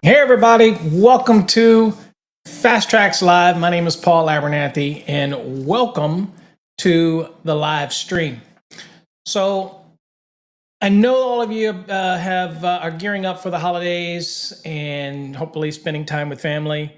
Hey everybody, welcome to Fast Trax Live. My name is Paul Abernathy and welcome to the live stream. So I know all of you are gearing up for the holidays and hopefully spending time with family.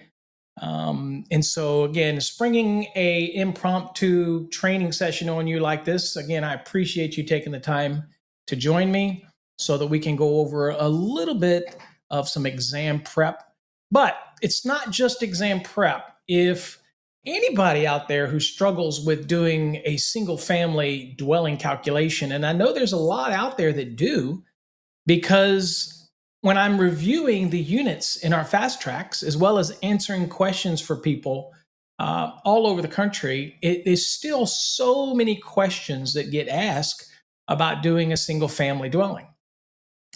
And so again, springing a impromptu training session on you like this. Again, I appreciate you taking the time to join me so that we can go over a little bit of some exam prep. But it's not just exam prep. If anybody out there who struggles with doing a single family dwelling calculation, and I know there's a lot out there that do, because when I'm reviewing the units in our Fast Trax, as well as answering questions for people all over the country, there's still so many questions that get asked about doing a single family dwelling.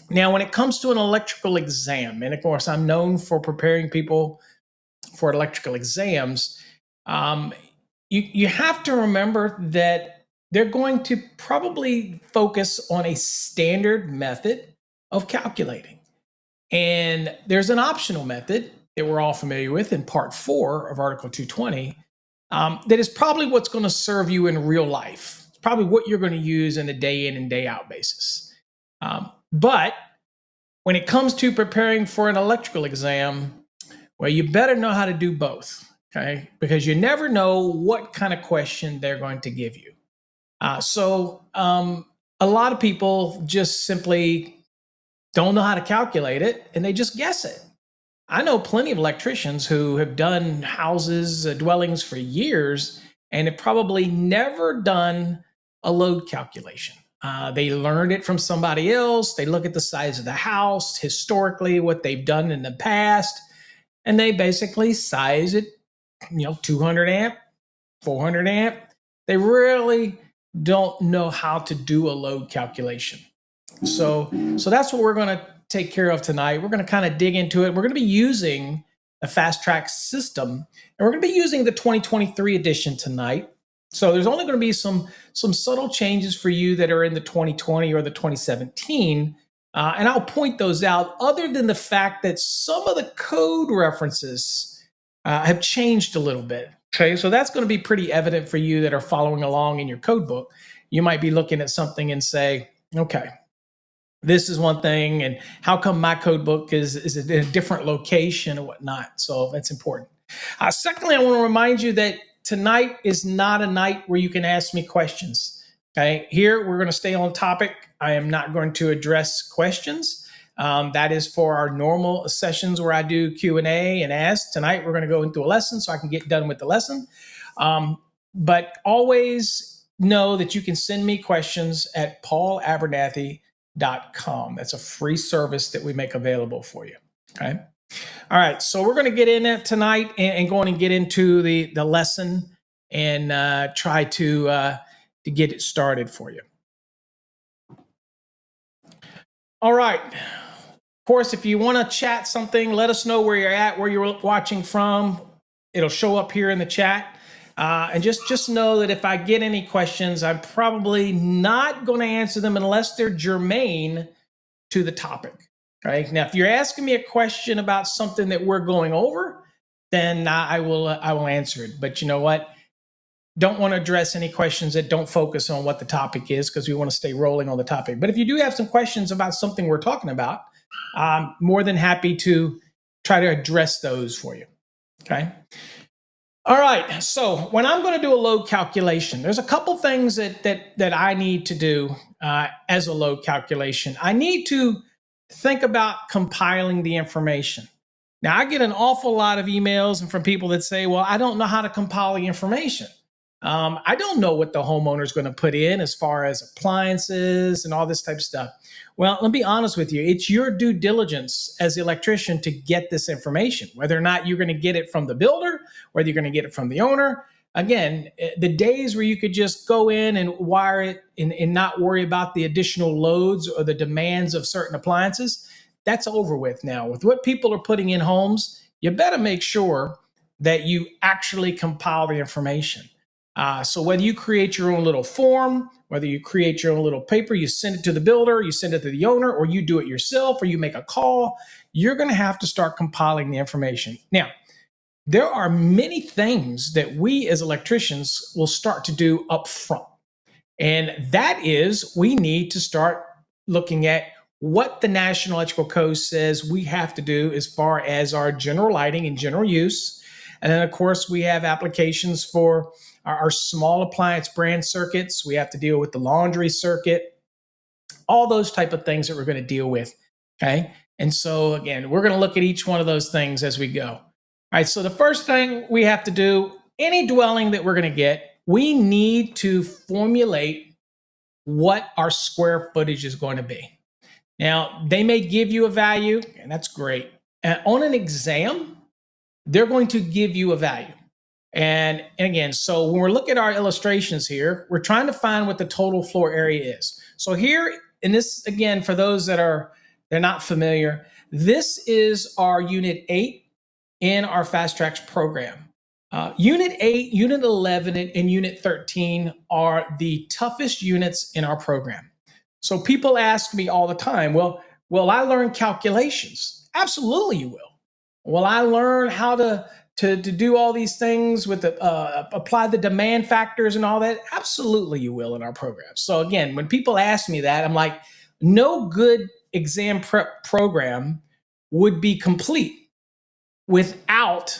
Now, when it comes to an electrical exam, and of course, I'm known for preparing people for electrical exams, you have to remember that they're going to probably focus on a standard method of calculating. And there's an optional method that we're all familiar with in Part 4 of Article 220 that is probably what's going to serve you in real life. It's probably what you're going to use in a day in and day out basis. But when it comes to preparing for an electrical exam, well, you better know how to do both, okay? Because you never know what kind of question they're going to give you. So a lot of people just simply don't know how to calculate it, and they just guess it. I know plenty of electricians who have done houses, dwellings for years, and have probably never done a load calculation. They learned it from somebody else. They look at the size of the house, historically, what they've done in the past, and they basically size it, 200 amp, 400 amp. They really don't know how to do a load calculation. So that's what we're going to take care of tonight. We're going to kind of dig into it. We're going to be using the Fast Trax system, and we're going to be using the 2023 edition tonight. So there's only going to be some subtle changes for you that are in the 2020 or the 2017, and I'll point those out. Other than the fact that some of the code references have changed a little bit. Okay, so that's going to be pretty evident for you that are following along in your code book. You might be looking at something and say, okay, this is one thing, and how come my code book is in a different location or whatnot? So that's important. Secondly, I want to remind you that tonight is not a night where you can ask me questions. Okay, here we're going to stay on topic. I am not going to address questions. That is for our normal sessions where I do Q&A and ask. Tonight we're going to go into a lesson so I can get done with the lesson. But always know that you can send me questions at paulabernathy.com. That's a free service that we make available for you. Okay. All right. So we're going to get in it tonight and going and get into the lesson and try to get it started for you. All right. Of course, if you want to chat something, let us know where you're at, where you're watching from. It'll show up here in the chat. And just know that if I get any questions, I'm probably not going to answer them unless they're germane to the topic. Right? Now, if you're asking me a question about something that we're going over, then I will answer it. But you know what? Don't want to address any questions that don't focus on what the topic is, because we want to stay rolling on the topic. But if you do have some questions about something we're talking about, I'm more than happy to try to address those for you. Okay. All right. So when I'm going to do a load calculation, there's a couple things that I need to do as a load calculation. I need to think about compiling the information. Now, I get an awful lot of emails from people that say, well, I don't know how to compile the information. I don't know what the homeowner is going to put in as far as appliances and all this type of stuff. Well, let me be honest with you. It's your due diligence as the electrician to get this information, whether or not you're going to get it from the builder, whether you're going to get it from the owner. Again, the days where you could just go in and wire it and not worry about the additional loads or the demands of certain appliances, that's over with now. With what people are putting in homes, you better make sure that you actually compile the information. So whether you create your own little form, whether you create your own little paper, you send it to the builder, you send it to the owner, or you do it yourself, or you make a call, you're going to have to start compiling the information. Now, there are many things that we as electricians will start to do up front. And that is, we need to start looking at what the National Electrical Code says we have to do as far as our general lighting and general use. And then, of course, we have applications for our small appliance brand circuits. We have to deal with the laundry circuit, all those type of things that we're going to deal with. Okay. And so, again, we're going to look at each one of those things as we go. All right. So the first thing we have to do, any dwelling that we're going to get, we need to formulate what our square footage is going to be. Now, they may give you a value, and that's great. And on an exam, they're going to give you a value. And again, so when we're looking at our illustrations here, we're trying to find what the total floor area is. So here, and this, again, for those that they're not familiar, this is our Unit 8 in our Fast Trax program. Unit 8, Unit 11, and Unit 13 are the toughest units in our program. So people ask me all the time, well, will I learn calculations? Absolutely you will. Will I learn how to do all these things with apply the demand factors and all that? Absolutely you will in our program. So again, when people ask me that, I'm like, no good exam prep program would be complete without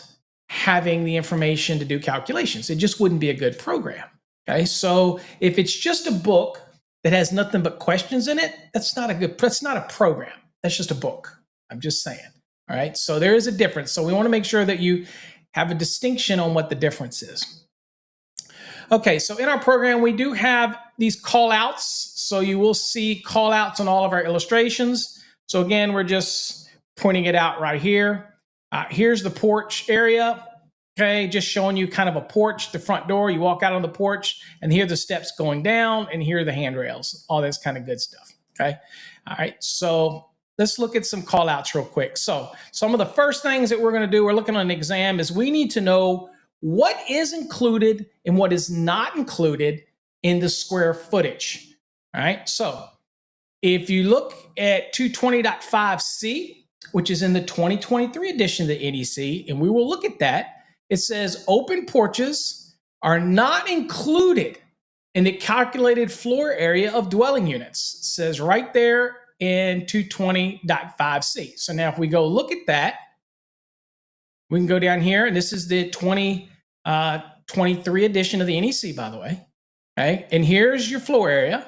having the information to do calculations. It just wouldn't be a good program. Okay, so if it's just a book that has nothing but questions in it, that's not a program. That's just a book. I'm just saying. All right, so there is a difference. So we want to make sure that you have a distinction on what the difference is. Okay, so in our program, we do have these call outs. So you will see call outs on all of our illustrations. So again, we're just pointing it out right here. Here's the porch area. Okay, just showing you kind of a porch, the front door. You walk out on the porch, and here are the steps going down, and here are the handrails, all this kind of good stuff. Okay, all right, so let's look at some call outs real quick. So some of the first things that we're going to do, we're looking at an exam, is we need to know what is included and what is not included in the square footage. All right, so if you look at 220.5C, which is in the 2023 edition of the NEC, and we will look at that, it says open porches are not included in the calculated floor area of dwelling units. It says right there in 220.5C. So now if we go look at that, we can go down here, and this is the 2023 edition of the NEC, by the way. Okay, and here's your floor area.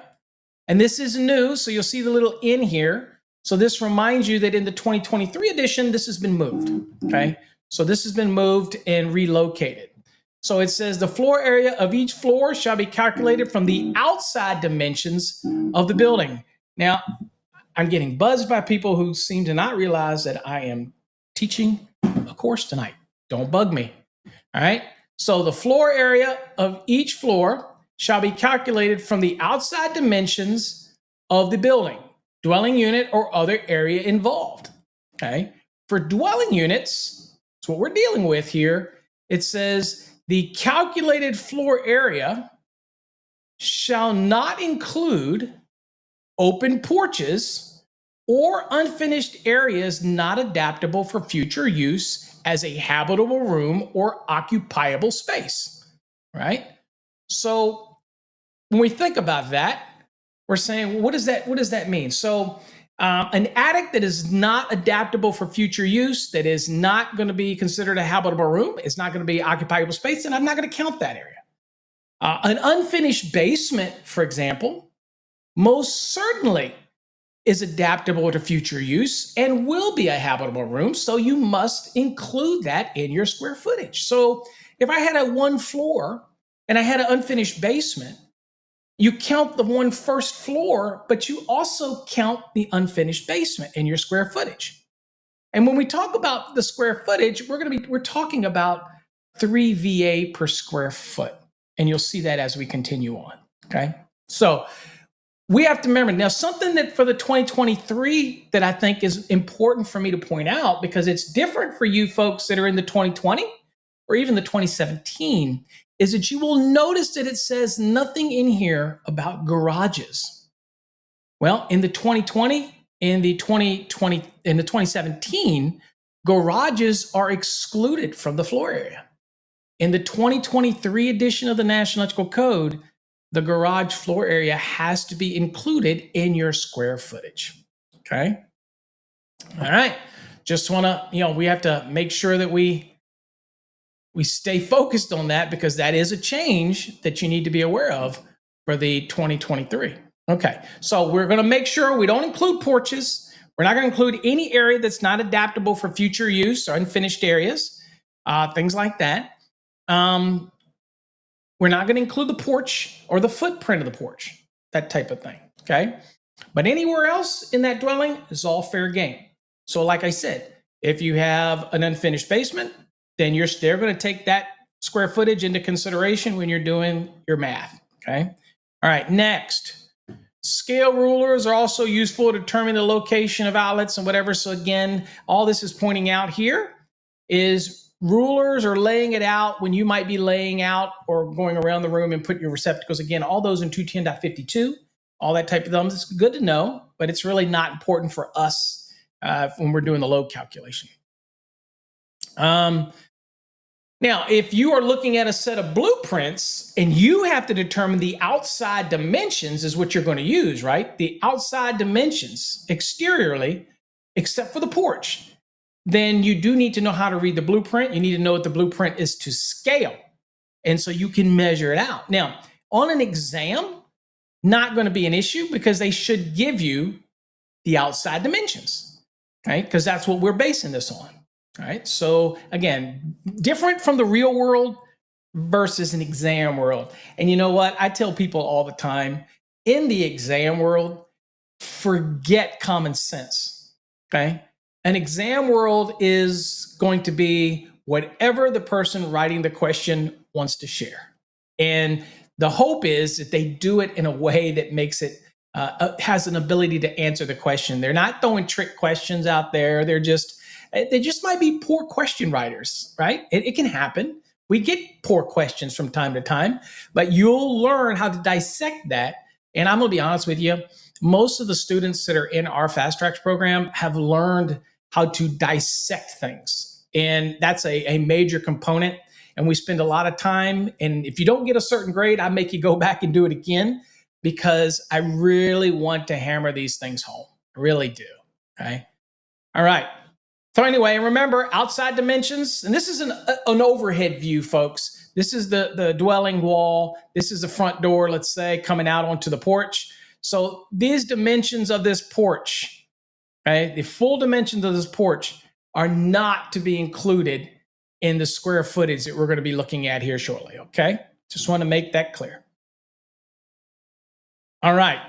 And this is new, so you'll see the little in here. So this reminds you that in the 2023 edition, this has been moved, okay? So this has been moved and relocated. So it says the floor area of each floor shall be calculated from the outside dimensions of the building. Now, I'm getting buzzed by people who seem to not realize that I am teaching a course tonight. Don't bug me, all right? So the floor area of each floor shall be calculated from the outside dimensions of the building, dwelling unit, or other area involved. Okay. For dwelling units, that's what we're dealing with here. It says the calculated floor area shall not include open porches or unfinished areas not adaptable for future use as a habitable room or occupiable space. Right? So when we think about that, we're saying, what does that mean? So an attic that is not adaptable for future use, that is not going to be considered a habitable room, it's not going to be occupiable space, and I'm not going to count that area. An unfinished basement, for example, most certainly is adaptable to future use and will be a habitable room, so you must include that in your square footage. So if I had a one floor and I had an unfinished basement, you count the one first floor, but you also count the unfinished basement in your square footage. And when we talk about the square footage, we're talking about 3 VA per square foot. And you'll see that as we continue on. Okay. So we have to remember now something that for the 2023 that I think is important for me to point out, because it's different for you folks that are in the 2020 or even the 2017, is that you will notice that it says nothing in here about garages. Well, in the 2020, in the 2017, garages are excluded from the floor area. In the 2023 edition of the National Electrical Code, the garage floor area has to be included in your square footage. Okay. All right. Just want to, we have to make sure that we stay focused on that, because that is a change that you need to be aware of for the 2023. Okay. So we're going to make sure we don't include porches. We're not going to include any area that's not adaptable for future use or unfinished areas, things like that. We're not going to include the porch or the footprint of the porch, that type of thing. Okay. But anywhere else in that dwelling is all fair game. So like I said, if you have an unfinished basement, then they're going to take that square footage into consideration when you're doing your math. Okay. All right. Next, scale rulers are also useful to determine the location of outlets and whatever. So again, all this is pointing out here is rulers are laying it out when you might be laying out or going around the room and put your receptacles. Again, all those in 210.52, all that type of thumbs. It's good to know, but it's really not important for us when we're doing the load calculation. Now, if you are looking at a set of blueprints and you have to determine the outside dimensions is what you're going to use, right? The outside dimensions exteriorly, except for the porch, then you do need to know how to read the blueprint. You need to know what the blueprint is to scale. And so you can measure it out. Now, on an exam, not going to be an issue, because they should give you the outside dimensions, okay? Because that's what we're basing this on. All right. So again, different from the real world versus an exam world. And you know what? I tell people all the time, in the exam world, forget common sense. Okay. An exam world is going to be whatever the person writing the question wants to share. And the hope is that they do it in a way that makes it has an ability to answer the question. They're not throwing trick questions out there. They just might be poor question writers, right? It can happen. We get poor questions from time to time, but you'll learn how to dissect that. And I'm going to be honest with you, most of the students that are in our Fast Trax program have learned how to dissect things. And that's a major component. And we spend a lot of time. And if you don't get a certain grade, I make you go back and do it again, because I really want to hammer these things home. I really do. Okay. All right. So anyway, remember outside dimensions, and this is an overhead view, folks. This is the dwelling wall. This is the front door, let's say, coming out onto the porch. So these dimensions of this porch, okay, the full dimensions of this porch are not to be included in the square footage that we're going to be looking at here shortly, okay? Just want to make that clear. All right.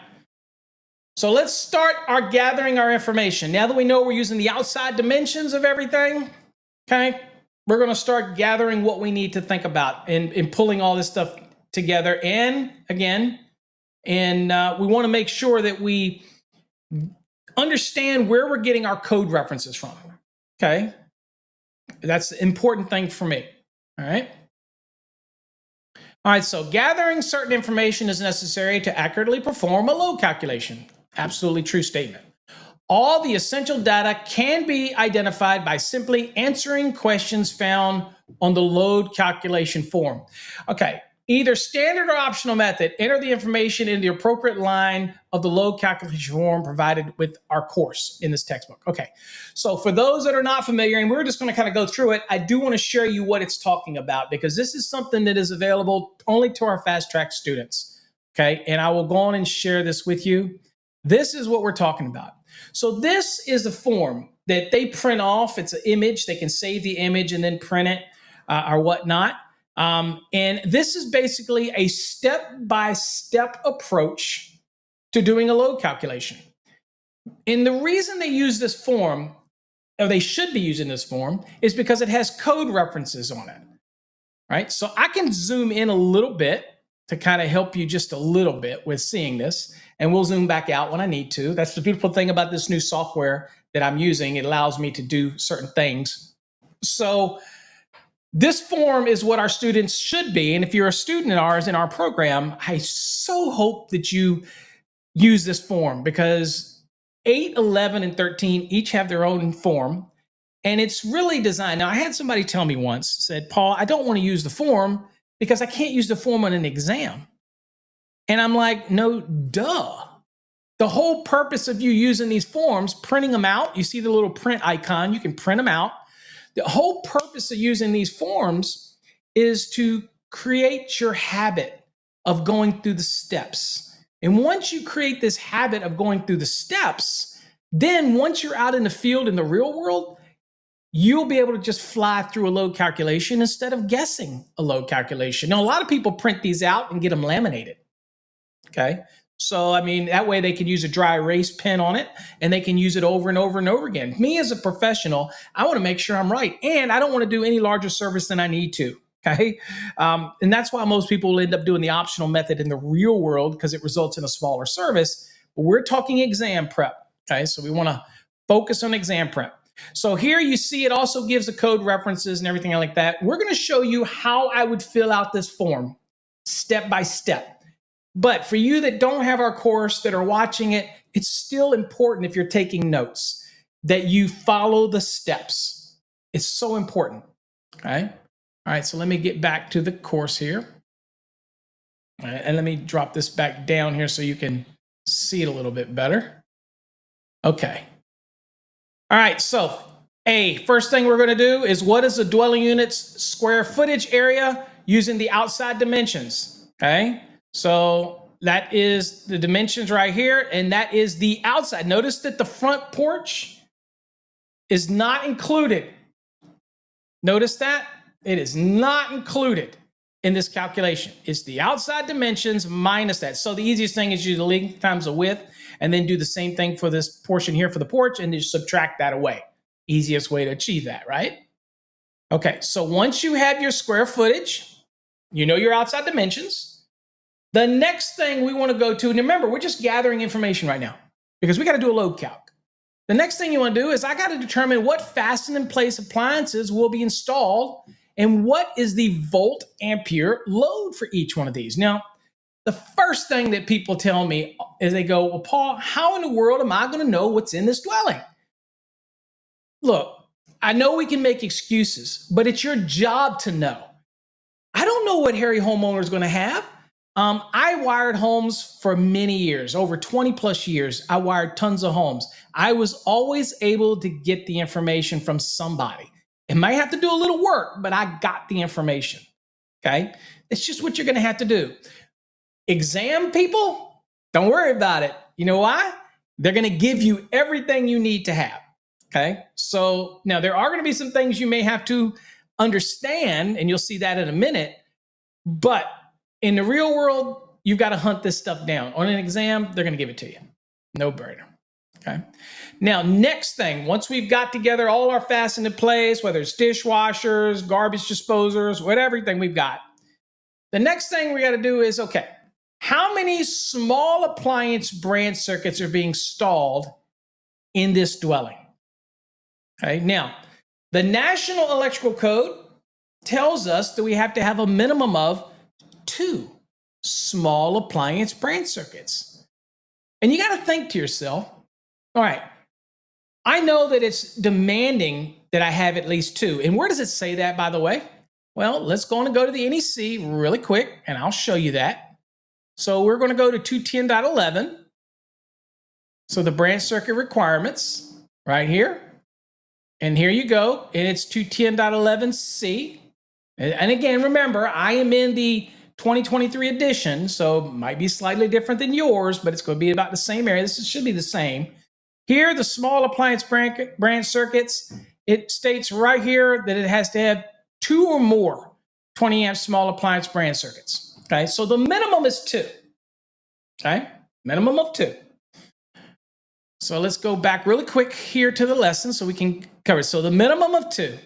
So let's start gathering our information. Now that we know we're using the outside dimensions of everything, okay, we're going to start gathering what we need to think about and pulling all this stuff together. And again, we want to make sure that we understand where we're getting our code references from. Okay, that's an important thing for me. All right. All right, so gathering certain information is necessary to accurately perform a load calculation. Absolutely true statement. All the essential data can be identified by simply answering questions found on the load calculation form. Okay, either standard or optional method, enter the information in the appropriate line of the load calculation form provided with our course in this textbook. Okay, so for those that are not familiar, and we're just going to kind of go through it, I do want to share you what it's talking about, because this is something that is available only to our Fast Track students. Okay, and I will go on and share this with you. This is what we're talking about. So this is the form that they print off. It's an image. They can save the image and then print it or whatnot. And this is basically a step-by-step approach to doing a load calculation. And the reason they use this form, or they should be using this form, is because it has code references on it. Right? So I can zoom in a little bit to kind of help you just a little bit with seeing this, and we'll zoom back out when I need to. That's the beautiful thing about this new software that I'm using. It allows me to do certain things. So this form is what our students should be. And if you're a student of ours in our program, I so hope that you use this form, because 8, 11, and 13 each have their own form. And it's really designed. Now, I had somebody tell me once, said, Paul, I don't want to use the form because I can't use the form on an exam. And I'm like, no, duh. The whole purpose of you using these forms, printing them out, you see the little print icon, you can print them out. The whole purpose of using these forms is to create your habit of going through the steps. And once you create this habit of going through the steps, then once you're out in the field in the real world, you'll be able to just fly through a load calculation instead of guessing a load calculation. Now, a lot of people print these out and get them laminated. Okay. So, I mean, that way they can use a dry erase pen on it and they can use it over and over and over again. Me as a professional, I want to make sure I'm right. And I don't want to do any larger service than I need to. Okay. And that's why most people will end up doing the optional method in the real world, because it results in a smaller service. But we're talking exam prep. Okay. So we want to focus on exam prep. So here you see it also gives the code references and everything like that. We're going to show you how I would fill out this form step by step. But for you that don't have our course, that are watching it, it's still important, if you're taking notes, that you follow the steps. It's so important. Okay. All right. So let me get back to the course here. All right, and let me drop this back down here so you can see it a little bit better. Okay. All right, so first thing we're going to do is, what is the dwelling unit's square footage area using the outside dimensions? Okay, so that is the dimensions right here, and that is the outside. Notice that the front porch is not included. Notice that? It is not included in this calculation. It's the outside dimensions minus that. So the easiest thing is use the length times the width, and then do the same thing for this portion here for the porch, and just subtract that away. Easiest way to achieve that, right? Okay, so once you have your square footage, you know your outside dimensions. The next thing we want to go to, and remember, we're just gathering information right now because we got to do a load calc. The next thing you want to do is, I got to determine what fasten in place appliances will be installed and what is the volt ampere load for each one of these. Now, the first thing that people tell me is, they go, well, Paul, how in the world am I going to know what's in this dwelling? Look, I know we can make excuses, but it's your job to know. I don't know what Harry homeowner is going to have. I wired homes for many years, over 20 plus years. I wired tons of homes. I was always able to get the information from somebody. It might have to do a little work, but I got the information. Okay. It's just what you're going to have to do. Exam people, don't worry about it. You know why? They're going to give you everything you need to have. Okay. So now there are going to be some things you may have to understand, and you'll see that in a minute. But in the real world, you've got to hunt this stuff down. On an exam, they're going to give it to you. No brainer. Okay. Now, next thing, once we've got together all our fastened in place, whether it's dishwashers, garbage disposers, whatever, everything we've got, the next thing we got to do is, okay, how many small appliance branch circuits are being installed in this dwelling? Okay. Now, the National Electrical Code tells us that we have to have a minimum of 2 small appliance branch circuits. And you got to think to yourself, all right, I know that it's demanding that I have at least 2. And where does it say that, by the way? Well, let's go to the NEC really quick, and I'll show you that. So we're going to go to 210.11. So the branch circuit requirements right here. And here you go. And it's 210.11C. And again, remember, I am in the 2023 edition, so might be slightly different than yours, but it's going to be about the same area. This should be the same. Here, the small appliance branch circuits, it states right here that it has to have 2 or more 20 amp small appliance branch circuits. Okay, so the minimum is 2. Okay, minimum of 2. So let's go back really quick here to the lesson so we can cover it. So the minimum of 2.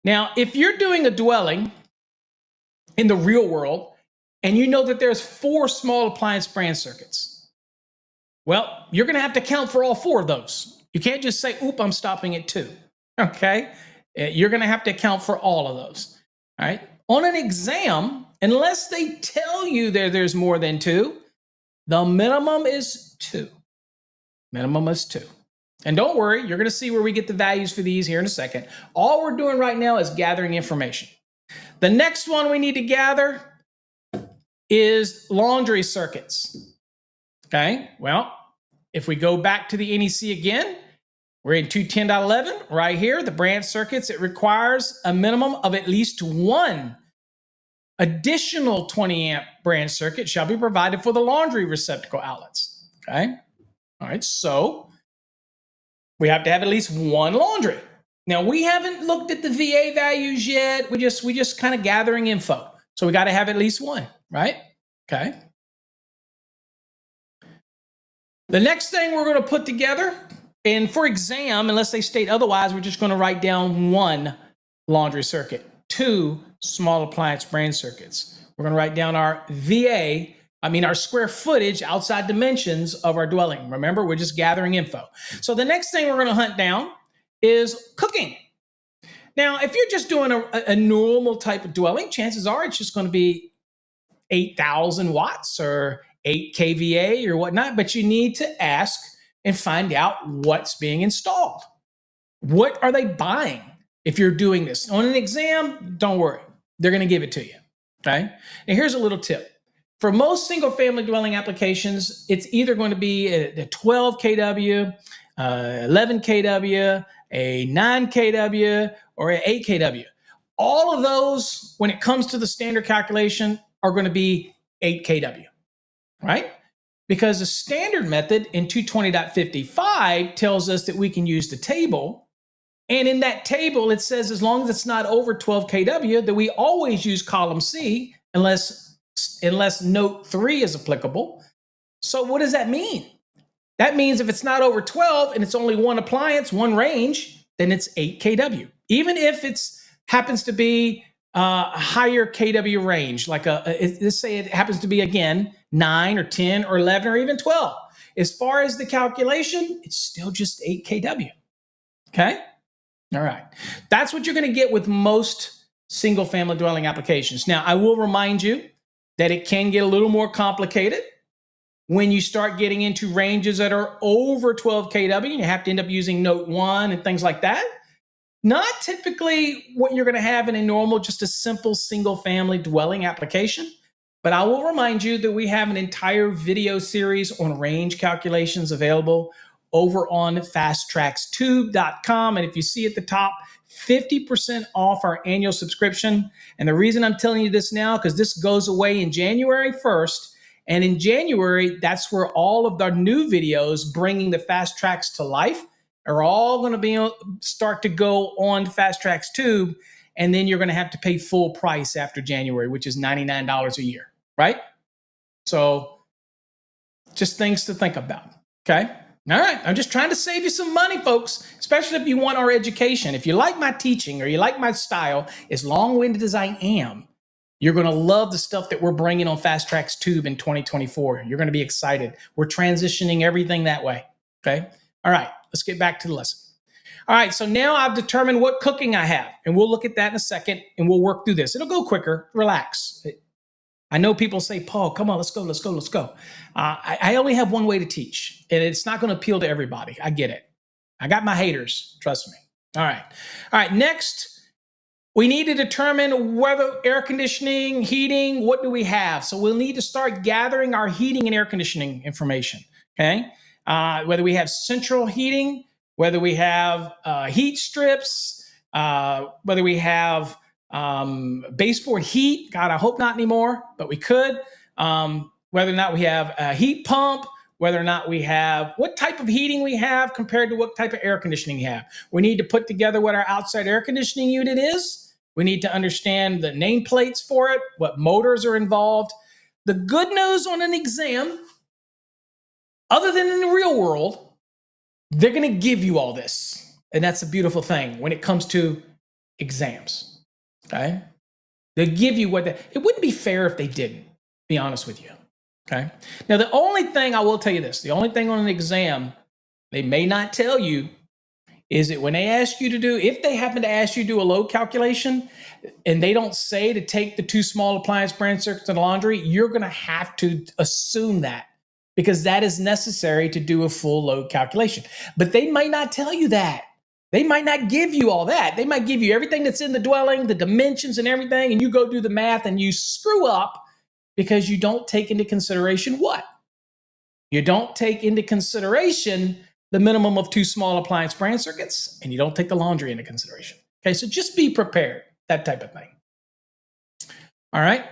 Now, if you're doing a dwelling in the real world and you know that there's 4 small appliance branch circuits, well, you're going to have to count for all 4 of those. You can't just say, oop, I'm stopping at 2. Okay? You're going to have to account for all of those. All right? On an exam, unless they tell you there's more than 2, the minimum is 2. Minimum is 2. And don't worry, you're going to see where we get the values for these here in a second. All we're doing right now is gathering information. The next one we need to gather is laundry circuits. Okay, well, if we go back to the NEC again, we're in 210.11 right here, the branch circuits. It requires a minimum of at least 1 additional 20 amp branch circuit shall be provided for the laundry receptacle outlets. Okay, all right, so we have to have at least 1 laundry. Now, we haven't looked at the VA values yet. We just kind of gathering info. So we got to have at least 1, right? Okay. The next thing we're going to put together, and for exam, unless they state otherwise, we're just going to write down 1 laundry circuit, 2 small appliance branch circuits. We're going to write down our our square footage outside dimensions of our dwelling. Remember, we're just gathering info. So the next thing we're going to hunt down is cooking. Now, if you're just doing a normal type of dwelling, chances are it's just going to be 8,000 watts or 8 kVA or whatnot, but you need to ask and find out what's being installed. What are they buying if you're doing this? On an exam, don't worry. They're going to give it to you. Okay? Now, here's a little tip. For most single-family dwelling applications, it's either going to be a 12 kW, 11 kW, a 9 kW, or an 8 kW. All of those, when it comes to the standard calculation, are going to be 8 kW, right? Because the standard method in 220.55 tells us that we can use the table. And in that table, it says as long as it's not over 12 kW, that we always use column C unless note 3 is applicable. So what does that mean? That means if it's not over 12 and it's only 1 appliance, 1 range, then it's 8 kW. Even if it's happens to be a higher kW range, like let's say it happens to be, again, 9 or 10 or 11 or even 12. As far as the calculation, it's still just 8 kW. Okay? All right. That's what you're going to get with most single-family dwelling applications. Now, I will remind you that it can get a little more complicated when you start getting into ranges that are over 12 kW, and you have to end up using note 1 and things like that. Not typically what you're going to have in a normal, just a simple single-family dwelling application. But I will remind you that we have an entire video series on range calculations available over on fasttraxtube.com. And if you see at the top, 50% off our annual subscription. And the reason I'm telling you this now, because this goes away in January 1st. And in January, that's where all of our new videos bringing the Fast Trax to life are all going to start to go on Fast Trax Tube. And then you're going to have to pay full price after January, which is $99 a year, right? So just things to think about, okay? All right, I'm just trying to save you some money, folks, especially if you want our education. If you like my teaching or you like my style, as long-winded as I am, you're going to love the stuff that we're bringing on Fast Trax Tube in 2024. You're going to be excited. We're transitioning everything that way, okay? All right, let's get back to the lesson. All right, so now I've determined what cooking I have, and we'll look at that in a second, and we'll work through this. It'll go quicker. Relax. I know people say, Paul, come on, let's go. I only have one way to teach, and it's not going to appeal to everybody. I get it. I got my haters, trust me. All right, next, we need to determine whether air conditioning, heating, what do we have? So we'll need to start gathering our heating and air conditioning information, okay? Whether we have central heating, whether we have heat strips, whether we have Baseboard heat, God, I hope not anymore, but we could. Whether or not we have a heat pump, whether or not we have what type of heating we have compared to what type of air conditioning we have. We need to put together what our outside air conditioning unit is. We need to understand the nameplates for it, what motors are involved. The good news on an exam, other than in the real world, they're going to give you all this. And that's a beautiful thing when it comes to exams. Okay? They give you it wouldn't be fair if they didn't, be honest with you. Okay. Now, the only thing I will tell you this, the only thing on an exam they may not tell you is that when they ask you to do, if they happen to ask you to do a load calculation and they don't say to take the 2 small appliance branch circuits to the laundry, you're going to have to assume that because that is necessary to do a full load calculation. But they might not tell you that. They might not give you all that. They might give you everything that's in the dwelling, the dimensions and everything, and you go do the math and you screw up because you don't take into consideration what? You don't take into consideration the minimum of 2 small appliance branch circuits, and you don't take the laundry into consideration. Okay, so just be prepared, that type of thing. All right,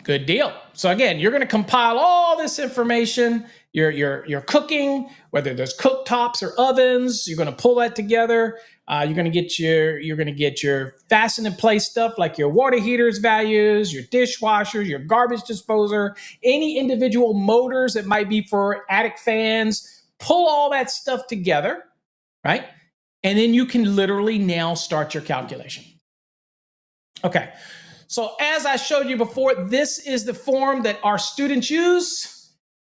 good deal. So again, you're going to compile all this information. You're cooking, whether there's cooktops or ovens. You're going to pull that together. You're going to get your fasten in place stuff like your water heaters values, your dishwashers, your garbage disposer, any individual motors that might be for attic fans. Pull all that stuff together, right? And then you can literally now start your calculation. Okay. So as I showed you before, this is the form that our students use.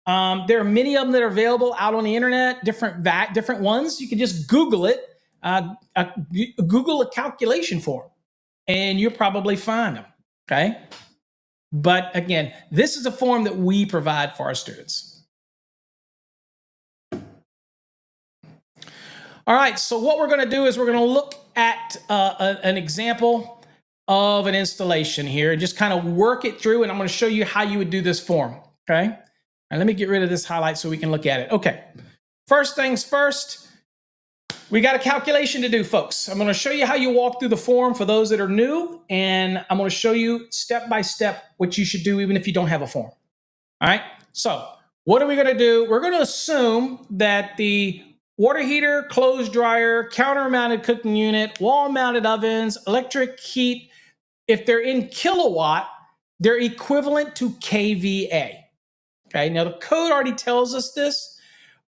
There are many of them that are available out on the internet, different ones. You can just Google it, Google a calculation form, and you'll probably find them, okay? But again, this is a form that we provide for our students. All right, so what we're gonna do is we're gonna look at an example of an installation here and just kind of work it through, and I'm gonna show you how you would do this form, okay? And let me get rid of this highlight so we can look at it. Okay, first things first, we got a calculation to do, folks. I'm going to show you how you walk through the form for those that are new, and I'm going to show you step by step what you should do even if you don't have a form. All right, so what are we going to do? We're going to assume that the water heater, clothes dryer, counter-mounted cooking unit, wall-mounted ovens, electric heat, if they're in kilowatt, they're equivalent to kVA. Okay, now the code already tells us this,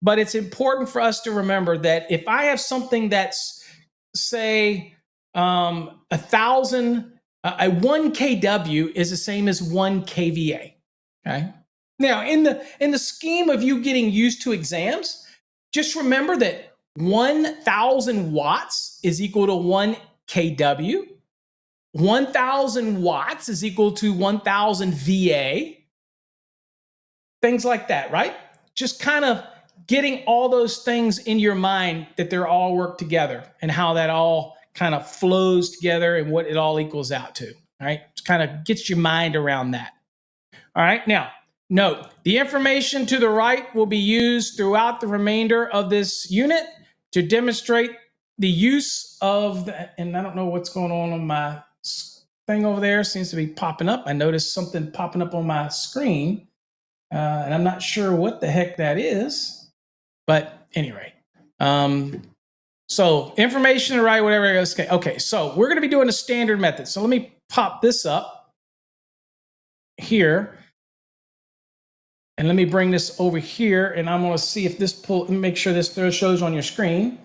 but it's important for us to remember that if I have something that's, say, 1,000, a 1 kW is the same as 1 kVA. Okay. Now, in the scheme of you getting used to exams, just remember that 1,000 watts is equal to 1 kW. 1,000 watts is equal to 1,000 VA. Things like that, right? Just kind of getting all those things in your mind that they're all work together and how that all kind of flows together and what it all equals out to, all right? It kind of gets your mind around that. All right, now, note, the information to the right will be used throughout the remainder of this unit to demonstrate the use of, and I don't know what's going on my thing over there. It seems to be popping up. I noticed something popping up on my screen. And I'm not sure what the heck that is, but anyway. So information to write, whatever it is. Okay, so we're going to be doing a standard method. So let me pop this up here. And let me bring this over here, and I'm going to see if this make sure this shows on your screen.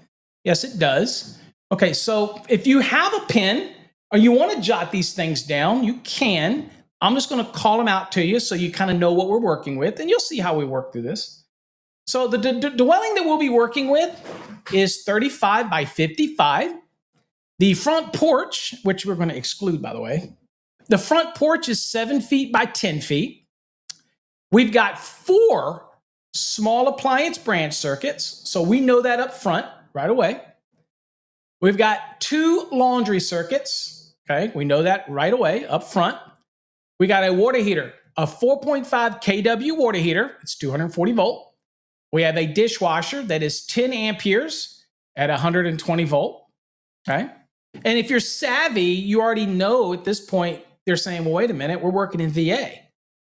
Yes, it does. Okay, so if you have a pen or you want to jot these things down, you can. I'm just going to call them out to you so you kind of know what we're working with, and you'll see how we work through this. So the dwelling that we'll be working with is 35 by 55. The front porch, which we're going to exclude, by the way, the front porch is 7 feet by 10 feet. We've got 4 small appliance branch circuits, so we know that up front right away. We've got 2 laundry circuits, okay? We know that right away up front. We got a water heater, a 4.5 kW water heater. It's 240 volt. We have a dishwasher that is 10 amperes at 120 volt. Okay. And if you're savvy, you already know at this point, they're saying, well, wait a minute, we're working in VA.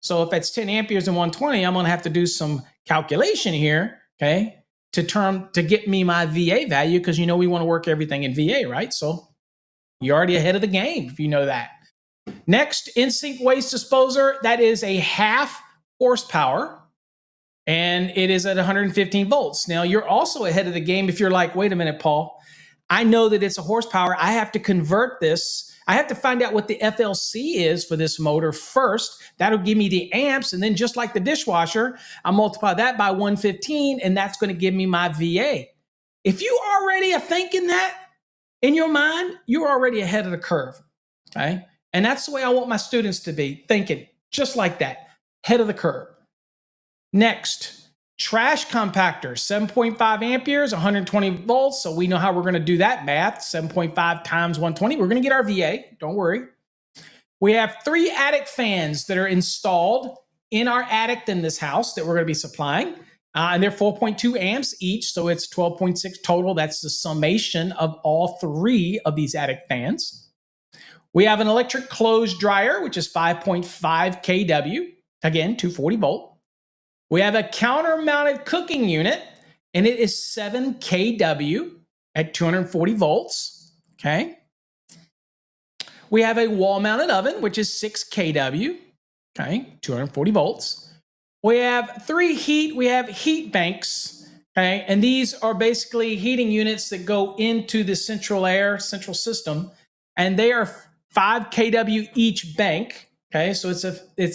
So if it's 10 amperes and 120, I'm going to have to do some calculation here, okay, to get me my VA value, because you know we want to work everything in VA, right? So you're already ahead of the game if you know that. Next, in-sink waste disposer, that is a 0.5 horsepower, and it is at 115 volts. Now, you're also ahead of the game if you're like, wait a minute, Paul, I know that it's a horsepower. I have to convert this. I have to find out what the FLC is for this motor first. That'll give me the amps, and then just like the dishwasher, I multiply that by 115, and that's going to give me my VA. If you already are thinking that in your mind, you're already ahead of the curve, okay? And that's the way I want my students to be thinking, just like that, ahead of the curve. Next, trash compactor, 7.5 amperes, 120 volts. So we know how we're going to do that math. 7.5 times 120. We're going to get our VA. Don't worry. We have 3 attic fans that are installed in our attic in this house that we're going to be supplying. And they're 4.2 amps each. So it's 12.6 total. That's the summation of all 3 of these attic fans. We have an electric clothes dryer, which is 5.5 kW. Again, 240 volt. We have a counter-mounted cooking unit, and it is 7 kW at 240 volts, okay? We have a wall-mounted oven, which is 6 kW, okay, 240 volts. We have we have heat banks, okay? And these are basically heating units that go into the central system, and they are 5 kW each bank. Okay, so it's a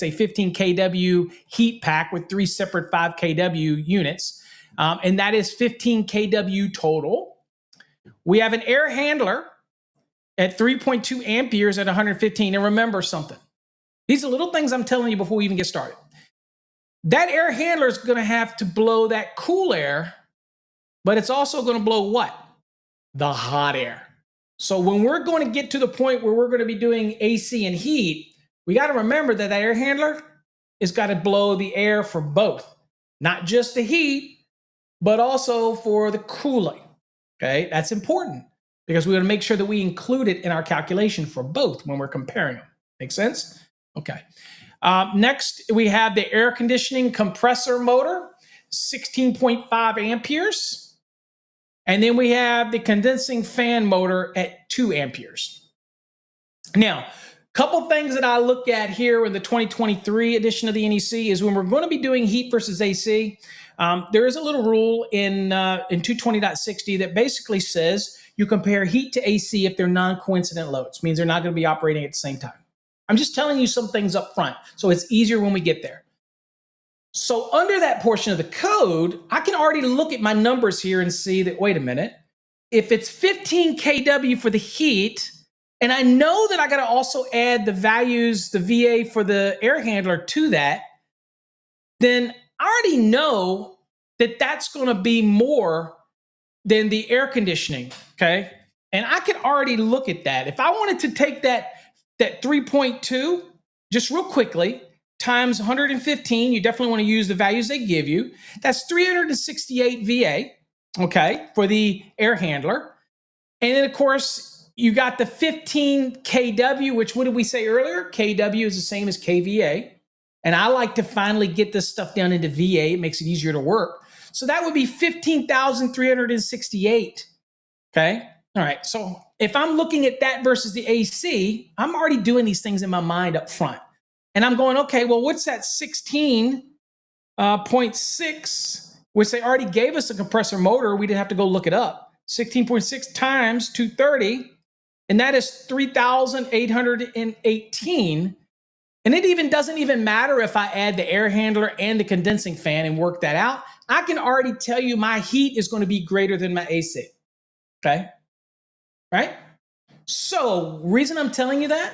15 kW heat pack with 3 separate 5 kW units, and that is 15 kW total. We have an air handler at 3.2 amperes at 115. And remember something. These are little things I'm telling you before we even get started. That air handler is going to have to blow that cool air, but it's also going to blow what? The hot air. So when we're going to get to the point where we're going to be doing AC and heat, we got to remember that air handler has got to blow the air for both, not just the heat, but also for the cooling. Okay, that's important because we want to make sure that we include it in our calculation for both when we're comparing them. Make sense? Okay. Next, we have the air conditioning compressor motor, 16.5 amperes. And then we have the condensing fan motor at 2 amperes. Now, couple things that I look at here in the 2023 edition of the NEC is when we're going to be doing heat versus AC, there is a little rule in 220.60 that basically says you compare heat to AC if they're non-coincident loads. Means they're not going to be operating at the same time. I'm just telling you some things up front, so it's easier when we get there. So under that portion of the code, I can already look at my numbers here and see that, wait a minute, if it's 15 kW for the heat, and I know that I got to also add the values, the VA for the air handler to that, then I already know that that's going to be more than the air conditioning, okay? And I can already look at that. If I wanted to take that 3.2, just real quickly, times 115, you definitely want to use the values they give you. That's 368 VA, okay, for the air handler. And then, of course, you got the 15 kW, which what did we say earlier? kW is the same as kVA. And I like to finally get this stuff down into VA. It makes it easier to work. So that would be 15,368. Okay. All right. So if I'm looking at that versus the AC, I'm already doing these things in my mind up front. And I'm going, okay, well, what's that 16.6, which they already gave us a compressor motor. We didn't have to go look it up. 16.6 times 230. And that is 3,818. And it even doesn't even matter if I add the air handler and the condensing fan and work that out. I can already tell you my heat is going to be greater than my AC. Okay? Right? So, reason I'm telling you that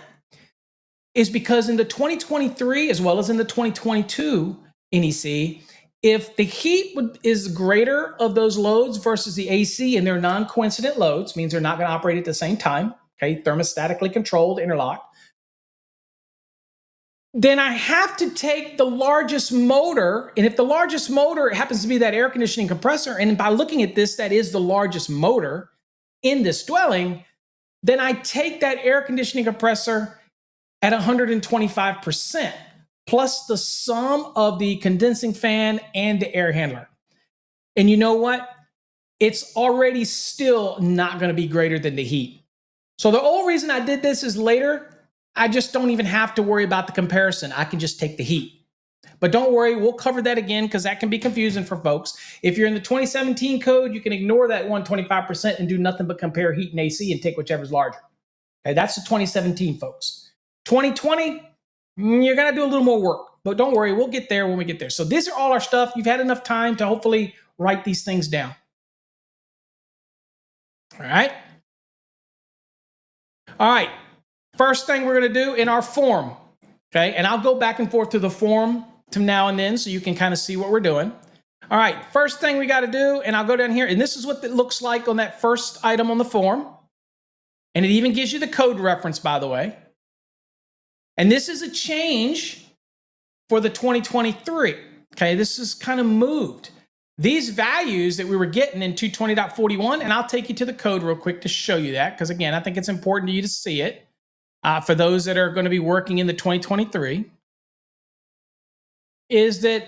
is because in the 2023 as well as in the 2022 NEC, if the heat is greater of those loads versus the AC and they're non-coincident loads, means they're not going to operate at the same time, okay, thermostatically controlled, interlocked, then I have to take the largest motor, and if the largest motor happens to be that air conditioning compressor, and by looking at this, that is the largest motor in this dwelling, then I take that air conditioning compressor at 125%, plus the sum of the condensing fan and the air handler. And you know what? It's already still not going to be greater than the heat. So the whole reason I did this is later, I just don't even have to worry about the comparison. I can just take the heat. But don't worry, we'll cover that again because that can be confusing for folks. If you're in the 2017 code, you can ignore that 125% and do nothing but compare heat and AC and take whichever's larger. Okay, that's the 2017, folks. 2020, you're going to do a little more work. But don't worry, we'll get there when we get there. So these are all our stuff. You've had enough time to hopefully write these things down. All right. All right. First thing we're going to do in our form. Okay, and I'll go back and forth to the form to now and then so you can kind of see what we're doing. All right, first thing we got to do, and I'll go down here, and this is what it looks like on that first item on the form. And it even gives you the code reference, by the way. And this is a change for the 2023. Okay, this is kind of moved. These values that we were getting in 220.41, and I'll take you to the code real quick to show you that, because again, I think it's important to you to see it for those that are going to be working in the 2023. Is that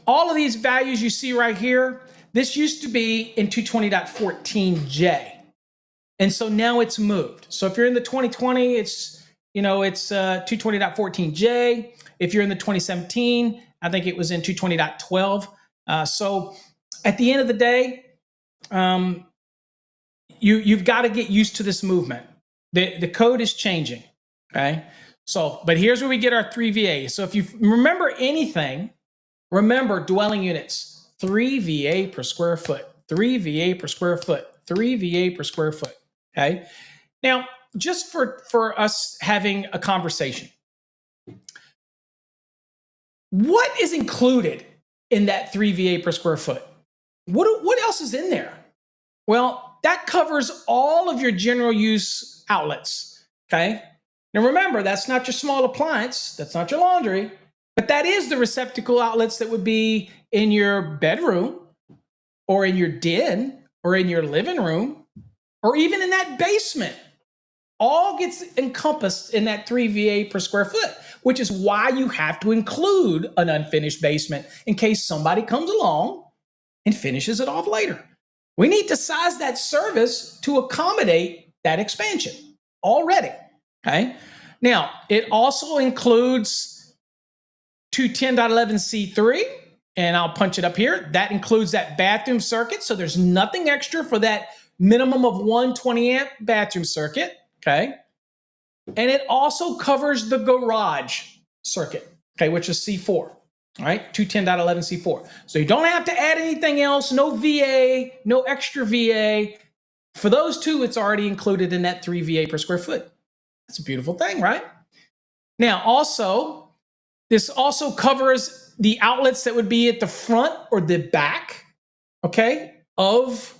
all of these values you see right here, this used to be in 220.14J. And so now it's moved. So if you're in the 2020, it's 220.14J. If you're in the 2017, I think it was in 220.12. So at the end of the day, you've got to get used to this movement. The code is changing, okay? So, but here's where we get our 3 VA. So if you remember anything, remember dwelling units, 3 VA per square foot, 3 VA per square foot, 3 VA per square foot, okay? Now, just for us having a conversation, what is included in that 3 VA per square foot? What else is in there? Well, that covers all of your general use outlets, okay? Now remember, that's not your small appliance, that's not your laundry, but that is the receptacle outlets that would be in your bedroom or in your den or in your living room or even in that basement. All gets encompassed in that 3 VA per square foot, which is why you have to include an unfinished basement in case somebody comes along and finishes it off later. We need to size that service to accommodate that expansion already. Okay. Now, it also includes 210.11C3, and I'll punch it up here. That includes that bathroom circuit. So there's nothing extra for that minimum of 120 amp bathroom circuit. Okay. And it also covers the garage circuit, okay, which is C4. All right, 210.11C4. So you don't have to add anything else, no VA, no extra VA. For those two, it's already included in that 3 VA per square foot. That's a beautiful thing, right? Now, also, this also covers the outlets that would be at the front or the back, okay, of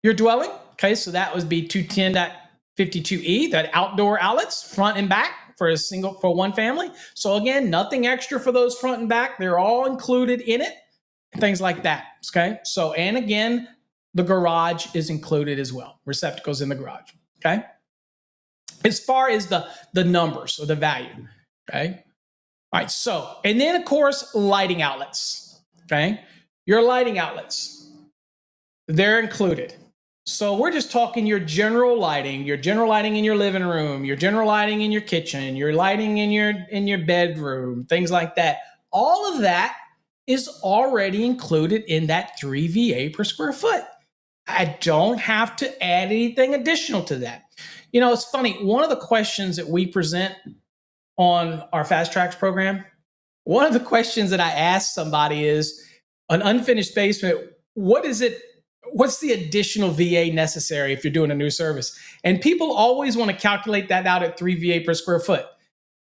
your dwelling. Okay, so that would be 210.52E, that outdoor outlets, front and back for one family. So again, nothing extra for those front and back. They're all included in it, things like that, okay? So, and again, the garage is included as well, receptacles in the garage, okay? As far as the numbers or the value, okay? All right, so, and then of course, lighting outlets, okay? Your lighting outlets, they're included. So we're just talking your general lighting in your living room, your general lighting in your kitchen, your lighting in your bedroom, things like that. All of that is already included in that 3 VA per square foot. I don't have to add anything additional to that. You know, it's funny. One of the questions that we present on our Fast Trax program, one of the questions that I asked somebody is, an unfinished basement, what's the additional VA necessary if you're doing a new service? And people always want to calculate that out at 3 VA per square foot.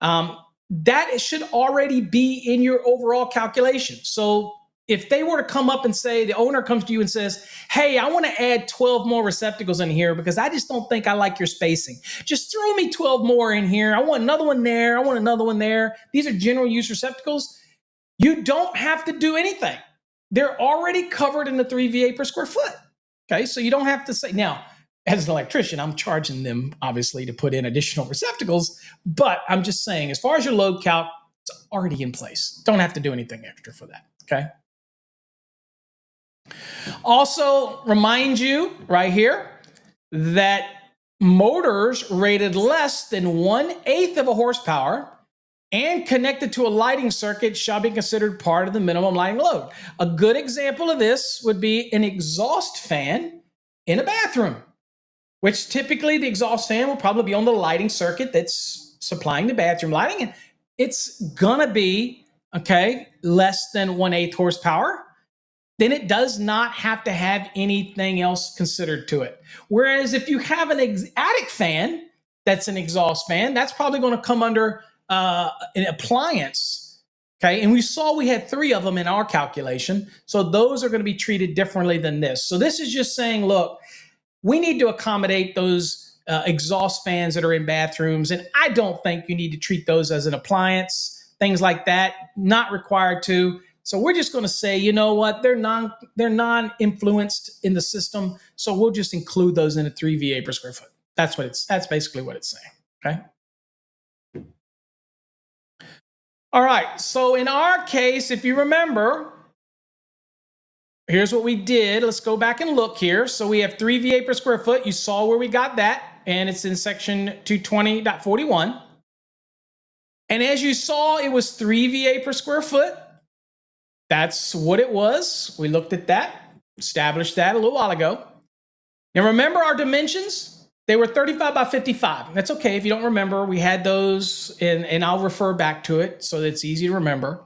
That should already be in your overall calculation. So if they were to come up and say, the owner comes to you and says, hey, I want to add 12 more receptacles in here because I just don't think I like your spacing. Just throw me 12 more in here. I want another one there. I want another one there. These are general use receptacles. You don't have to do anything. They're already covered in the 3 VA per square foot. Okay, so you don't have to say. Now, as an electrician, I'm charging them obviously to put in additional receptacles, but I'm just saying, as far as your load calc, it's already in place. Don't have to do anything extra for that, okay? Also, remind you right here that motors rated less than 1/8 of a horsepower and connected to a lighting circuit shall be considered part of the minimum lighting load. A good example of this would be an exhaust fan in a bathroom, which typically the exhaust fan will probably be on the lighting circuit that's supplying the bathroom lighting. And it's gonna be, okay, less than 1/8 horsepower. Then it does not have to have anything else considered to it. Whereas if you have an attic fan that's an exhaust fan, that's probably going to come under an appliance. Okay, and we saw we had 3 of them in our calculation. So those are going to be treated differently than this. So this is just saying, look, we need to accommodate those exhaust fans that are in bathrooms. And I don't think you need to treat those as an appliance, things like that, not required to. So we're just going to say, you know what, they're non-influenced in the system. So we'll just include those in a 3 VA per square foot. That's basically what it's saying. Okay. All right. So in our case, if you remember, here's what we did. Let's go back and look here. So we have 3 VA per square foot. You saw where we got that, and it's in section 220.41. And as you saw, it was 3 VA per square foot. That's what it was. We looked at that, established that a little while ago. Now remember our dimensions? They were 35 by 55. That's okay if you don't remember. We had those, and I'll refer back to it so that it's easy to remember.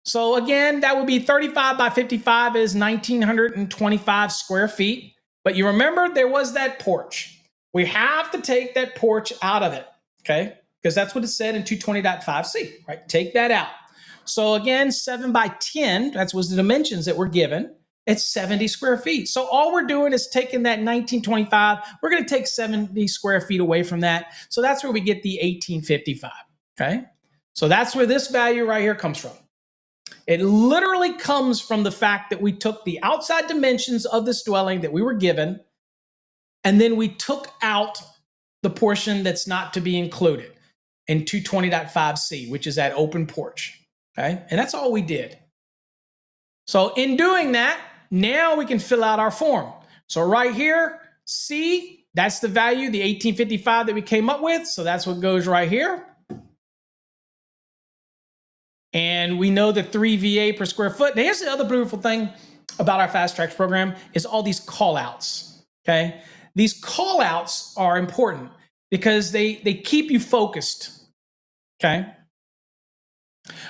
So again, that would be 35 by 55 is 1,925 square feet. But you remember there was that porch. We have to take that porch out of it, okay? Because that's what it said in 220.5C, right? Take that out. So again, 7 by 10, that was the dimensions that were given. It's 70 square feet. So all we're doing is taking that 1925, we're going to take 70 square feet away from that. So that's where we get the 1855, okay? So that's where this value right here comes from. It literally comes from the fact that we took the outside dimensions of this dwelling that we were given, and then we took out the portion that's not to be included in 220.5C, which is that open porch. Okay, and that's all we did. So in doing that, now we can fill out our form. So right here, C, that's the value, the 1855 that we came up with. So that's what goes right here. And we know that 3 VA per square foot. Now here's the other beautiful thing about our Fast Trax program is all these call outs. Okay, these call outs are important because they keep you focused. Okay.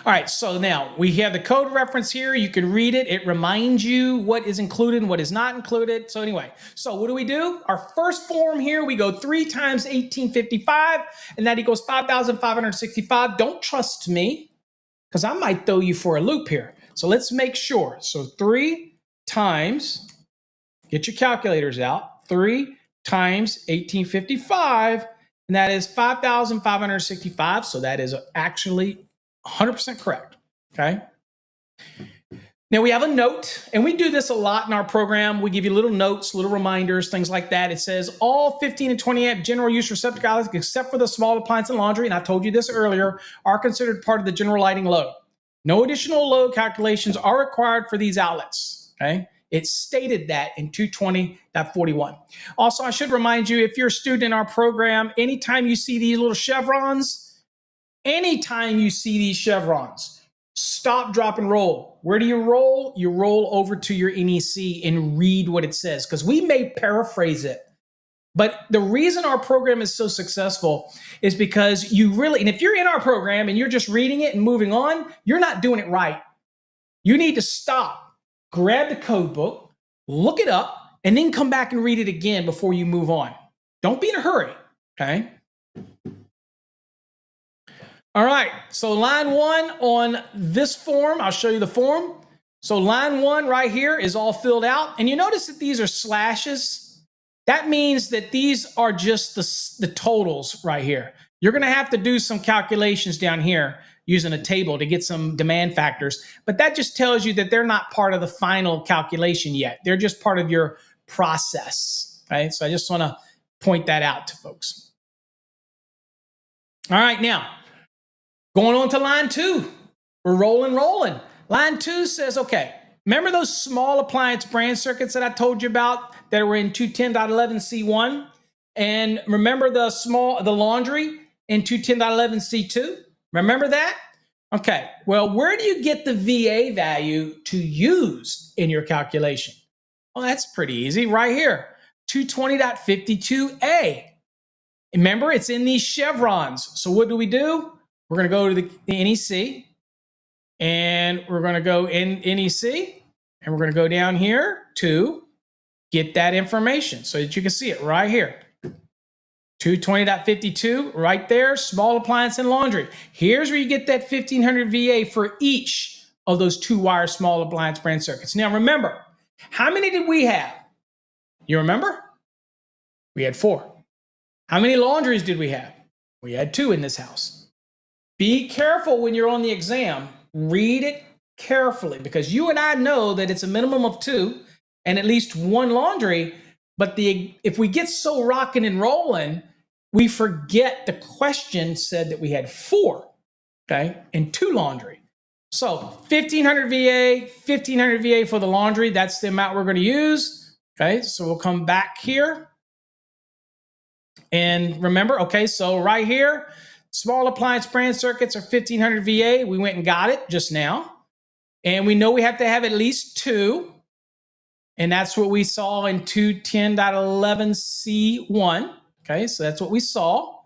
All right, so now we have the code reference here. You can read it. It reminds you what is included and what is not included. So anyway, so what do? Our first form here, we go 3 times 1855, and that equals 5,565. Don't trust me, because I might throw you for a loop here. So let's make sure. So 3 times, get your calculators out, 3 times 1855, and that is 5,565. So that is actually 100% correct, okay? Now we have a note, and we do this a lot in our program. We give you little notes, little reminders, things like that. It says all 15 and 20 amp general use receptacles, except for the small appliance and laundry, and I told you this earlier, are considered part of the general lighting load. No additional load calculations are required for these outlets, okay? It stated that in 220.41. Also, I should remind you, if you're a student in our program, anytime you see these little chevrons, stop, drop, and roll. Where do you roll? You roll over to your NEC and read what it says, because we may paraphrase it. But the reason our program is so successful is because you really, and if you're in our program and you're just reading it and moving on, you're not doing it right. You need to stop, grab the code book, look it up, and then come back and read it again before you move on. Don't be in a hurry, okay? All right, so line 1 on this form, I'll show you the form. So line 1 right here is all filled out. And you notice that these are slashes. That means that these are just the totals right here. You're gonna have to do some calculations down here using a table to get some demand factors. But that just tells you that they're not part of the final calculation yet. They're just part of your process, right? So I just wanna point that out to folks. All right, now going on to line 2. We're rolling. Line 2 says, okay, remember those small appliance branch circuits that I told you about that were in 210.11c1? And remember the laundry in 210.11c2? Remember that? Okay, well, where do you get the VA value to use in your calculation? Well, that's pretty easy right here, 220.52a. Remember, it's in these chevrons. So what do? We're going to go to the NEC, and we're going to go in NEC, and we're going to go down here to get that information so that you can see it right here. 220.52 right there, small appliance and laundry. Here's where you get that 1500 VA for each of those 2-wire small appliance branch circuits. Now remember, how many did we have? You remember? We had 4. How many laundries did we have? We had 2 in this house. Be careful when you're on the exam. Read it carefully, because you and I know that it's a minimum of 2 and at least 1 laundry. But if we get so rocking and rolling, we forget the question said that we had 4, okay, and 2 laundry. So 1500 VA for the laundry. That's the amount we're going to use. Okay, so we'll come back here. And remember, okay, so right here, small appliance branch circuits are 1500 VA. We went and got it just now. And we know we have to have at least 2. And that's what we saw in 210.11c1. Okay, so that's what we saw.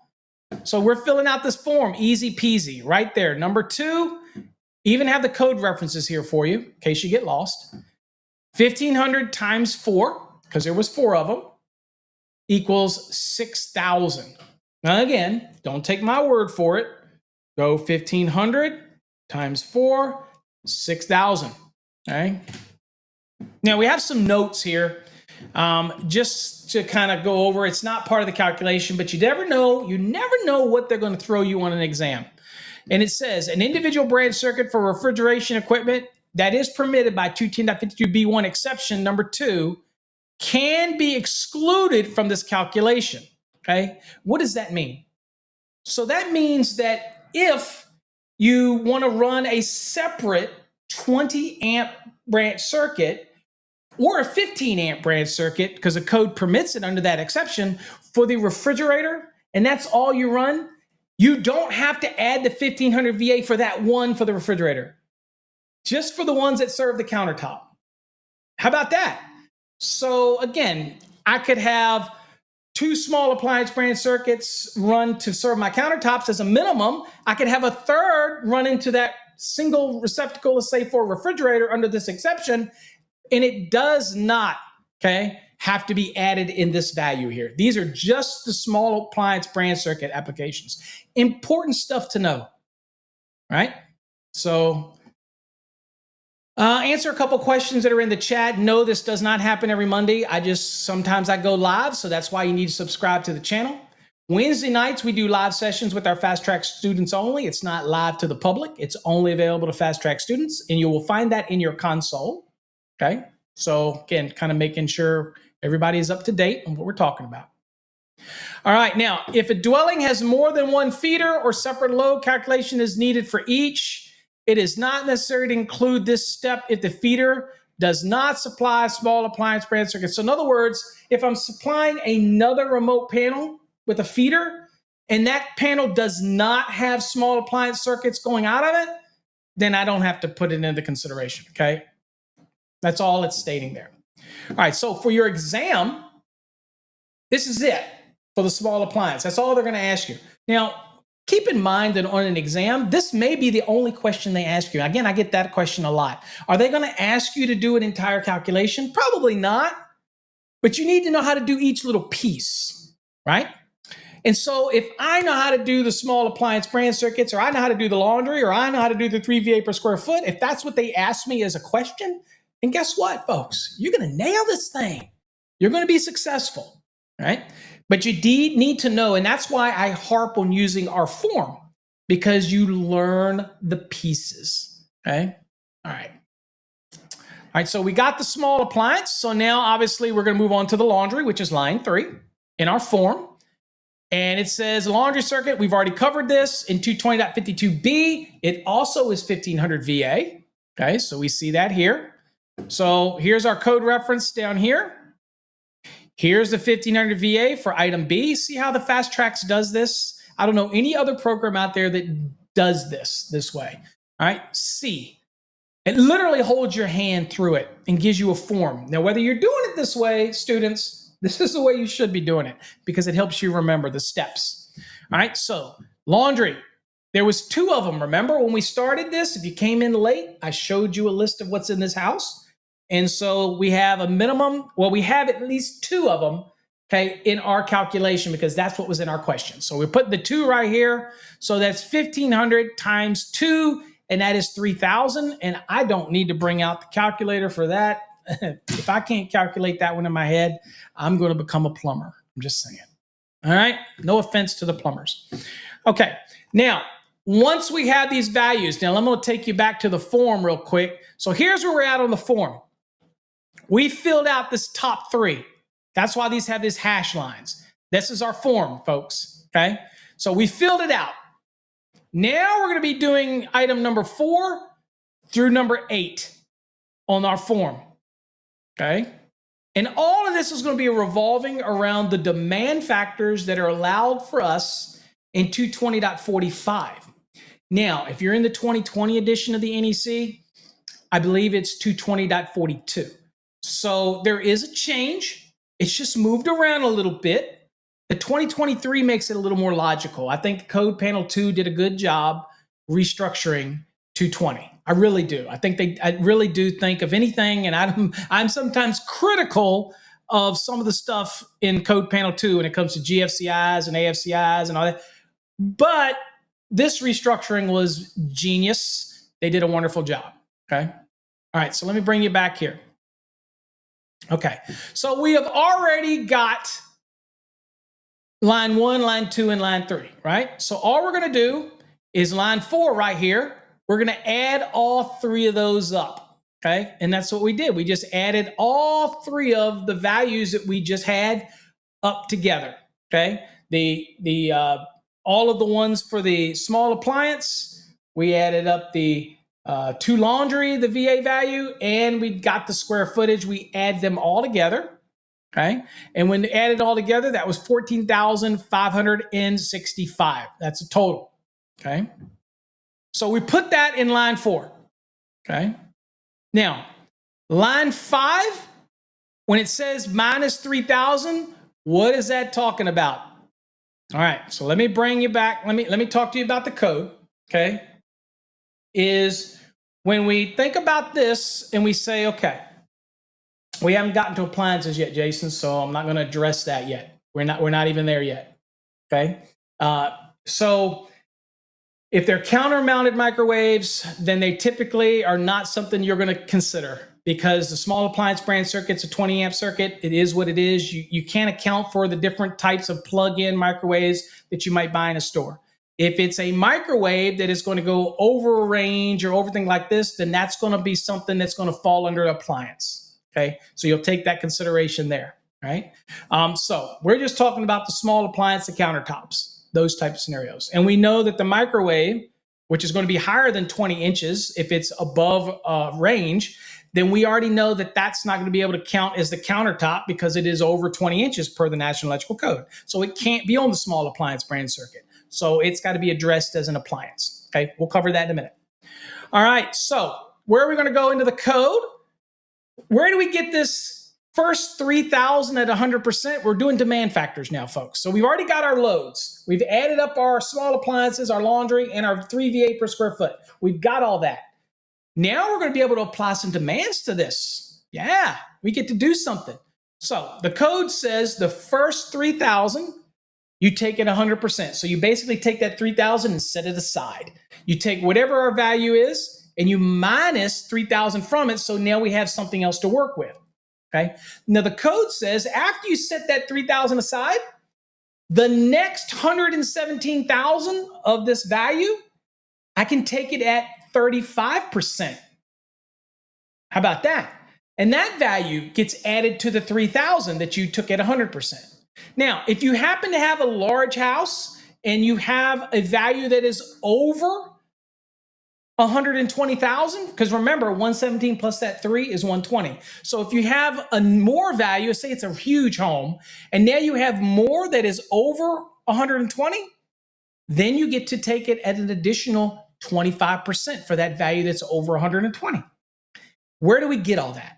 So we're filling out this form, easy peasy, right there. Number 2, even have the code references here for you in case you get lost. 1500 times 4, because there was 4 of them, equals 6,000. Now again, don't take my word for it. Go 1500 times 4, 6,000. Okay. Now we have some notes here, just to kind of go over. It's not part of the calculation, but you never know what they're going to throw you on an exam. And it says an individual branch circuit for refrigeration equipment that is permitted by 210.52b1 exception number 2 can be excluded from this calculation. Okay, what does that mean? So that means that if you want to run a separate 20 amp branch circuit or a 15 amp branch circuit, because the code permits it under that exception for the refrigerator, and that's all you run, you don't have to add the 1500 VA for that one for the refrigerator, just for the ones that serve the countertop. How about that? So again, I could have 2 small appliance branch circuits run to serve my countertops as a minimum. I could have a third run into that single receptacle, let's say for a refrigerator under this exception, and it does not, okay, have to be added in this value here. These are just the small appliance branch circuit applications. Important stuff to know, right? So answer a couple questions that are in the chat. No, this does not happen every Monday. Sometimes I go live, so that's why you need to subscribe to the channel. Wednesday nights, we do live sessions with our Fast Trax students only. It's not live to the public. It's only available to Fast Trax students, and you will find that in your console. Okay, so again, kind of making sure everybody is up to date on what we're talking about. All right, now, if a dwelling has more than 1 feeder or separate load calculation is needed for each, it is not necessary to include this step if the feeder does not supply small appliance branch circuits. So in other words, if I'm supplying another remote panel with a feeder and that panel does not have small appliance circuits going out of it, then I don't have to put it into consideration, okay? That's all it's stating there. All right, so for your exam, this is it for the small appliance. That's all they're going to ask you. Now, keep in mind that on an exam, this may be the only question they ask you. Again, I get that question a lot. Are they going to ask you to do an entire calculation? Probably not, but you need to know how to do each little piece, right? And so if I know how to do the small appliance branch circuits, or I know how to do the laundry, or I know how to do the 3 VA per square foot, if that's what they ask me as a question, and guess what, folks? You're going to nail this thing. You're going to be successful, right? But you need to know, and that's why I harp on using our form, because you learn the pieces, okay? All right. All right, so we got the small appliance. So now, obviously, we're going to move on to the laundry, which is line 3. in our form. And it says laundry circuit. We've already covered this in 220.52b. It also is 1500 VA. Okay, so we see that here. So here's our code reference down here. Here's the 1500 VA for item B. See how the Fast Trax does this? I don't know any other program out there that does this way. All right, C. It literally holds your hand through it and gives you a form. Now, whether you're doing it this way, students, this is the way you should be doing it because it helps you remember the steps. All right, so laundry. There was 2 of them. Remember when we started this, if you came in late, I showed you a list of what's in this house. And so we have a minimum, well, we have at least 2 of them, okay, in our calculation because that's what was in our question. So we're putting the 2 right here. So that's 1500 times 2, and that is 3,000. And I don't need to bring out the calculator for that. If I can't calculate that one in my head, I'm going to become a plumber. I'm just saying. All right. No offense to the plumbers. Okay. Now, once we have these values, now I'm going to take you back to the form real quick. So here's where we're at on the form. We filled out this top 3. That's why these have these hash lines. This is our form, folks. Okay. So we filled it out. Now we're going to be doing item number 4 through number 8 on our form. Okay. And all of this is going to be revolving around the demand factors that are allowed for us in 220.45. Now, if you're in the 2020 edition of the NEC, I believe it's 220.42. So there is a change. It's just moved around a little bit. The 2023 makes it a little more logical. I think Code Panel 2 did a good job restructuring 220. I really do. I really do think of anything, and I'm sometimes critical of some of the stuff in Code Panel 2 when it comes to GFCIs and AFCIs and all that. But this restructuring was genius. They did a wonderful job. Okay. All right. So let me bring you back here. Okay. So we have already got line 1, line 2, and line 3, right? So all we're going to do is line 4 right here. We're going to add all 3 of those up, okay? And that's what we did. We just added all 3 of the values that we just had up together, okay? All of the ones for the small appliance, we added up the 2 laundry, the VA value, and we got the square footage. We add them all together. Okay. And when added all together, that was 14,565. That's a total. Okay. So we put that in line 4. Okay. Now, line 5, when it says minus 3,000, what is that talking about? All right. So let me bring you back. Let me talk to you about the code. Okay. Is when we think about this and we say, okay, we haven't gotten to appliances yet, Jason, so I'm not going to address that yet. We're not even there yet. Okay. So if they're counter-mounted microwaves, then they typically are not something you're going to consider because the small appliance brand circuit's a 20 amp circuit. It is what it is. You can't account for the different types of plug-in microwaves that you might buy in a store. If it's a microwave that is going to go over a range or over thing like this, then that's going to be something that's going to fall under an appliance. Okay, so you'll take that consideration there, right? So we're just talking about the small appliance, the countertops, those type of scenarios. And we know that the microwave, which is going to be higher than 20 inches, if it's above range, then we already know that that's not going to be able to count as the countertop because it is over 20 inches per the National Electrical Code. So it can't be on the small appliance brand circuit. So it's got to be addressed as an appliance. Okay, we'll cover that in a minute. All right, so where are we going to go into the code? Where do we get this first 3,000 at 100%? We're doing demand factors now, folks. So we've already got our loads. We've added up our small appliances, our laundry, and our 3 VA per square foot. We've got all that. Now we're going to be able to apply some demands to this. Yeah, we get to do something. So the code says the first 3,000, you take it 100%. So you basically take that 3,000 and set it aside. You take whatever our value is, and you minus 3,000 from it, so now we have something else to work with, okay? Now, the code says after you set that 3,000 aside, the next 117,000 of this value, I can take it at 35%. How about that? And that value gets added to the 3,000 that you took at 100%. Now, if you happen to have a large house and you have a value that is over 120,000, because remember 117 plus that 3 is 120. So if you have a more value, say it's a huge home, and now you have more that is over 120, then you get to take it at an additional 25% for that value that's over 120. Where do we get all that?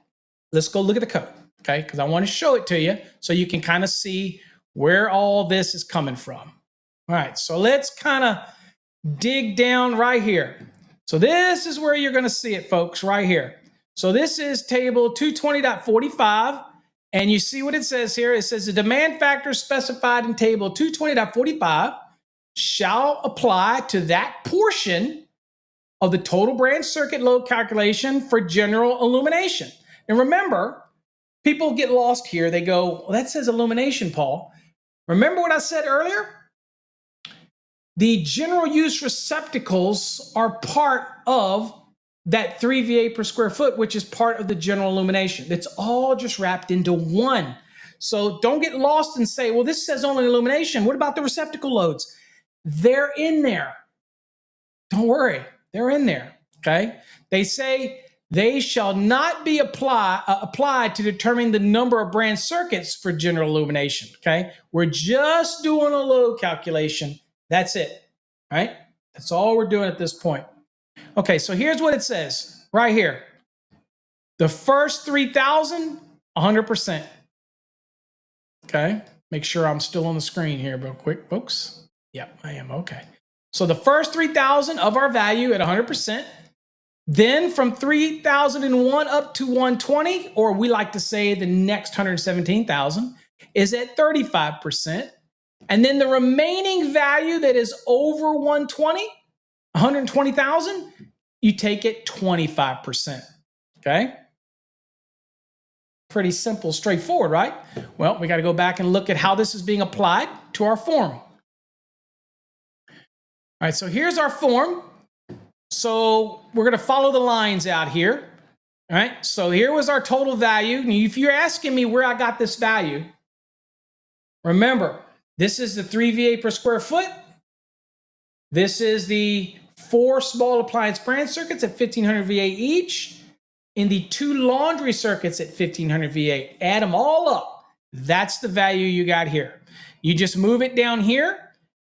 Let's go look at the code, okay? Because I want to show it to you so you can kind of see where all this is coming from. All right, so let's kind of dig down right here. So this is where you're going to see it, folks, right here. So this is table 220.45, and you see what it says here. It says the demand factor specified in table 220.45 shall apply to that portion of the total branch circuit load calculation for general illumination. And remember, people get lost here. They go, well, that says illumination, Paul. Remember what I said earlier? The general use receptacles are part of that 3 VA per square foot, which is part of the general illumination. It's all just wrapped into one. So don't get lost and say, well, this says only illumination. What about the receptacle loads? They're in there. Don't worry, they're in there, okay? They say they shall not be applied to determine the number of branch circuits for general illumination, okay? We're just doing a load calculation. That's it, right? That's all we're doing at this point. Okay, so here's what it says right here. The first 3,000, 100%. Okay, make sure I'm still on the screen here real quick, folks. Yep, I am, okay. So the first 3,000 of our value at 100%. Then from 3,001 up to 120, or we like to say the next 117,000, is at 35%. And then the remaining value that is over 120,000, you take it 25%. Okay? Pretty simple, straightforward, right? Well, we got to go back and look at how this is being applied to our form. All right, so here's our form. So we're going to follow the lines out here. All right, so here was our total value. If you're asking me where I got this value, remember, this is the 3 VA per square foot. This is the 4 small appliance branch circuits at 1,500 VA each. In the 2 laundry circuits at 1,500 VA. Add them all up. That's the value you got here. You just move it down here,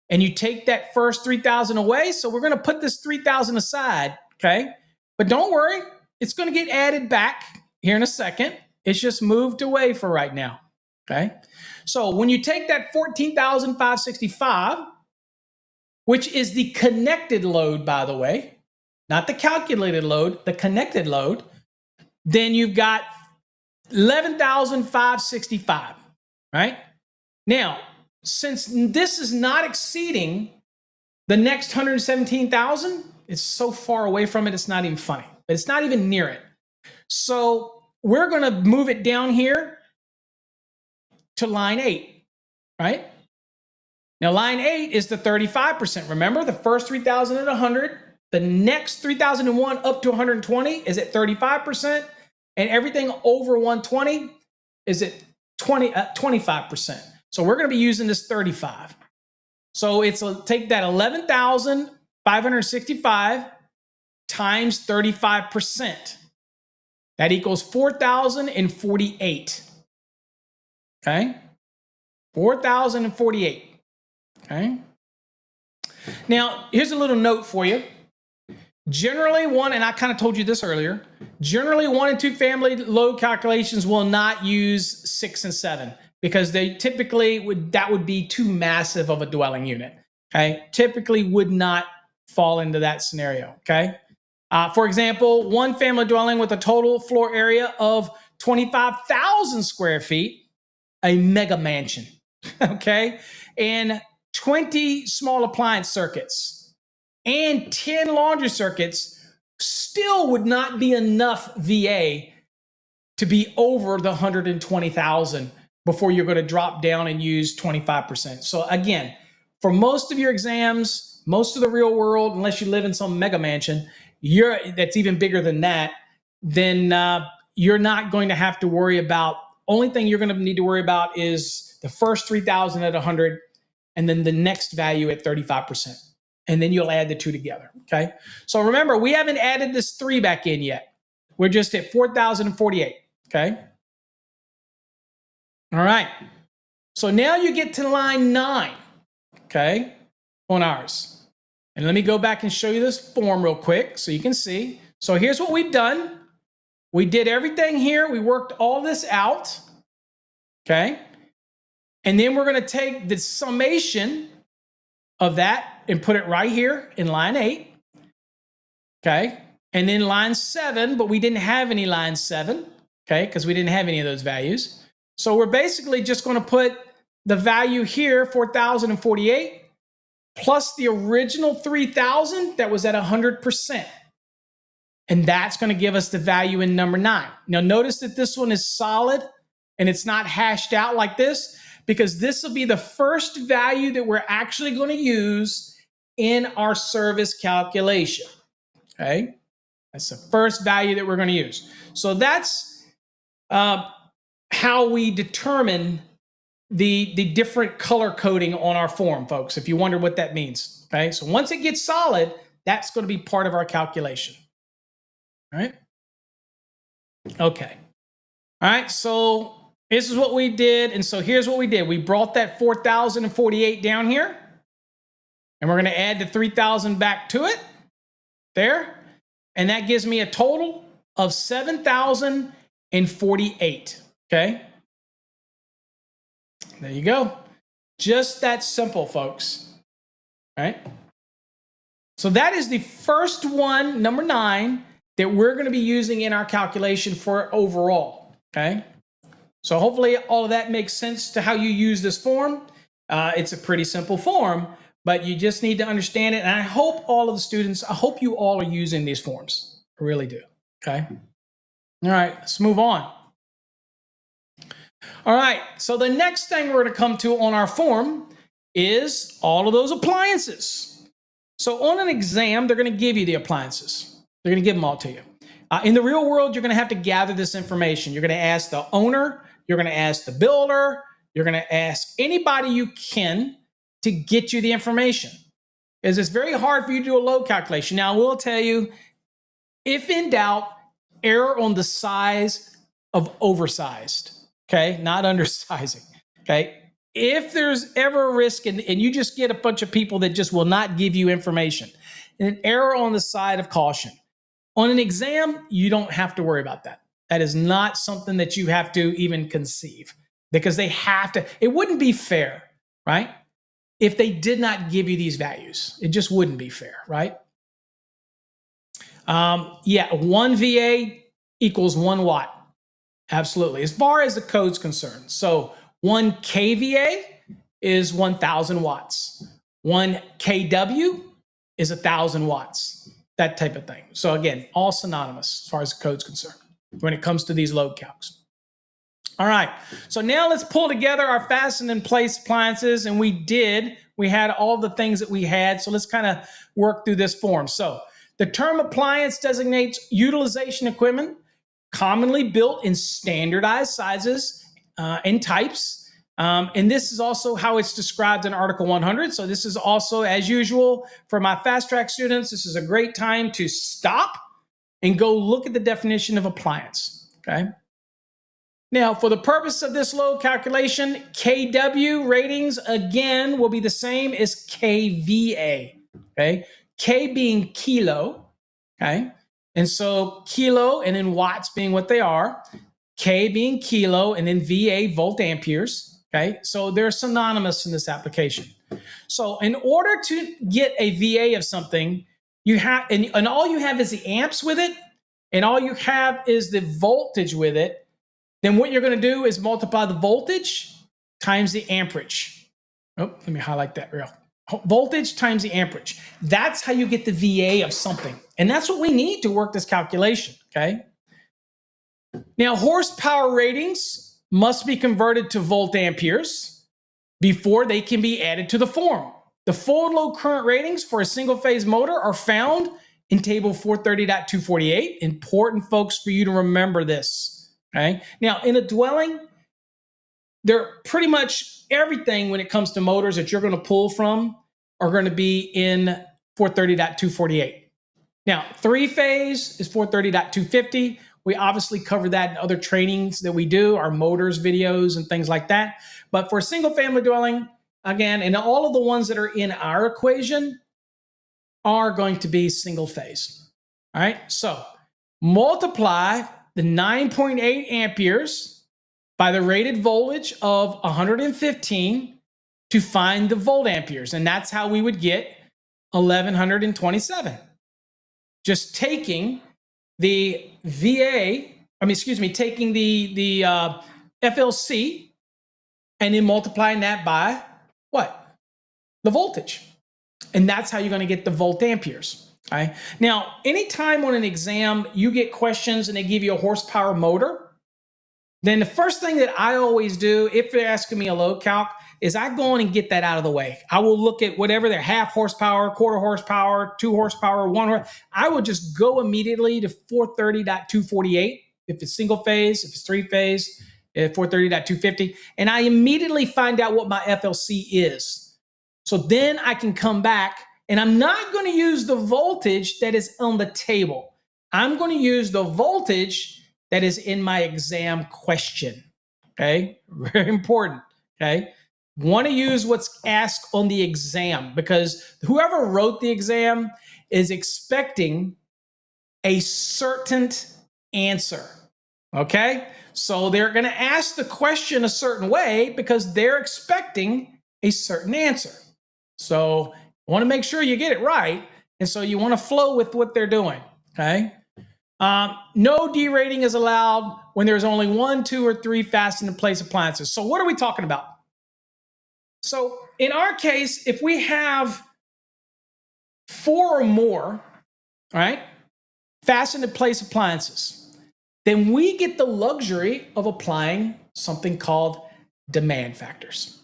and you take that first 3,000 away. So we're going to put this 3,000 aside, okay? But don't worry, it's going to get added back here in a second. It's just moved away for right now, okay? So when you take that 14,565, which is the connected load, by the way, not the calculated load, the connected load, then you've got 11,565, right? Now, since this is not exceeding the next 117,000, it's so far away from it, it's not even funny. But it's not even near it. So we're going to move it down here to line 8, right? Now, line 8 is the 35%. Remember, the first 3,000 at 100, the next 3,001 up to 120 is at 35%, and everything over 120 is at 25%. So we're going to be using this 35. So it's take that 11,565 times 35%. That equals 4,048. Okay? 4,048. Okay? Now, here's a little note for you. Generally, and I kind of told you this earlier, generally 1 and 2 family load calculations will not use 6 and 7 because they typically that would be too massive of a dwelling unit. Okay? Typically would not fall into that scenario. Okay? For example, 1 family dwelling with a total floor area of 25,000 square feet, a mega mansion. Okay? And 20 small appliance circuits and 10 laundry circuits still would not be enough VA to be over the 120,000 before you're going to drop down and use 25%. So again, for most of your exams, most of the real world, unless you live in some mega mansion, that's even bigger than that, then you're not going to have to worry about only thing you're going to need to worry about is the first 3,000 at 100, and then the next value at 35%. And then you'll add the two together, okay? So remember, we haven't added this 3 back in yet. We're just at 4,048, okay? All right. So now you get to line 9, okay, on ours. And let me go back and show you this form real quick so you can see. So here's what we've done. We did everything here. We worked all this out, okay? And then we're going to take the summation of that and put it right here in line 8, okay? And then line 7, but we didn't have any line 7, okay, because we didn't have any of those values. So we're basically just going to put the value here, 4,048, plus the original 3,000 that was at 100%. And that's going to give us the value in number 9. Now notice that this one is solid and it's not hashed out like this, because this will be the first value that we're actually going to use in our service calculation, okay? That's the first value that we're going to use. So that's how we determine the different color coding on our form, folks, if you wonder what that means, okay? So once it gets solid, that's going to be part of our calculation, all right? Okay. All right, so this is what we did, and so here's what we did. We brought that 4,048 down here, and we're going to add the 3,000 back to it, there, and that gives me a total of 7,048, okay? There you go. Just that simple, folks, all right? So that is the first one, number 9, that we're going to be using in our calculation for overall, okay? So hopefully all of that makes sense to how you use this form. It's a pretty simple form, but you just need to understand it. And I hope all of the students, I hope you all are using these forms. I really do, okay? All right, let's move on. All right, so the next thing we're going to come to on our form is all of those appliances. So on an exam, they're going to give you the appliances. They're going to give them all to you. In the real world, you're going to have to gather this information. You're going to ask the owner, you're going to ask the builder, you're going to ask anybody you can to get you the information. Because it's very hard for you to do a load calculation. Now, I will tell you, if in doubt, err on the size of oversized, okay? Not undersizing, okay? If there's ever a risk and you just get a bunch of people that just will not give you information, then err on the side of caution. On an exam, you don't have to worry about that. That is not something that you have to even conceive, because they have to. It wouldn't be fair, right? If they did not give you these values, it just wouldn't be fair, right? Yeah, 1 VA equals 1 watt. Absolutely. As far as the code's concerned. So 1 kVA is 1,000 watts. 1 kW is 1,000 watts. That type of thing. So again, all synonymous as far as the code's concerned when it comes to these load calcs. All right, so now let's pull together our fasten in place appliances, and we had all the things that we had, so let's kind of work through this form. So the term appliance designates utilization equipment commonly built in standardized sizes and types. And this is also how it's described in Article 100. So this is also, as usual, for my Fast Track students, this is a great time to stop and go look at the definition of appliance, okay? Now, for the purpose of this load calculation, kW ratings, again, will be the same as kVA, okay? K being kilo, okay? And so kilo and then watts being what they are, K being kilo and then VA volt amperes, okay? So they're synonymous in this application. So in order to get a VA of something, you have, and all you have is the amps with it, and all you have is the voltage with it, then what you're going to do is multiply the voltage times the amperage. Oh, let me highlight that real. Voltage times the amperage. That's how you get the VA of something. And that's what we need to work this calculation, okay? Now, horsepower ratings must be converted to volt amperes before they can be added to the form. The full load current ratings for a single phase motor are found in table 430.248. Important, folks, for you to remember this, okay? Now, in a dwelling, they're pretty much everything when it comes to motors that you're going to pull from are going to be in 430.248. Now, three-phase is 430.250. We obviously cover that in other trainings that we do, our motors videos and things like that. But for a single-family dwelling, again, and all of the ones that are in our equation are going to be single-phase. All right, so multiply the 9.8 amperes by the rated voltage of 115 to find the volt amperes. And that's how we would get 1127. Just taking the taking the FLC and then multiplying that by what? The voltage. And that's how you're going to get the volt amperes. Okay? Now, anytime on an exam you get questions and they give you a horsepower motor, then the first thing that I always do, if they're asking me a load calc, is I go on and get that out of the way. I will look at whatever they're half horsepower, quarter horsepower, 2 horsepower, 1 horsepower. I will just go immediately to 430.248 if it's single phase, if it's three phase, 430.250, and I immediately find out what my FLC is. So then I can come back, and I'm not going to use the voltage that is on the table. I'm going to use the voltage that is in my exam question. Okay, very important. Okay, want to use what's asked on the exam, because whoever wrote the exam is expecting a certain answer. Okay, so they're going to ask the question a certain way because they're expecting a certain answer. So you want to make sure you get it right, and so you want to flow with what they're doing. Okay. No derating is allowed when there's only 1, 2, or 3 fastened in place appliances. So what are we talking about? So in our case, if we have 4 or more, right, fastened in place appliances, then we get the luxury of applying something called demand factors.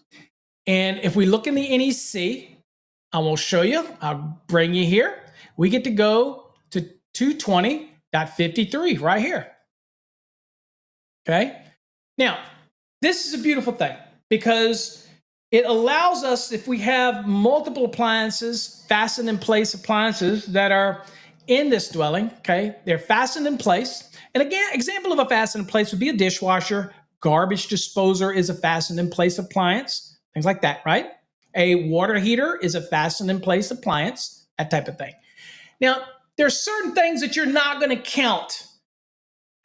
And if we look in the NEC, I will show you, I'll bring you here. We get to go to 220.53 right here. Okay. Now, this is a beautiful thing because it allows us, if we have multiple appliances, fastened in place appliances that are in this dwelling, okay, they're fastened in place. And again, example of a fastened in place would be a dishwasher, garbage disposer is a fastened in place appliance, things like that, right? A water heater is a fastened in place appliance, that type of thing. Now, there's certain things that you're not going to count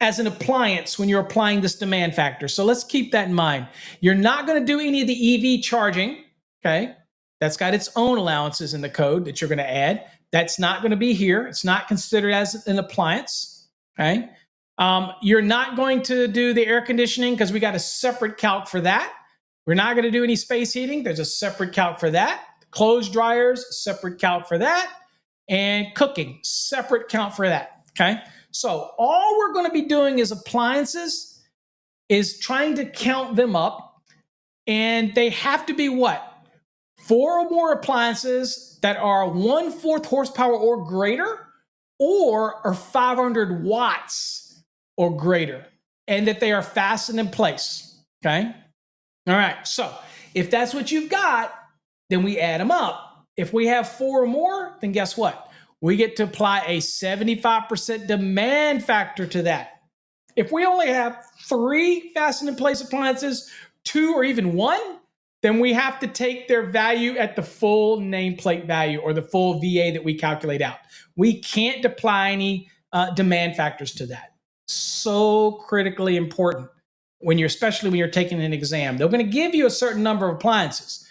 as an appliance when you're applying this demand factor. So let's keep that in mind. You're not going to do any of the EV charging, okay? That's got its own allowances in the code that you're going to add. That's not going to be here. It's not considered as an appliance, okay? You're not going to do the air conditioning because we got a separate calc for that. We're not going to do any space heating. There's a separate calc for that. Clothes dryers, separate calc for that. And cooking, separate count for that, okay? So all we're going to be doing is appliances, is trying to count them up, and they have to be what? 4 or more appliances that are 1/4 horsepower or greater, or are 500 watts or greater, and that they are fastened in place, okay? All right, so if that's what you've got, then we add them up. If we have 4 or more, then guess what? We get to apply a 75% demand factor to that. If we only have 3 fastened in place appliances, 2 or even 1, then we have to take their value at the full nameplate value or the full VA that we calculate out. We can't apply any demand factors to that. So critically important especially when you're taking an exam. They're going to give you a certain number of appliances.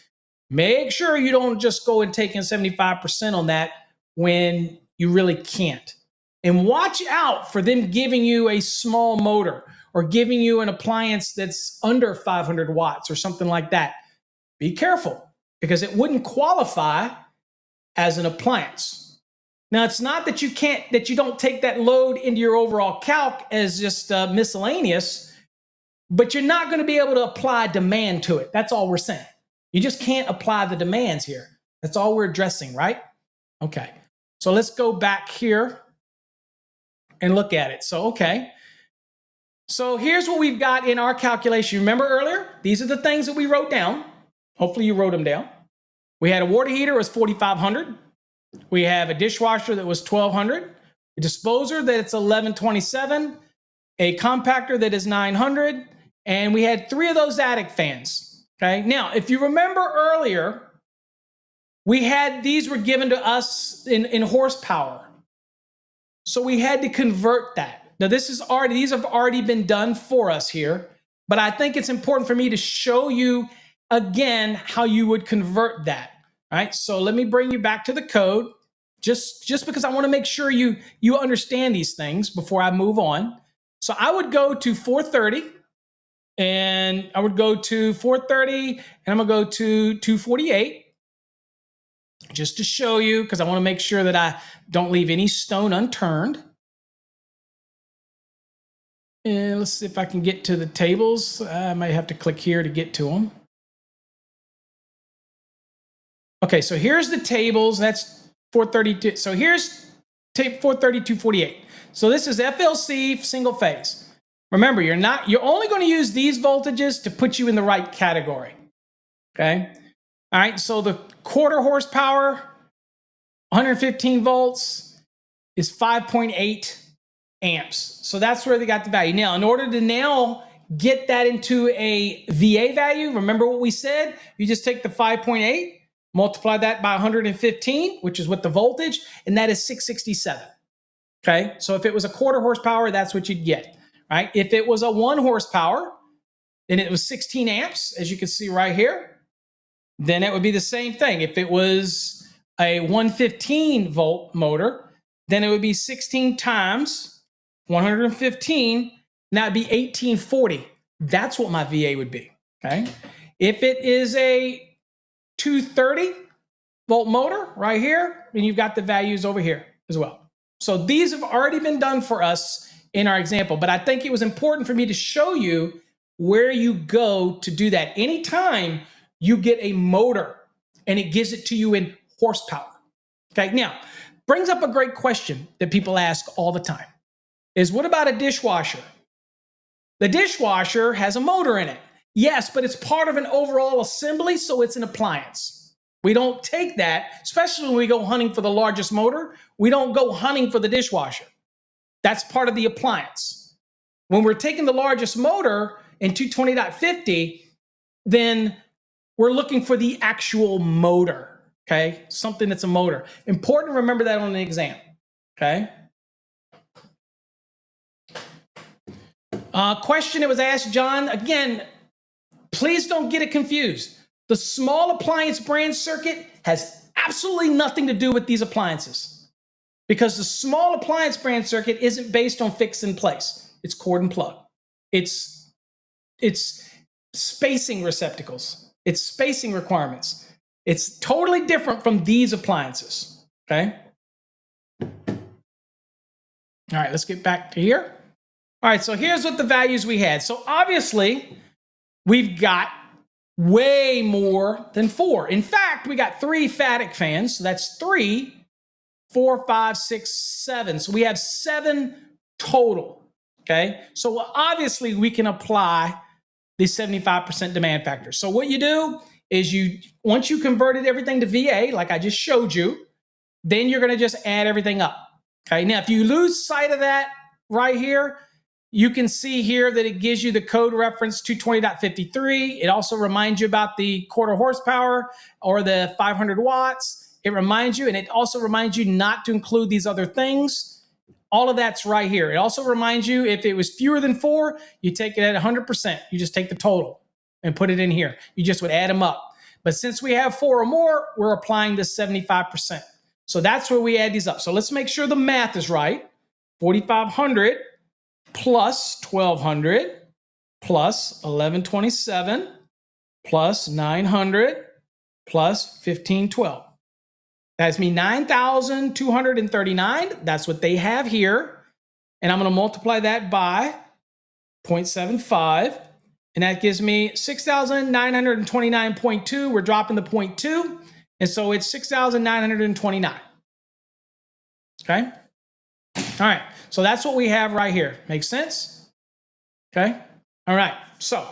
Make sure you don't just go and take in 75% on that when you really can't. And watch out for them giving you a small motor or giving you an appliance that's under 500 watts or something like that. Be careful, because it wouldn't qualify as an appliance. Now, it's not that you don't take that load into your overall calc as just miscellaneous, but you're not going to be able to apply demand to it. That's all we're saying. You just can't apply the demands here. That's all we're addressing, right? Okay. So let's go back here and look at it. So, okay. So here's what we've got in our calculation. Remember earlier? These are the things that we wrote down. Hopefully you wrote them down. We had a water heater was 4,500. We have a dishwasher that was 1,200. A disposer that's 1,127. A compactor that is 900. And we had 3 of those attic fans. Okay. Now, if you remember earlier, we had these were given to us in horsepower. So we had to convert that. Now these have already been done for us here, but I think it's important for me to show you again how you would convert that. All right, so let me bring you back to the code, just because I want to make sure you understand these things before I move on. So I would go to 430, and I would go to 430, and I'm gonna go to 248. Just to show you, because I want to make sure that I don't leave any stone unturned. And let's see if I can get to the tables. I might have to click here to get to them. Okay, so here's the tables. That's 432. So here's tape 432.48. So this is FLC single phase. Remember, you're only going to use these voltages to put you in the right category. Okay. All right. So the quarter horsepower, 115 volts is 5.8 amps. So that's where they got the value. Now, in order to now get that into a VA value, remember what we said? You just take the 5.8, multiply that by 115, which is what the voltage, and that is 667. Okay, so if it was a quarter horsepower, that's what you'd get, right? If it was a 1 horsepower, and it was 16 amps, as you can see right here, then it would be the same thing. If it was a 115 volt motor, then it would be 16 times 115, and that'd be 1840. That's what my VA would be, okay? If it is a 230 volt motor right here, then you've got the values over here as well. So these have already been done for us in our example, but I think it was important for me to show you where you go to do that. Anytime you get a motor and it gives it to you in horsepower. Okay, now, brings up a great question that people ask all the time is, what about a dishwasher? The dishwasher has a motor in it. Yes, but it's part of an overall assembly, so it's an appliance. We don't take that, especially when we go hunting for the largest motor. We don't go hunting for the dishwasher. That's part of the appliance. When we're taking the largest motor in 220.50, then we're looking for the actual motor, okay? Something that's a motor. Important to remember that on the exam, okay? Question that was asked, John, again, please don't get it confused. The small appliance branch circuit has absolutely nothing to do with these appliances, because the small appliance branch circuit isn't based on fix and place. It's cord and plug. It's spacing receptacles. It's spacing requirements. It's totally different from these appliances, okay? All right, let's get back to here. All right, so here's what the values we had. So obviously, we've got way more than 4. In fact, we got 3 Fatic fans. So that's 3, 4, 5, 6, 7. So we have 7 total, okay? So obviously, we can apply the 75% demand factor. So what you do is once you converted everything to VA, like I just showed you, then you're going to just add everything up, okay? Now, if you lose sight of that right here, you can see here that it gives you the code reference 220.53. It also reminds you about the quarter horsepower or the 500 watts. It reminds you, and it also reminds you not to include these other things. All of that's right here. It also reminds you if it was fewer than 4, you take it at 100%. You just take the total and put it in here. You just would add them up. But since we have 4 or more, we're applying this 75%. So that's where we add these up. So let's make sure the math is right. 4,500 plus 1,200 plus 1,127 plus 900 plus 1,512. That's me 9,239. That's what they have here. And I'm going to multiply that by 0.75. And that gives me 6,929.2. We're dropping the 0.2. And so it's 6,929. Okay? All right. So that's what we have right here. Makes sense? Okay. All right. So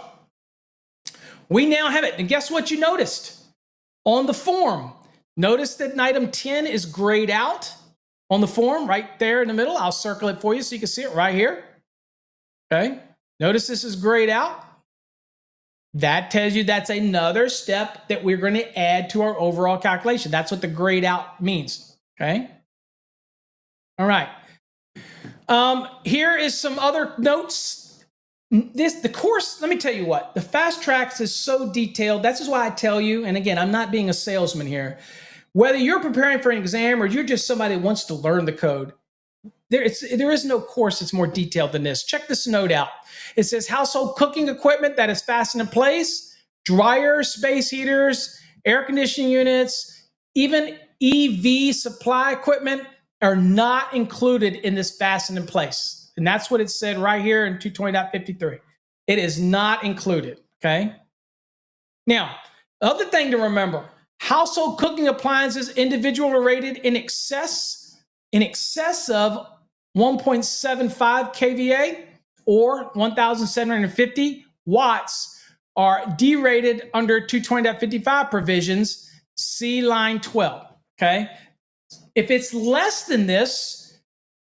we now have it. And guess what you noticed on the form? Notice that item 10 is grayed out on the form right there in the middle. I'll circle it for you so you can see it right here. Okay. Notice this is grayed out. That tells you that's another step that we're going to add to our overall calculation. That's what the grayed out means. Okay. All right. Here is some other notes. The course, let me tell you what, the Fast Trax is so detailed. That's just why I tell you, and again, I'm not being a salesman here, whether you're preparing for an exam or you're just somebody that wants to learn the code, there is no course that's more detailed than this. Check this note out. It says household cooking equipment that is fastened in place, dryers, space heaters, air conditioning units, even EV supply equipment are not included in this fastened in place. And that's what it said right here in 220.53. It is not included, okay? Now, the other thing to remember, household cooking appliances individual are rated in excess of 1.75 kVA or 1,750 watts are derated under 220.55 provisions, see line 12, okay? If it's less than this,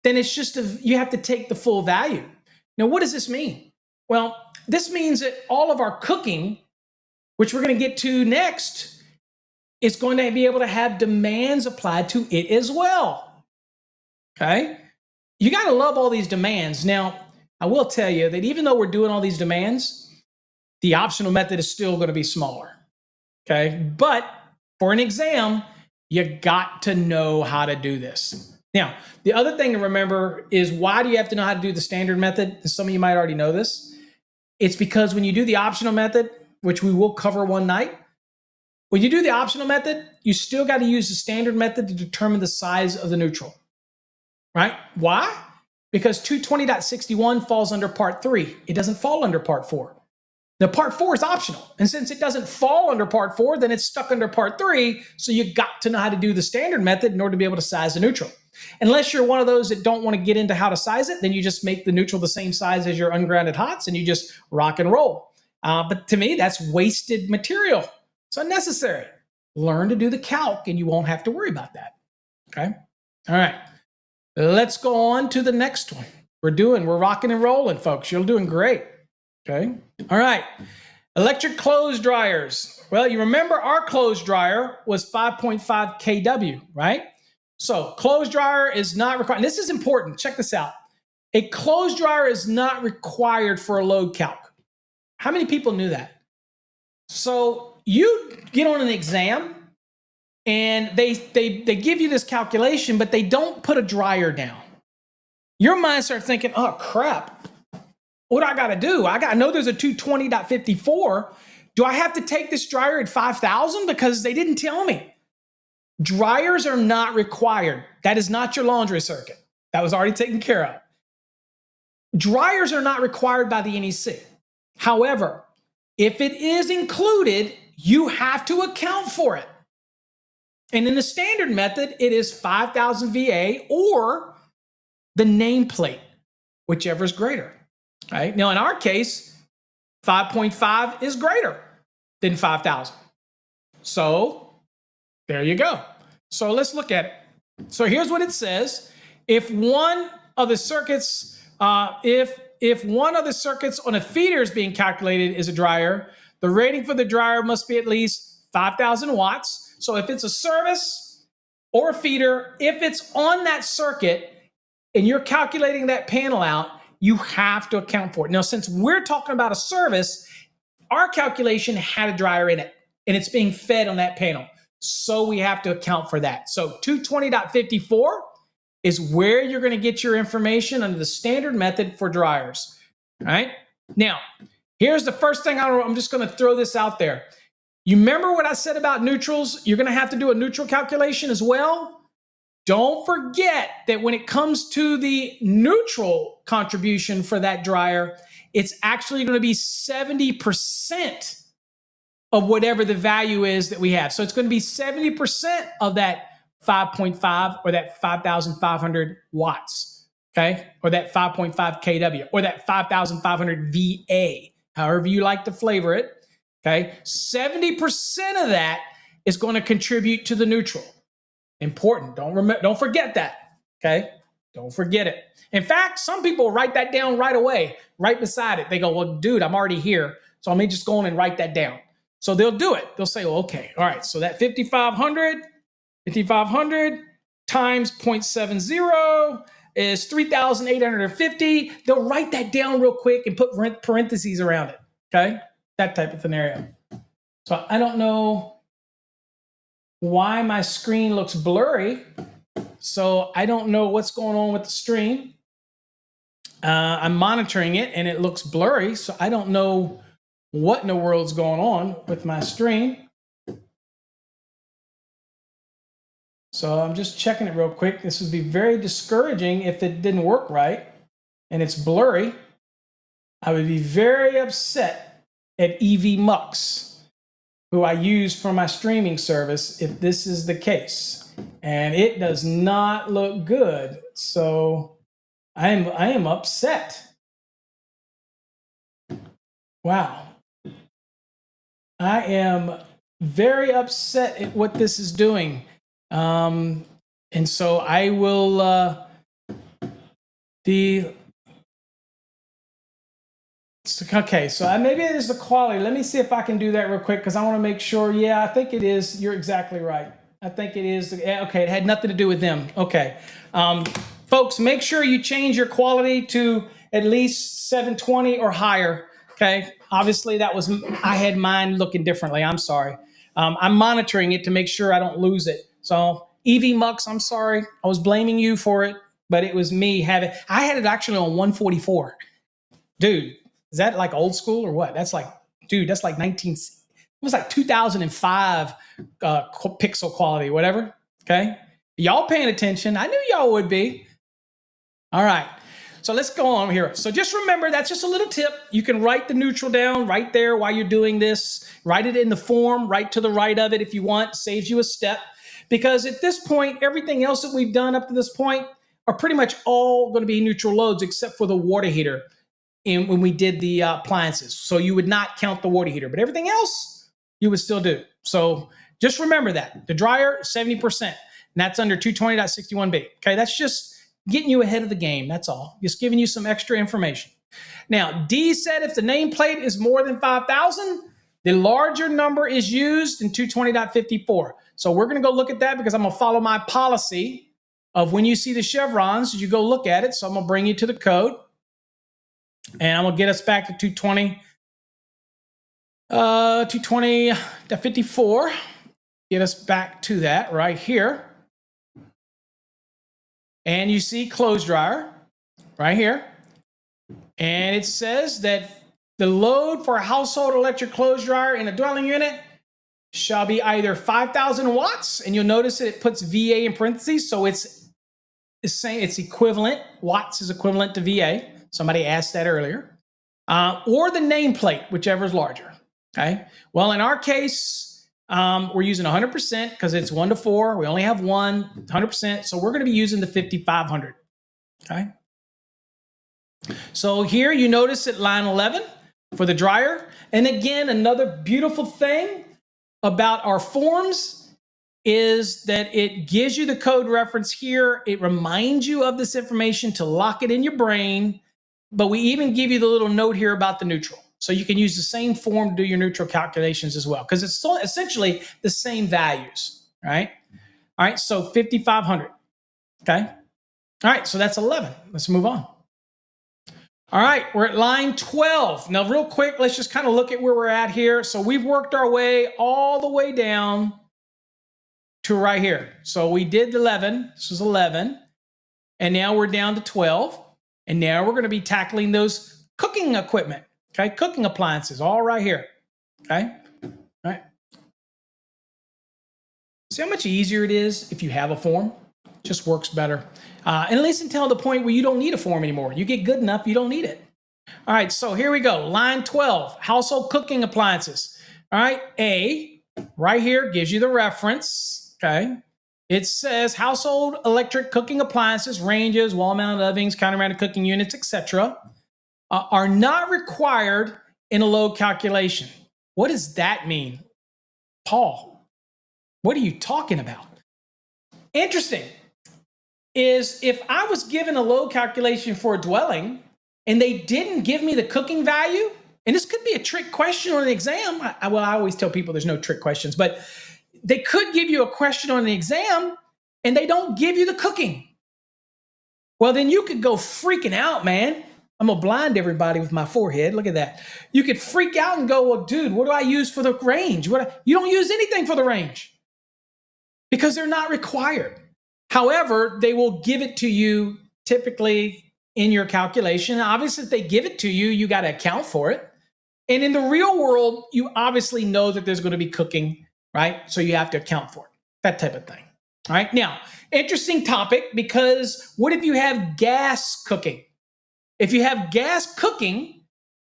then it's just you have to take the full value. Now, what does this mean? Well, this means that all of our cooking, which we're going to get to next, is going to be able to have demands applied to it as well. Okay? You got to love all these demands. Now, I will tell you that even though we're doing all these demands, the optional method is still going to be smaller. Okay? But for an exam, you got to know how to do this. Now, the other thing to remember is, why do you have to know how to do the standard method? And some of you might already know this. It's because when you do the optional method, which we will cover one night, when you do the optional method, you still got to use the standard method to determine the size of the neutral, right? Why? Because 220.61 falls under part 3. It doesn't fall under part 4. Now, part 4 is optional. And since it doesn't fall under part 4, then it's stuck under part 3. So you got to know how to do the standard method in order to be able to size the neutral. Unless you're one of those that don't want to get into how to size it, then you just make the neutral the same size as your ungrounded hots and you just rock and roll. But to me, that's wasted material. It's unnecessary. Learn to do the calc and you won't have to worry about that. Okay? All right. Let's go on to the next one. We're rocking and rolling, folks. You're doing great. Okay. All right. Electric clothes dryers. Well, you remember our clothes dryer was 5.5 kW, right? So clothes dryer is not required. This is important. Check this out. A clothes dryer is not required for a load calc. How many people knew that? So you get on an exam and they give you this calculation, but they don't put a dryer down. Your mind starts thinking, oh crap. What do I got to do? I know there's a 220.54. Do I have to take this dryer at 5,000? Because they didn't tell me. Dryers are not required. That is not your laundry circuit. That was already taken care of. Dryers are not required by the NEC. However, if it is included, you have to account for it. And in the standard method, it is 5,000 VA or the nameplate, whichever is greater. Right? Now, in our case, 5.5 is greater than 5,000. So there you go. So let's look at it. So here's what it says. If one of the circuits, if one of the circuits on a feeder is being calculated as a dryer, the rating for the dryer must be at least 5,000 watts. So if it's a service or a feeder, if it's on that circuit and you're calculating that panel out, you have to account for it. Now, since we're talking about a service, our calculation had a dryer in it, and it's being fed on that panel. So we have to account for that. So 220.54 is where you're going to get your information under the standard method for dryers. All right? Now, here's the first thing I'm just going to throw this out there. You remember what I said about neutrals? You're going to have to do a neutral calculation as well. Don't forget that when it comes to the neutral contribution for that dryer, it's actually going to be 70% of whatever the value is that we have. So it's going to be 70% of that 5.5 or that 5,500 watts. okay, or that 5.5 kW, or that 5,500 VA, however you like to flavor it, okay, 70% of that is going to contribute to the neutral. Important. Don't forget that, okay? Don't forget it. In fact, some people write that down right away, right beside it. They go, well, dude, I'm already here, so let me just go in and write that down. So they'll do it. They'll say, well, okay, all right, so that 5,500 times 0.70 is 3,850. They'll write that down real quick and put parentheses around it, okay? That type of scenario. So I don't know why my screen looks blurry. So I don't know what's going on with the stream. I'm monitoring it and it looks blurry. So I don't know what in the world's going on with my stream. So I'm just checking it real quick. This would be very discouraging if it didn't work right and it's blurry. I would be very upset at EV Mux, who I use for my streaming service, if this is the case. And it does not look good. So I am upset. Wow. I am very upset at what this is doing. And so I will okay, so maybe it is the quality. Let me see if I can do that real quick because I want to make sure. Yeah, I think it is. You're exactly right. I think it is. Okay, it had nothing to do with them. Okay. Folks, make sure you change your quality to at least 720 or higher. Okay. Obviously, I had mine looking differently. I'm sorry. I'm monitoring it to make sure I don't lose it. So, EV Mux, I'm sorry. I was blaming you for it, but it was me I had it actually on 144. Dude, is that like old school or what? That's like 19, it was like 2005 pixel quality, whatever. Okay. Y'all paying attention. I knew y'all would be. All right. So let's go on here. So just remember, that's just a little tip. You can write the neutral down right there while you're doing this. Write it in the form, right to the right of it if you want. Saves you a step. Because at this point, everything else that we've done up to this point are pretty much all going to be neutral loads except for the water heater when we did the appliances. So you would not count the water heater, but everything else you would still do. So just remember that. The dryer, 70%. And that's under 220.61b. Okay, that's just getting you ahead of the game. That's all. Just giving you some extra information. Now, D said if the nameplate is more than 5,000, the larger number is used in 220.54. So we're going to go look at that because I'm going to follow my policy of when you see the chevrons, you go look at it. So I'm going to bring you to the code. And I'm going to get us back to 220.54. Get us back to that right here. And you see clothes dryer right here. And it says that the load for a household electric clothes dryer in a dwelling unit shall be either 5,000 watts. And you'll notice that it puts VA in parentheses. So it's saying it's equivalent. Watts is equivalent to VA. Somebody asked that earlier. Or the nameplate, whichever is larger. Okay. Well, in our case, we're using 100% because it's 1 to 4. We only have one, 100%. So we're going to be using the 5,500. Okay. So here you notice at line 11 for the dryer. And again, another beautiful thing about our forms is that it gives you the code reference here. It reminds you of this information to lock it in your brain. But we even give you the little note here about the neutral. So you can use the same form to do your neutral calculations as well, because it's essentially the same values, right? All right, so 5,500, okay? All right, so that's 11. Let's move on. All right, we're at line 12. Now, real quick, let's just kind of look at where we're at here. So we've worked our way all the way down to right here. So we did 11. This was 11. And now we're down to 12. And now we're going to be tackling those cooking equipment, okay? Cooking appliances, all right here, okay? All right. See how much easier it is if you have a form? It just works better. And at least until the point where you don't need a form anymore. You get good enough, you don't need it. All right, so here we go. Line 12, household cooking appliances. All right, A, right here, gives you the reference, okay? It says household electric cooking appliances, ranges, wall-mounted ovens, counter-mounted cooking units, etc., are not required in a load calculation. What does that mean? Paul, what are you talking about? Interesting. Is if I was given a load calculation for a dwelling and they didn't give me the cooking value, and this could be a trick question on an exam. I always tell people there's no trick questions, but they could give you a question on an exam and they don't give you the cooking. Well, then you could go freaking out, man. I'm gonna blind everybody with my forehead. Look at that. You could freak out and go, well, dude, what do I use for the range? You don't use anything for the range because they're not required. However, they will give it to you typically in your calculation. Obviously, if they give it to you, you got to account for it. And in the real world, you obviously know that there's going to be cooking, right? So you have to account for it, that type of thing. All right. Now, interesting topic, because what if you have gas cooking? If you have gas cooking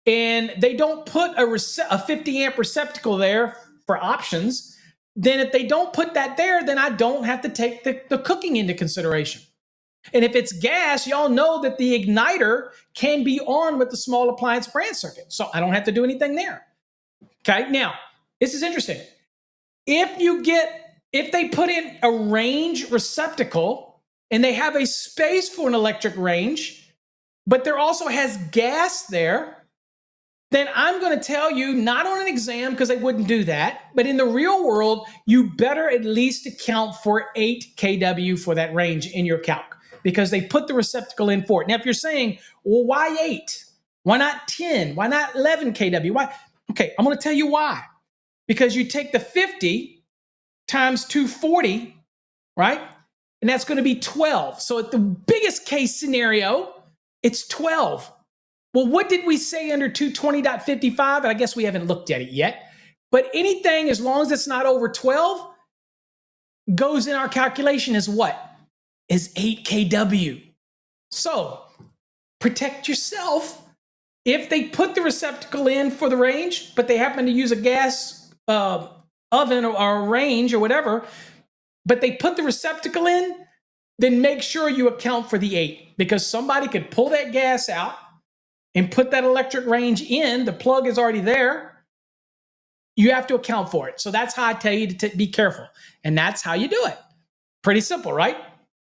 and they don't put a 50 amp receptacle there for options, then if they don't put that there, then I don't have to take the cooking into consideration. And if it's gas, y'all know that the igniter can be on with the small appliance branch circuit. So I don't have to do anything there. Okay, now, this is interesting. If they put in a range receptacle and they have a space for an electric range, but there also has gas there, then I'm going to tell you, not on an exam because they wouldn't do that, but in the real world, you better at least account for 8 kW for that range in your calc because they put the receptacle in for it. Now, if you're saying, well, why 8? Why not 10? Why not 11 kW? Why? Okay, I'm going to tell you why. Because you take the 50 times 240, right? And that's going to be 12. So at the biggest case scenario, it's 12. Well, what did we say under 220.55? And I guess we haven't looked at it yet. But anything, as long as it's not over 12, goes in our calculation as what? Is 8 kW. So protect yourself. If they put the receptacle in for the range, but they happen to use a gas oven or a range or whatever, but they put the receptacle in, then make sure you account for the 8, because somebody could pull that gas out and put that electric range in. The plug is already there. You have to account for it. So that's how I tell you to be careful. And that's how you do it. Pretty simple, right?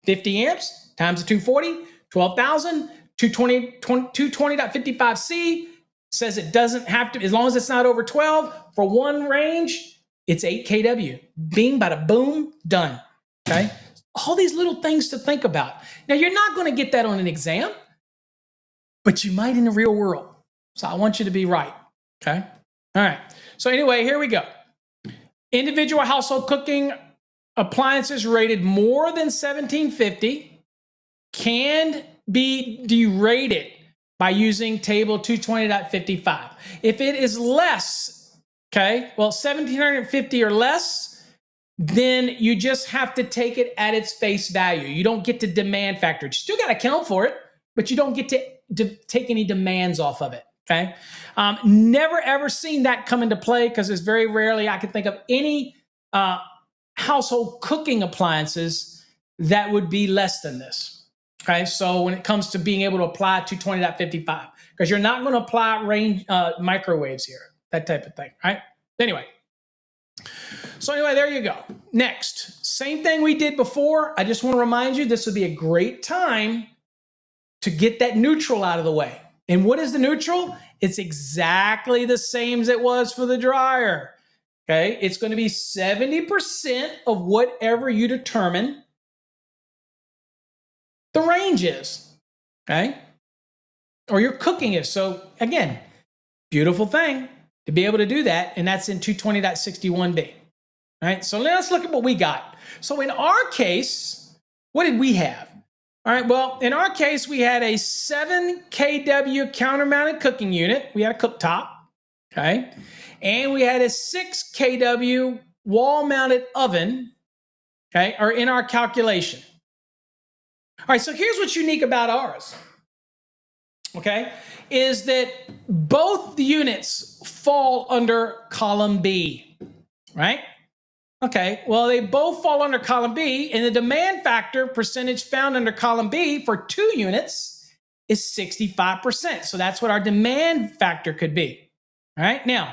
50 amps times the 240, 12,000, 220.55C says it doesn't have to, as long as it's not over 12, for one range, it's 8 kW. Bing, bada boom, done. Okay? All these little things to think about. Now, you're not going to get that on an exam, but you might in the real world. So I want you to be right. Okay? All right. So anyway, here we go. Individual household cooking appliances rated more than 1750 can be derated by using table 220.55. If it is less, okay, well, 1750 or less, then you just have to take it at its face value. You don't get to demand factor. You still got to account for it, but you don't get to take any demands off of it, okay? Never ever seen that come into play because it's very rarely I can think of any household cooking appliances that would be less than this. Okay, so when it comes to being able to apply 220.55, because you're not going to apply range microwaves here, that type of thing, right? Anyway, there you go. Next, same thing we did before. I just want to remind you, this would be a great time to get that neutral out of the way. And what is the neutral? It's exactly the same as it was for the dryer. Okay, it's going to be 70% of whatever you determine the range is, okay? Or your cooking is. So again, beautiful thing to be able to do that, and that's in 220.61b. All right, so let's look at what we got. So in our case, what did we have? All right, well, in our case, we had a 7 kW counter-mounted cooking unit. We had a cooktop, okay? And we had a 6 kW wall-mounted oven, okay, or in our calculation. All right, so here's what's unique about ours, okay, is that both the units fall under column B, right? Okay, well, they both fall under column B, and the demand factor percentage found under column B for 2 units is 65%. So that's what our demand factor could be. All right, now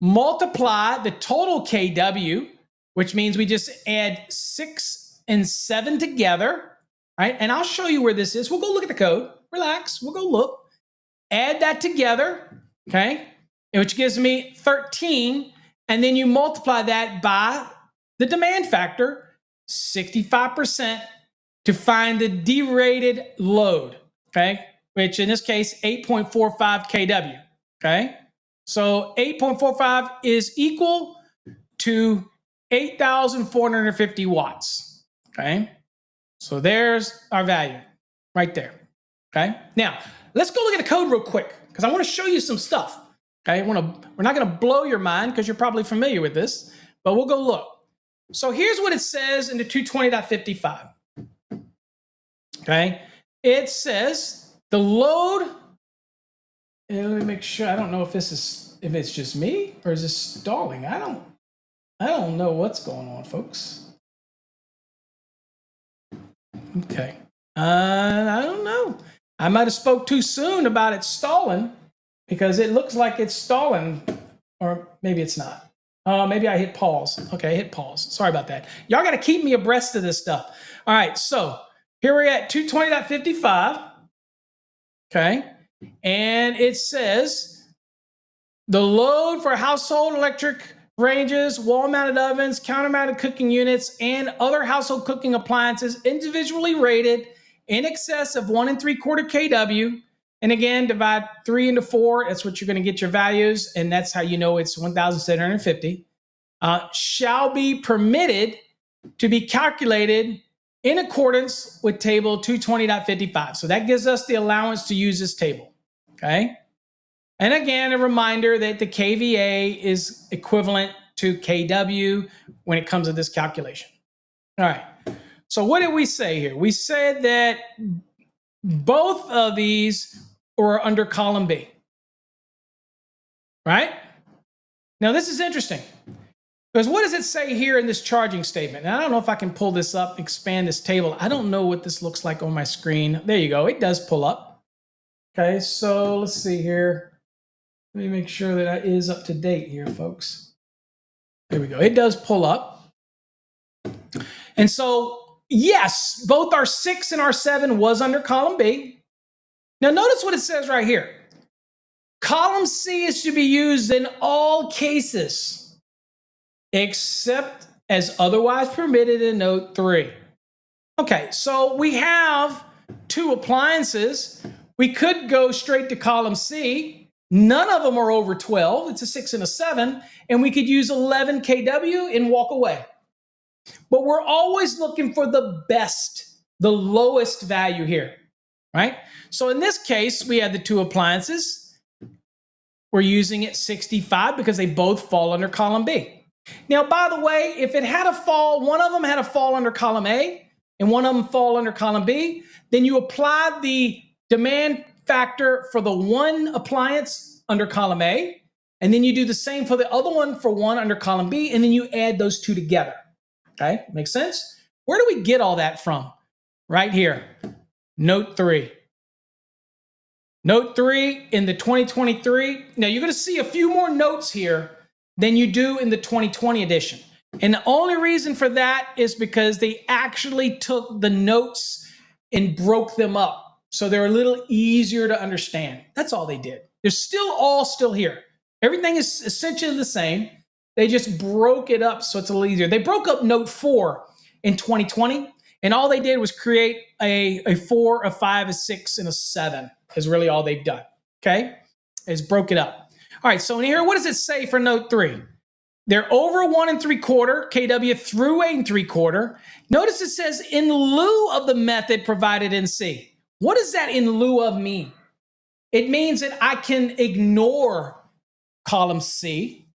multiply the total KW, which means we just add 6 and 7 together, right? And I'll show you where this is. We'll go look at the code. Relax, we'll go look. Add that together, okay? Which gives me 13. And then you multiply that by the demand factor, 65%, to find the derated load, okay? Which in this case, 8.45 kW, okay? So 8.45 is equal to 8,450 watts, okay? So there's our value right there, okay? Now, let's go look at the code real quick because I want to show you some stuff. Okay, we're not going to blow your mind because you're probably familiar with this, but we'll go look. So here's what it says in the 220.55. Okay, it says the load. And let me make sure. I don't know if it's just me or is this stalling. I don't know what's going on, folks. Okay, I don't know. I might have spoke too soon about it stalling, because it looks like it's stalling, or maybe it's not. Maybe I hit pause. Okay, I hit pause. Sorry about that. Y'all got to keep me abreast of this stuff. All right, so here we're at 220.55. Okay, and it says the load for household electric ranges, wall-mounted ovens, counter-mounted cooking units, and other household cooking appliances individually rated in excess of 1 3/4 kW. And again, divide 3 into 4. That's what you're going to get your values. And that's how you know it's 1,750. Shall be permitted to be calculated in accordance with table 220.55. So that gives us the allowance to use this table. Okay. And again, a reminder that the kVA is equivalent to kW when it comes to this calculation. All right. So what did we say here? We said that both of these were under column B, right? Now this is interesting because what does it say here in this charging statement? Now, I don't know if I can pull this up, expand this table. I don't know what this looks like on my screen. There you go. It does pull up. Okay, so let's see here. Let me make sure that that is up to date here, folks. There we go. It does pull up. And so, yes, both our 6 and our 7 was under column B. Now, notice what it says right here. Column C is to be used in all cases, except as otherwise permitted in note 3. Okay, so we have 2 appliances. We could go straight to column C. None of them are over 12. It's a 6 and a 7. And we could use 11 kW and walk away. But we're always looking for the best, the lowest value here, right? So in this case, we had the 2 appliances. We're using it 65 because they both fall under column B. Now, by the way, if it had a fall, one of them had a fall under column A and one of them fall under column B, then you apply the demand factor for the one appliance under column A, and then you do the same for the other one for one under column B, and then you add those 2 together. Okay, makes sense? Where do we get all that from? Right here, note 3. Note 3 in the 2023. Now you're going to see a few more notes here than you do in the 2020 edition. And the only reason for that is because they actually took the notes and broke them up. So they're a little easier to understand. That's all they did. They're still here. Everything is essentially the same. They just broke it up so it's a little easier. They broke up note 4 in 2020, and all they did was create a 4, a 5, a 6, and a 7 is really all they've done, okay? Is broke it up. All right, so in here, what does it say for note 3? They're over 1 3/4 kW through 8 3/4. Notice it says in lieu of the method provided in C. What does that in lieu of mean? It means that I can ignore column C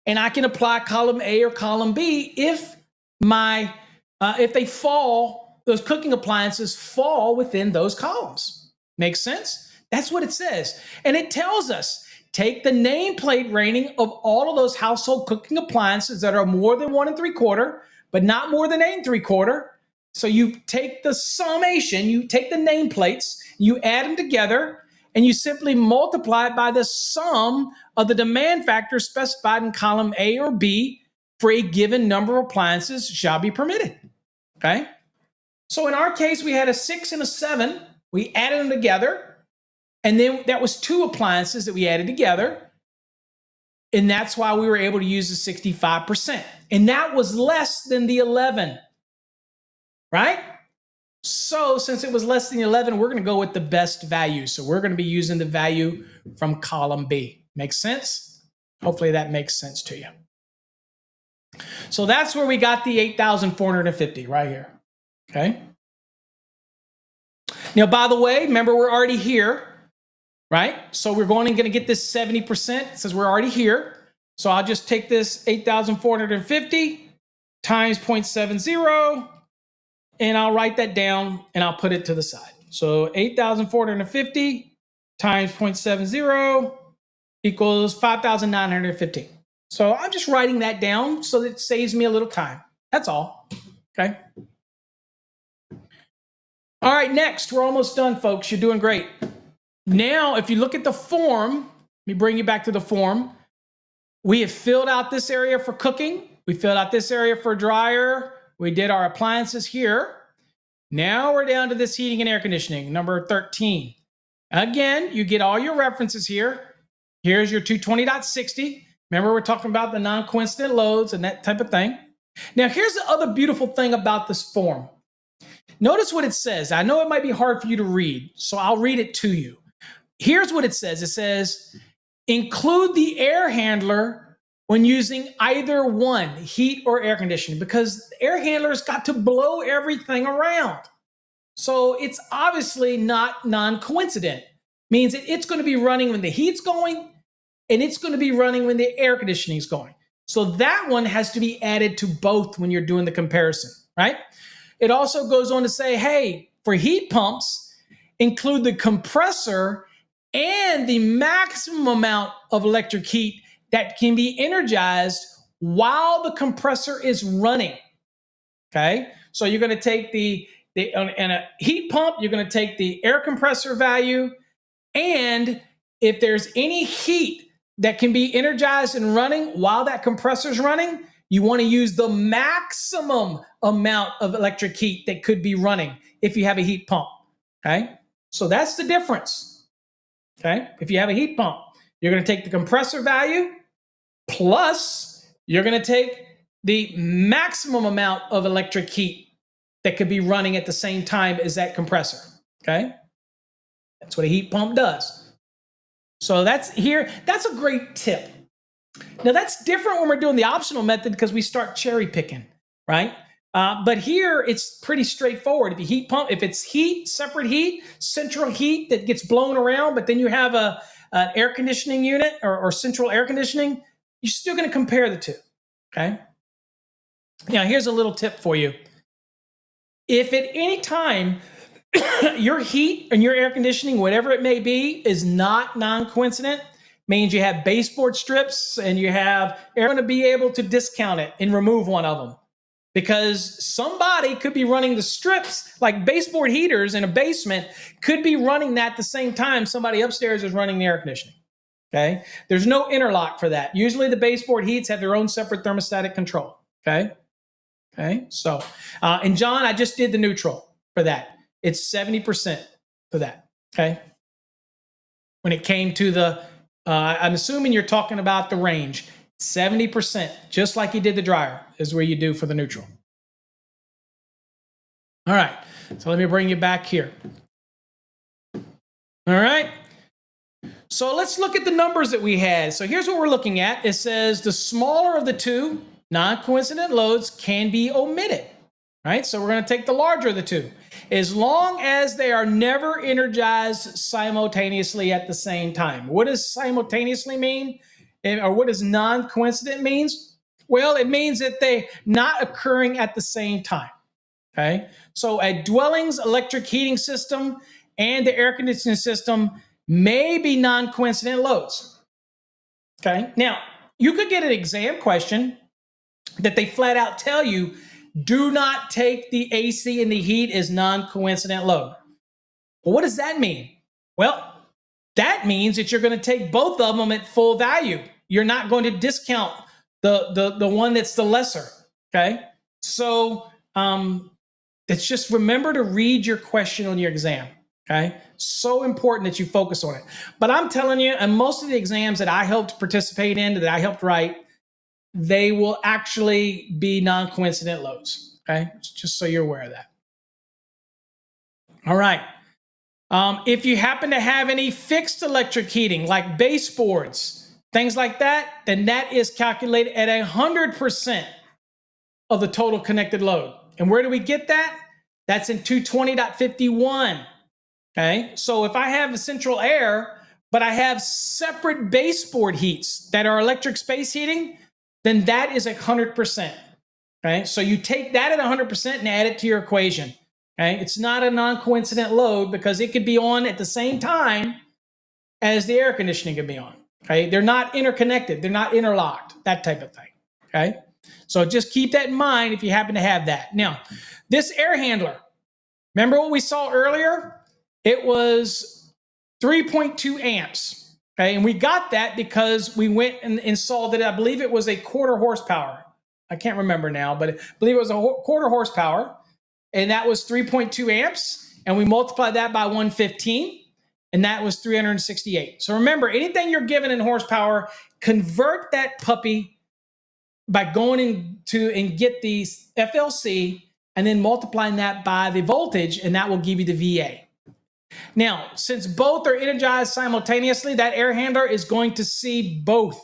and I can apply column A or column B if they fall, those cooking appliances fall within those columns. Makes sense? That's what it says. And it tells us take the nameplate rating of all of those household cooking appliances that are more than 1 3/4, but not more than 8 3/4. So you take the summation, you take the nameplates, you add them together, and you simply multiply it by the sum of the demand factors specified in column A or B for a given number of appliances shall be permitted. Okay? So in our case, we had a 6 and a 7. We added them together, and then that was 2 appliances that we added together. And that's why we were able to use the 65%. And that was less than the 11. Right? So since it was less than 11, we're going to go with the best value. So we're going to be using the value from column B. Makes sense? Hopefully that makes sense to you. So that's where we got the 8,450 right here. Okay. Now, by the way, remember we're already here, right? So we're going to get this 70% since we're already here. So I'll just take this 8,450 times 0.70, and I'll write that down and I'll put it to the side. So 8,450 times 0.70 equals 5,915. So I'm just writing that down so that it saves me a little time. That's all. Okay. All right, next, we're almost done, folks. You're doing great. Now, if you look at the form, let me bring you back to the form. We have filled out this area for cooking. We filled out this area for dryer. We did our appliances here. Now we're down to this heating and air conditioning, number 13. Again, you get all your references here. Here's your 220.60. Remember, we're talking about the non-coincident loads and that type of thing. Now, here's the other beautiful thing about this form. Notice what it says. I know it might be hard for you to read, so I'll read it to you. Here's what it says. It says, include the air handler when using either one, heat or air conditioning, because the air handler's got to blow everything around. So it's obviously not non-coincident. Means that it's going to be running when the heat's going, and it's going to be running when the air conditioning is going. So that one has to be added to both when you're doing the comparison, right? It also goes on to say, hey, for heat pumps, include the compressor and the maximum amount of electric heat that can be energized while the compressor is running. Okay, so you're going to take in a heat pump, you're going to take the air compressor value, and if there's any heat that can be energized and running while that compressor is running, you want to use the maximum amount of electric heat that could be running if you have a heat pump. Okay, so that's the difference. Okay, if you have a heat pump, you're going to take the compressor value plus you're going to take the maximum amount of electric heat that could be running at the same time as that compressor. Okay, that's what a heat pump does. So that's a great tip. Now that's different when we're doing the optional method because we start cherry picking, right? But here it's pretty straightforward. If you heat pump, if it's heat, separate heat, central heat that gets blown around, but then you have an air conditioning unit or central air conditioning, you're still going to compare the two. Okay. Now here's a little tip for you. If at any time your heat and your air conditioning, whatever it may be, is not non-coincident, means you have baseboard strips and you're going to be able to discount it and remove one of them because somebody could be running the strips like baseboard heaters in a basement could be running that at the same time somebody upstairs is running the air conditioning. Okay. There's no interlock for that. Usually the baseboard heats have their own separate thermostatic control. Okay. Okay. So, and John, I just did the neutral for that. It's 70% for that. Okay. When it came to the, I'm assuming you're talking about the range. 70%, just like you did the dryer, is where you do for the neutral. All right, so let me bring you back here. All right, so let's look at the numbers that we had. So here's what we're looking at. It says the smaller of the two non-coincident loads can be omitted. Right, so we're going to take the larger of the two. As long as they are never energized simultaneously at the same time. What does simultaneously mean? Or what does non-coincident means? Well, it means that they're not occurring at the same time. Okay, so a dwelling's electric heating system and the air conditioning system may be non-coincident loads. Okay. Now, you could get an exam question that they flat out tell you, do not take the AC and the heat as non-coincident load. Well, what does that mean? Well, that means that you're going to take both of them at full value. You're not going to discount the one that's the lesser. Okay. So it's just remember to read your question on your exam. Okay. So important that you focus on it. But I'm telling you, and most of the exams that I helped participate in, that I helped write, they will actually be non-coincident loads. Okay. Just so you're aware of that. All right. If you happen to have any fixed electric heating, like baseboards, things like that, then that is calculated at 100% of the total connected load. And where do we get that? That's in 220.51. Okay, so if I have a central air, but I have separate baseboard heats that are electric space heating, then that is 100%. Okay, so you take that at 100% and add it to your equation. Okay, it's not a non-coincident load because it could be on at the same time as the air conditioning could be on. Okay, they're not interconnected, they're not interlocked, that type of thing. Okay, so just keep that in mind if you happen to have that. Now, this air handler, remember what we saw earlier? It was 3.2 amps. Okay, and we got that because we went and installed it. I believe it was a quarter horsepower. I can't remember now, but I believe it was a quarter horsepower. And that was 3.2 amps. And we multiplied that by 115. And that was 368. So remember, anything you're given in horsepower, convert that puppy by going into and get the FLC and then multiplying that by the voltage, and that will give you the VA. Now, since both are energized simultaneously, that air handler is going to see both.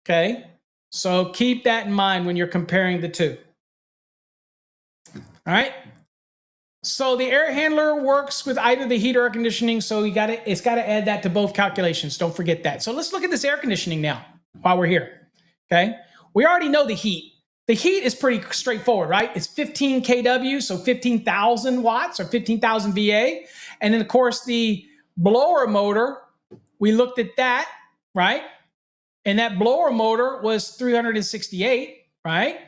Okay? So keep that in mind when you're comparing the two. All right? So the air handler works with either the heat or air conditioning, so it's got to add that to both calculations. Don't forget that. So let's look at this air conditioning now while we're here. Okay? We already know the heat. The heat is pretty straightforward, right? It's 15 kW, so 15,000 watts or 15,000 VA. And then, of course, the blower motor, we looked at that, right? And that blower motor was 368, right?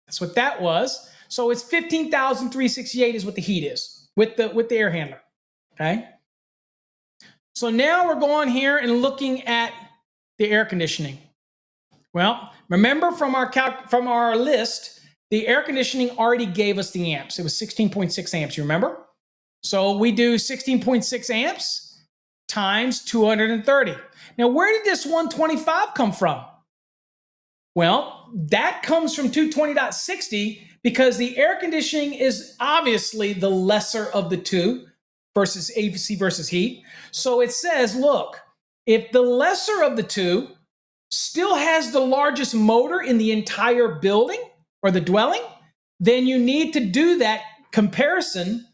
That's what that was. So it's 15,368 is what the heat is with the air handler, okay? So now we're going here and looking at the air conditioning. Well, remember from our list, the air conditioning already gave us the amps. It was 16.6 amps, you remember? So we do 16.6 amps times 230. Now, where did this 125 come from? Well, that comes from 220.60 because the air conditioning is obviously the lesser of the two versus AC versus heat. So it says, look, if the lesser of the two still has the largest motor in the entire building or the dwelling, then you need to do that comparison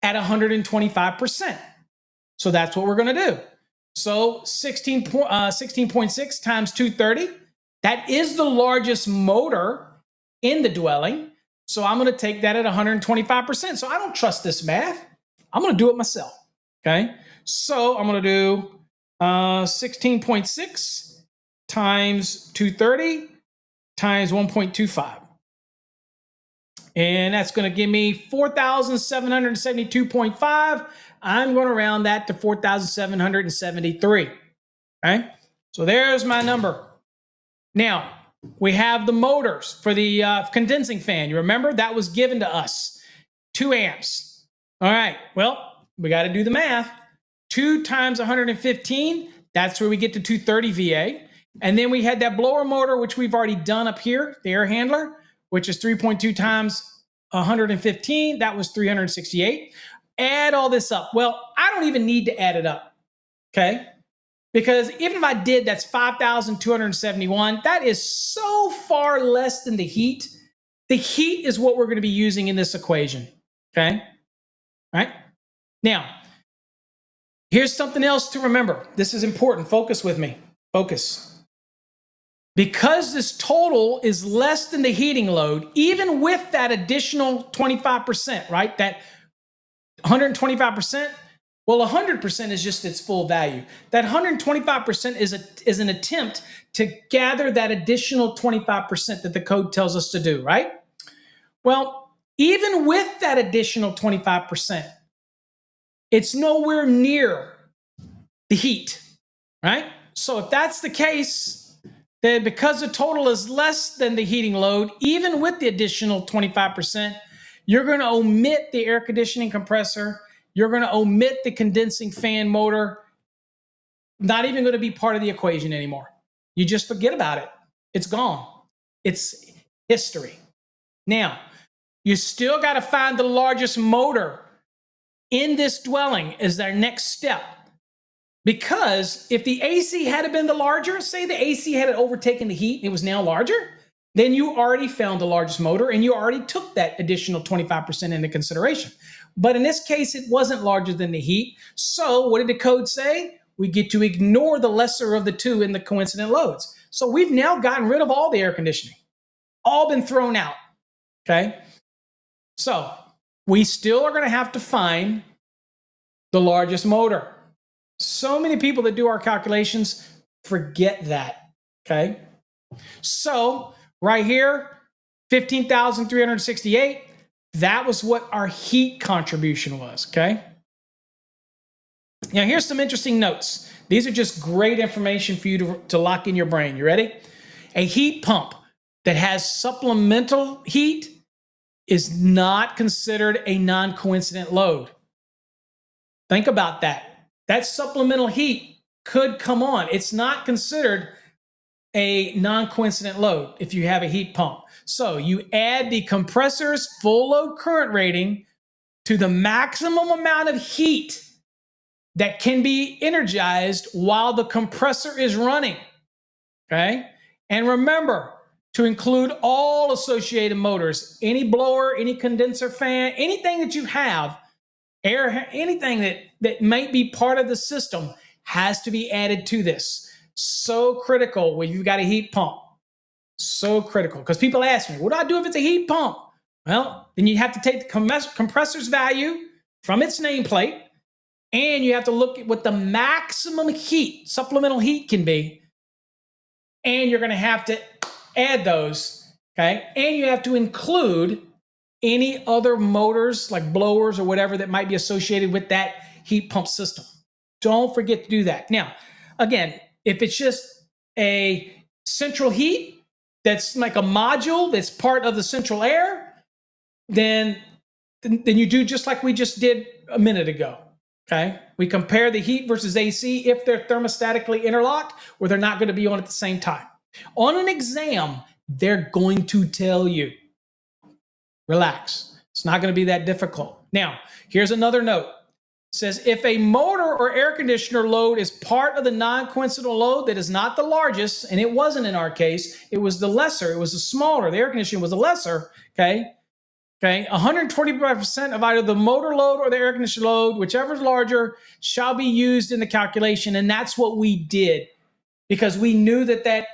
at 125%. So that's what we're going to do. So 16.6 times 230, that is the largest motor in the dwelling. So I'm going to take that at 125%. So I don't trust this math. I'm going to do it myself. Okay. So I'm going to do 16.6 times 230 times 1.25. And that's going to give me 4,772.5. I'm going to round that to 4,773. Okay. So there's my number. Now, we have the motors for the condensing fan. You remember that was given to us, 2 amps. All right, well, we got to do the math. 2 times 115, that's where we get to 230 VA. And then we had that blower motor, which we've already done up here, the air handler, which is 3.2 times 115. That was 368. Add all this up. Well, I don't even need to add it up, okay? Because even if I did, that's 5,271. That is so far less than the heat. The heat is what we're going to be using in this equation. Okay? All right? Now, here's something else to remember. This is important. Focus with me. Focus. Because this total is less than the heating load, even with that additional 25%, right? That 125%, Well, 100% is just its full value. That 125% is an attempt to gather that additional 25% that the code tells us to do, right? Well, even with that additional 25%, it's nowhere near the heat, right? So if that's the case, then because the total is less than the heating load, even with the additional 25%, you're going to omit the air conditioning compressor. You're going to omit the condensing fan motor. Not even going to be part of the equation anymore. You just forget about it. It's gone. It's history. Now, you still got to find the largest motor in this dwelling as their next step. Because if the AC had been the larger, say the AC had overtaken the heat and it was now larger, then you already found the largest motor and you already took that additional 25% into consideration. But in this case, it wasn't larger than the heat. So what did the code say? We get to ignore the lesser of the two in the coincident loads. So we've now gotten rid of all the air conditioning, all been thrown out. Okay. So we still are going to have to find the largest motor. So many people that do our calculations forget that. Okay. So right here, 15,368, that was what our heat contribution was. Okay. Now here's some interesting notes. These are just great information for you to lock in your brain. You ready? A heat pump that has supplemental heat is not considered a non-coincident load. Think about that. That supplemental heat could come on. It's not considered a non-coincident load if you have a heat pump. So you add the compressor's full load current rating to the maximum amount of heat that can be energized while the compressor is running. Okay? And remember to include all associated motors, any blower, any condenser fan, anything that you have, air, anything that might be part of the system has to be added to this. So critical when you've got a heat pump. So critical. Because people ask me, what do I do if it's a heat pump? Well, then you have to take the compressor's value from its nameplate, and you have to look at what the maximum heat, supplemental heat can be, and you're going to have to add those, okay? And you have to include any other motors like blowers or whatever that might be associated with that heat pump system. Don't forget to do that. Now, again, if it's just a central heat that's like a module that's part of the central air, then you do just like we just did a minute ago. Okay, we compare the heat versus AC if they're thermostatically interlocked or they're not going to be on at the same time. On an exam, they're going to tell you. Relax. It's not going to be that difficult. Now, here's another note. It says if a motor or air conditioner load is part of the non-coincidental load that is not the largest, and it wasn't in our case, it was the lesser, it was the smaller, the air conditioning was the lesser, okay? 125% of either the motor load or the air conditioner load, whichever is larger, shall be used in the calculation. And that's what we did because we knew that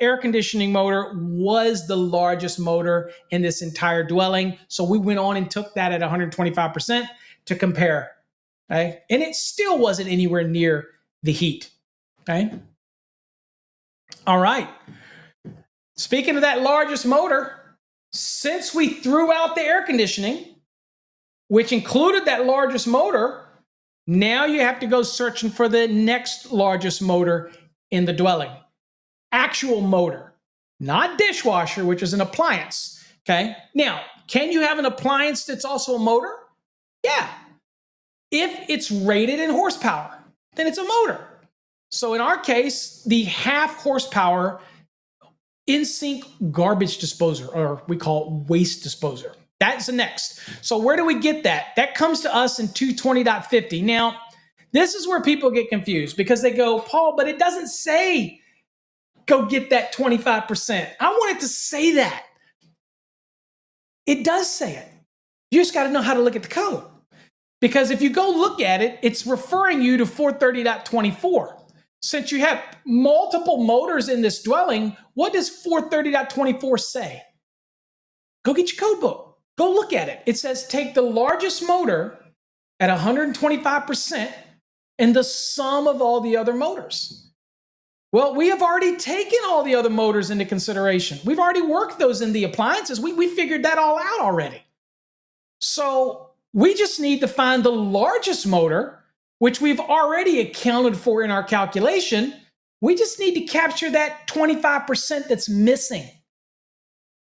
air conditioning motor was the largest motor in this entire dwelling. So we went on and took that at 125% to compare. Okay? And it still wasn't anywhere near the heat. Okay? All right. Speaking of that largest motor, since we threw out the air conditioning, which included that largest motor, now you have to go searching for the next largest motor in the dwelling. Actual motor, not dishwasher, which is an appliance. Okay. Now, can you have an appliance that's also a motor? Yeah. If it's rated in horsepower, then it's a motor. So in our case, the half horsepower in-sink garbage disposer, or we call it waste disposer. That's the next. So where do we get that? That comes to us in 220.50. Now, this is where people get confused because they go, Paul, but it doesn't say go get that 25%. I want it to say that. It does say it. You just got to know how to look at the code. Because if you go look at it, it's referring you to 430.24. Since you have multiple motors in this dwelling, what does 430.24 say? Go get your code book. Go look at it. It says take the largest motor at 125% in the sum of all the other motors? Well, we have already taken all the other motors into consideration. We've already worked those in the appliances. We figured that all out already. So we just need to find the largest motor, which we've already accounted for in our calculation. We just need to capture that 25% that's missing.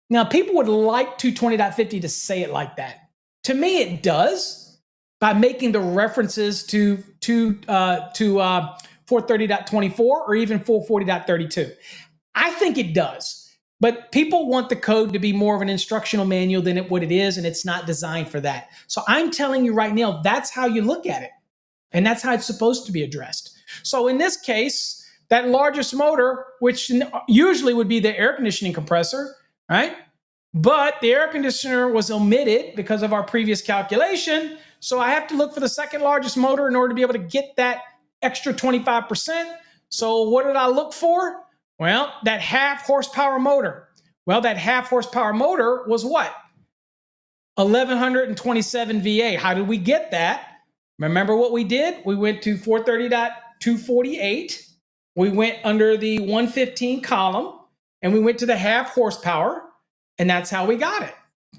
Now, people would like 220.50 to say it like that. To me, it does, by making the references to 430.24 or even 440.32. I think it does, but people want the code to be more of an instructional manual than what it is, and it's not designed for that. So I'm telling you right now, that's how you look at it, and that's how it's supposed to be addressed. So in this case, that largest motor, which usually would be the air conditioning compressor, right? But the air conditioner was omitted because of our previous calculation. So I have to look for the second largest motor in order to be able to get that extra 25%. So what did I look for? Well, that half horsepower motor. Well, that half horsepower motor was what? 1127 VA. How did we get that? Remember what we did? We went to 430.248. We went under the 115 column, and we went to the half horsepower, and that's how we got it.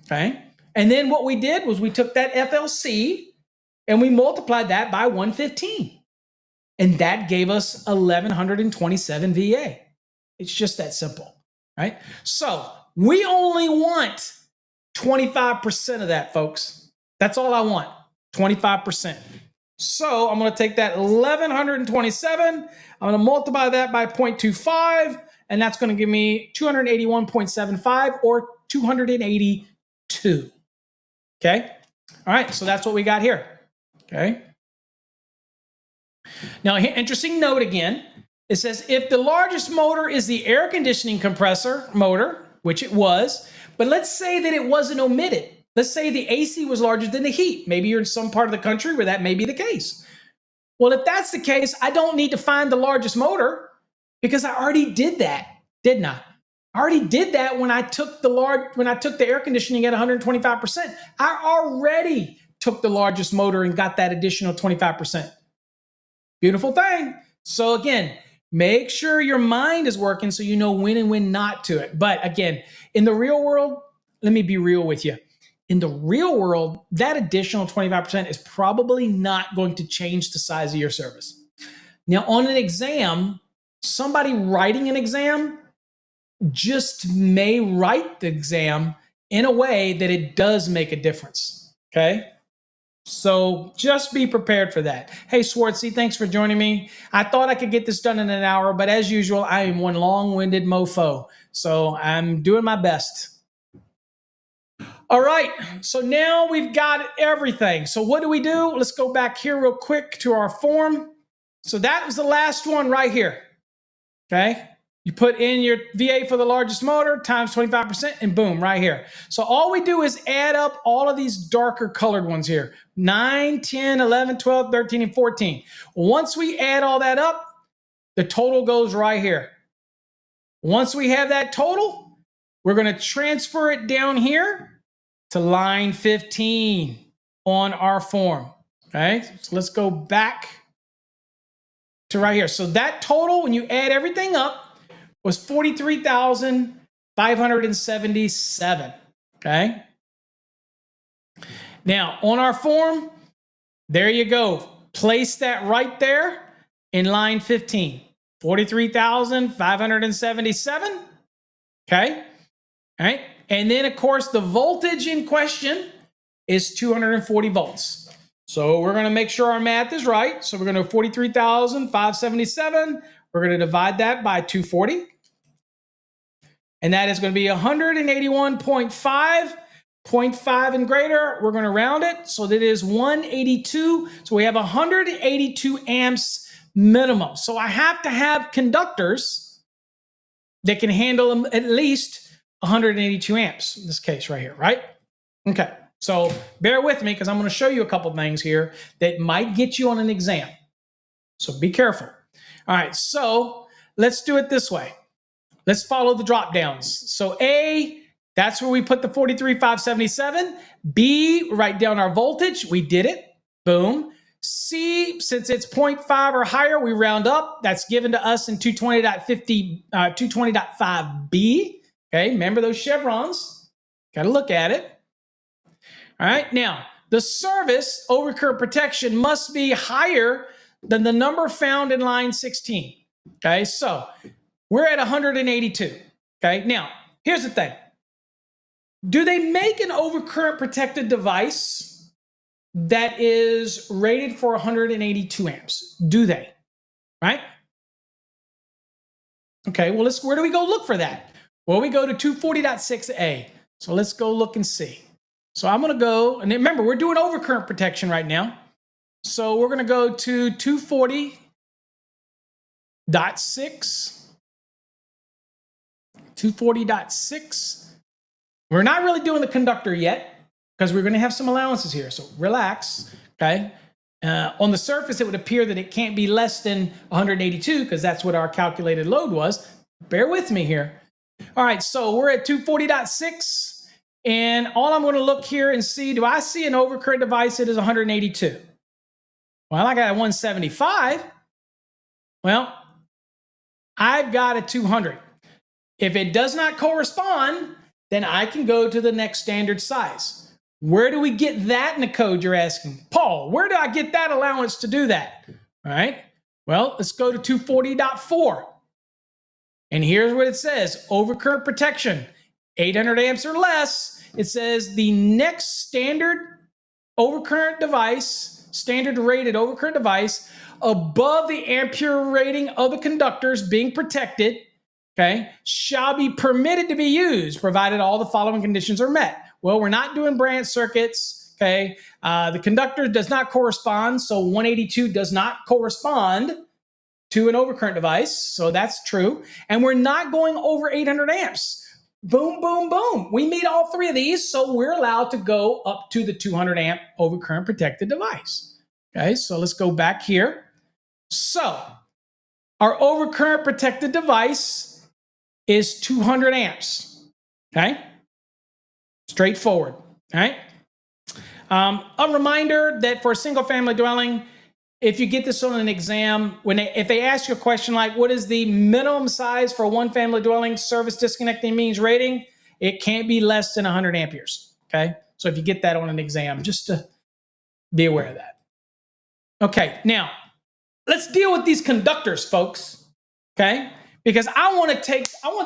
Okay. And then what we did was we took that FLC and we multiplied that by 115. And that gave us 1127 VA. It's just that simple, right? So we only want 25% of that, folks. That's all I want, 25%. So I'm going to take that 1127, I'm going to multiply that by 0.25, and that's going to give me 281.75 or 282. Okay? All right, so that's what we got here. Okay? Now, interesting note again. It says if the largest motor is the air conditioning compressor motor, which it was, but let's say that it wasn't omitted. Let's say the AC was larger than the heat. Maybe you're in some part of the country where that may be the case. Well, if that's the case, I don't need to find the largest motor because I already did that, didn't I? I already did that when I took the air conditioning at 125%. I already took the largest motor and got that additional 25%. Beautiful thing. So again, make sure your mind is working so you know when and when not to it. But again, in the real world, let me be real with you. In the real world, that additional 25% is probably not going to change the size of your service. Now, on an exam, somebody writing an exam just may write the exam in a way that it does make a difference, okay? So just be prepared for that. Hey, Swartzy, thanks for joining me. I thought I could get this done in an hour, but as usual, I am one long-winded mofo. So I'm doing my best. All right, so now we've got everything. So what do? Let's go back here real quick to our form. So that was the last one right here, okay? You put in your VA for the largest motor times 25% and boom, right here. So all we do is add up all of these darker colored ones here. 9, 10, 11, 12, 13, and 14. Once we add all that up, the total goes right here. Once we have that total, we're going to transfer it down here to line 15 on our form. Okay, so let's go back to right here. So that total, when you add everything up, was 43,577. Okay. Now on our form, there you go. Place that right there in line 15. 43,577. Okay. All right. And then, of course, the voltage in question is 240 volts. So we're going to make sure our math is right. So we're going to 43,577. We're going to divide that by 240. And that is going to be 181.5. 0.5 and greater, we're going to round it. So that is 182. So we have 182 amps minimum. So I have to have conductors that can handle at least 182 amps in this case right here, right? Okay, so bear with me because I'm going to show you a couple things here that might get you on an exam. So be careful. All right, so let's do it this way. Let's follow the drop downs. So A, that's where we put the 43,577. B, write down our voltage. We did it. Boom. C, since it's 0.5 or higher, we round up. That's given to us in 220.5B. Okay, remember those chevrons. Got to look at it. All right, now the service overcurrent protection must be higher than the number found in line 16. Okay, so we're at 182. Okay, now here's the thing. Do they make an overcurrent protected device that is rated for 182 amps? Do they? Right? Okay, well, where do we go look for that? Well, we go to 240.6A. So let's go look and see. So I'm going to go, and remember, we're doing overcurrent protection right now. So we're going to go to 240.6, 240.6. We're not really doing the conductor yet because we're going to have some allowances here. So relax, okay? On the surface, it would appear that it can't be less than 182 because that's what our calculated load was. Bear with me here. All right, so we're at 240.6. And all I'm going to look here and see, do I see an overcurrent device that is 182? Well, I got a 175. Well, I've got a 200. If it does not correspond, then I can go to the next standard size. Where do we get that in the code, you're asking? Paul, where do I get that allowance to do that? All right, well, let's go to 240.4. And here's what it says, overcurrent protection, 800 amps or less. It says the next standard overcurrent device, standard rated overcurrent device, above the ampere rating of the conductors being protected, okay, shall be permitted to be used, provided all the following conditions are met. Well, we're not doing branch circuits, okay? The conductor does not correspond, so 182 does not correspond to an overcurrent device, so that's true. And we're not going over 800 amps. Boom, boom, boom. We meet all three of these, so we're allowed to go up to the 200 amp overcurrent protected device. Okay, so let's go back here. So our overcurrent protected device is 200 amps. Okay, straightforward. All right. A reminder that for a single family dwelling, if you get this on an exam, if they ask you a question like, what is the minimum size for one family dwelling service disconnecting means rating? It can't be less than 100 amperes, okay? So if you get that on an exam, just to be aware of that. Okay, now, let's deal with these conductors, folks, okay? Because I want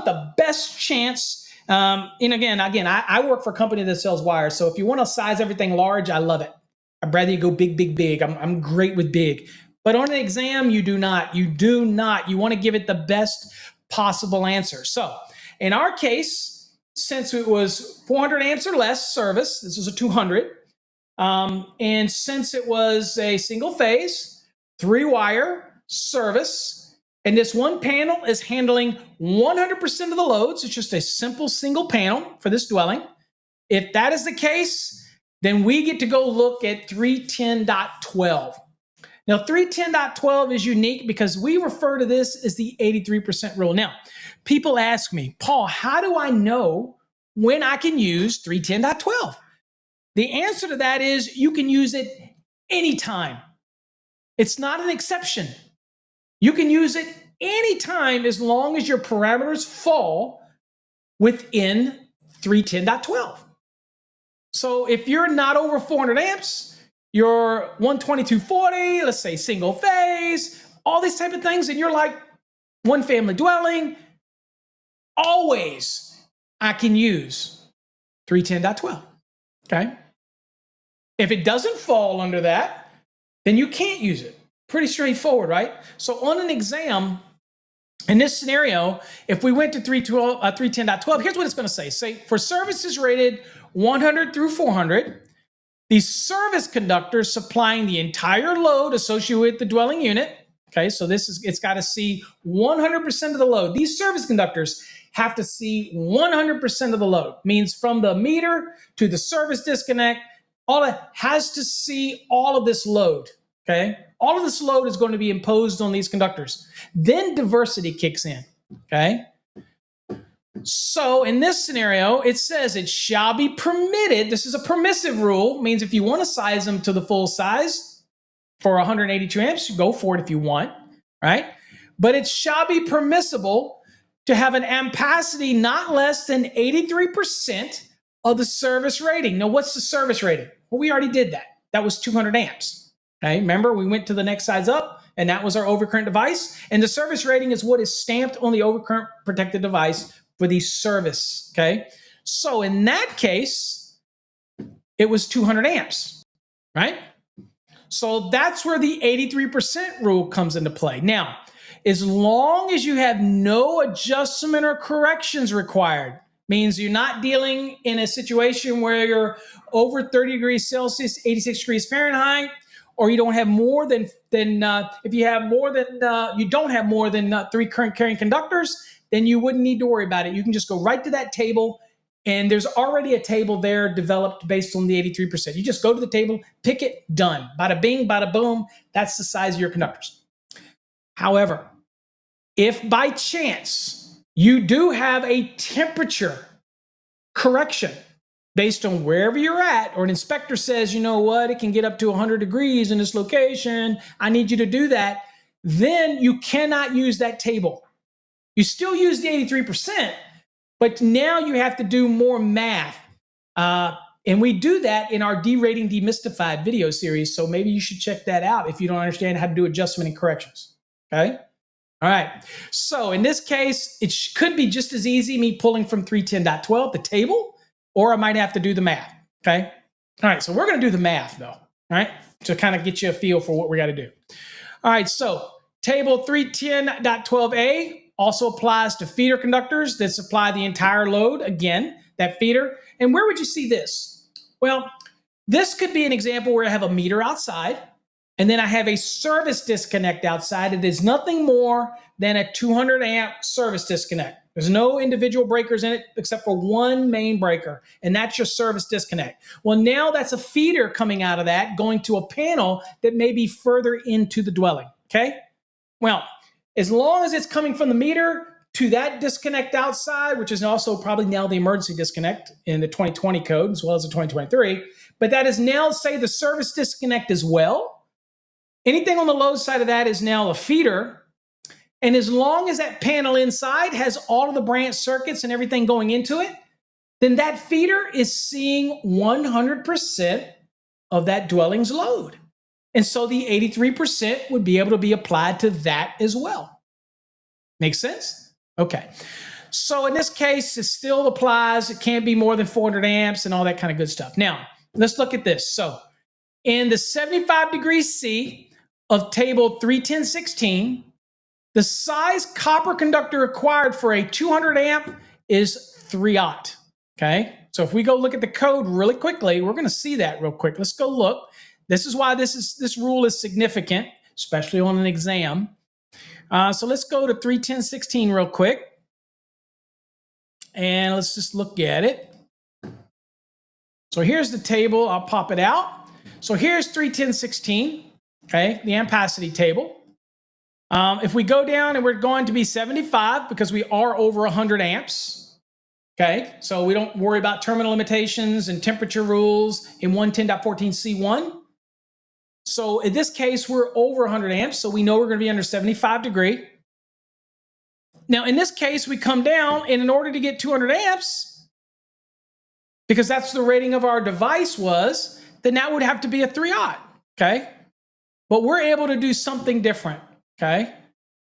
the best chance, and again, I work for a company that sells wires, so if you want to size everything large, I love it. I'd rather you go big, big, big. I'm great with big. But on an exam, you do not. You do not. You want to give it the best possible answer. So in our case, since it was 400 amps or less service, this was a 200. And since it was a single phase, 3-wire service, and this one panel is handling 100% of the loads. It's just a simple single panel for this dwelling. If that is the case, then we get to go look at 310.12. Now, 310.12 is unique because we refer to this as the 83% rule. Now, people ask me, Paul, how do I know when I can use 310.12? The answer to that is you can use it anytime. It's not an exception. You can use it anytime as long as your parameters fall within 310.12. So if you're not over 400 amps, you're 12240, let's say single phase, all these type of things, and you're like one family dwelling, always I can use 310.12, okay? If it doesn't fall under that, then you can't use it. Pretty straightforward, right? So on an exam, in this scenario, if we went to 310.12, here's what it's going to say. Say for services rated 100 through 400, the service conductor supplying the entire load associated with the dwelling unit. Okay, so it's got to see 100% of the load. These service conductors have to see 100% of the load. Means from the meter to the service disconnect, all it has to see all of this load. Okay, all of this load is going to be imposed on these conductors. Then diversity kicks in. Okay. So in this scenario, it says it shall be permitted. This is a permissive rule. Means if you want to size them to the full size, for 182 amps, go for it if you want, right? But it shall be permissible to have an ampacity not less than 83% of the service rating. Now, what's the service rating? Well, we already did that. That was 200 amps. Okay, remember, we went to the next size up, and that was our overcurrent device. And the service rating is what is stamped on the overcurrent protected device for the service. Okay, so in that case, it was 200 amps, right? So that's where the 83% rule comes into play. Now, as long as you have no adjustment or corrections required, means you're not dealing in a situation where you're over 30 degrees Celsius, 86 degrees Fahrenheit, or you don't have more than if you have more than you don't have more than 3 current carrying conductors, then you wouldn't need to worry about it. You can just go right to that table, and there's already a table there developed based on the 83%. You just go to the table, pick it, done. Bada bing, bada boom. That's the size of your conductors. However, if by chance you do have a temperature correction based on wherever you're at, or an inspector says, you know what, it can get up to 100 degrees in this location, I need you to do that, then you cannot use that table. You still use the 83%, but now you have to do more math. And we do that in our derating demystified video series. So maybe you should check that out if you don't understand how to do adjustment and corrections. Okay. All right. So in this case, it could be just as easy me pulling from 310.12, the table, or I might have to do the math. Okay. All right. So we're going to do the math though. All right. To kind of get you a feel for what we got to do. All right. So table 310.12a also applies to feeder conductors that supply the entire load. Again, that feeder. And where would you see this? Well, this could be an example where I have a meter outside, and then I have a service disconnect outside. It is nothing more than a 200 amp service disconnect. There's no individual breakers in it except for one main breaker, and that's your service disconnect. Well, now that's a feeder coming out of that, going to a panel that may be further into the dwelling. Okay? Well, as long as it's coming from the meter to that disconnect outside, which is also probably now the emergency disconnect in the 2020 code as well as the 2023, but that is now, say, the service disconnect as well. Anything on the load side of that is now a feeder. And as long as that panel inside has all of the branch circuits and everything going into it, then that feeder is seeing 100% of that dwelling's load. And so the 83% would be able to be applied to that as well. Make sense? Okay. So in this case, it still applies. It can't be more than 400 amps and all that kind of good stuff. Now, let's look at this. So in the 75 degrees C of table 31016, the size copper conductor required for a 200 amp is 3/0. Okay. So if we go look at the code really quickly, we're going to see that real quick. Let's go look. This is why this rule is significant, especially on an exam. So let's go to 31016 real quick. And let's just look at it. So here's the table. I'll pop it out. So here's 31016, okay, the ampacity table. If we go down and we're going to be 75 because we are over 100 amps, okay, so we don't worry about terminal limitations and temperature rules in 110.14c1. So in this case, we're over 100 amps, so we know we're going to be under 75 degree. Now, in this case, we come down, and in order to get 200 amps, because that's the rating of our device was, then that would have to be a 3/0, okay? But we're able to do something different, okay?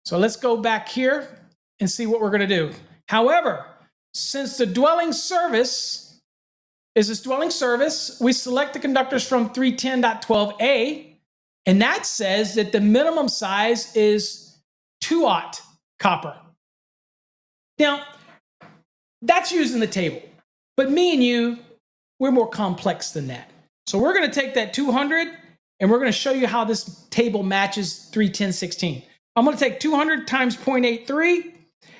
So let's go back here and see what we're going to do. However, since the dwelling service is this dwelling service, we select the conductors from 310.12a, and that says that the minimum size is 2/0 copper. Now, that's using the table. But me and you, we're more complex than that. So we're going to take that 200, and we're going to show you how this table matches 31016. I'm going to take 200 times 0.83,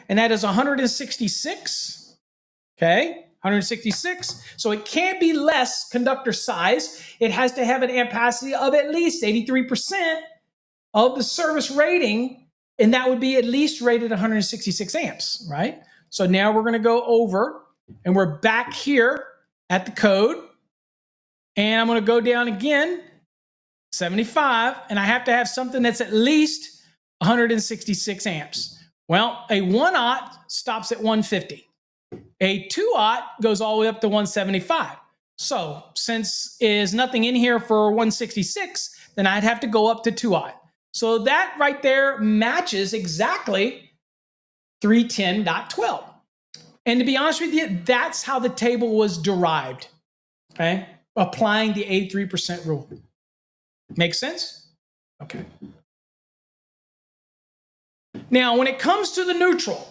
and that is 166. Okay, 166. So it can't be less conductor size. It has to have an ampacity of at least 83% of the service rating, and that would be at least rated 166 amps, right? So now we're going to go over, and we're back here at the code, and I'm going to go down again, 75, and I have to have something that's at least 166 amps. Well, a 1-aught stops at 150. A 2-aught goes all the way up to 175. So since there's nothing in here for 166, then I'd have to go up to 2-aught. So that right there matches exactly 310.12. And to be honest with you, that's how the table was derived, okay? Applying the 83% rule. Make sense? Okay. Now, when it comes to the neutral,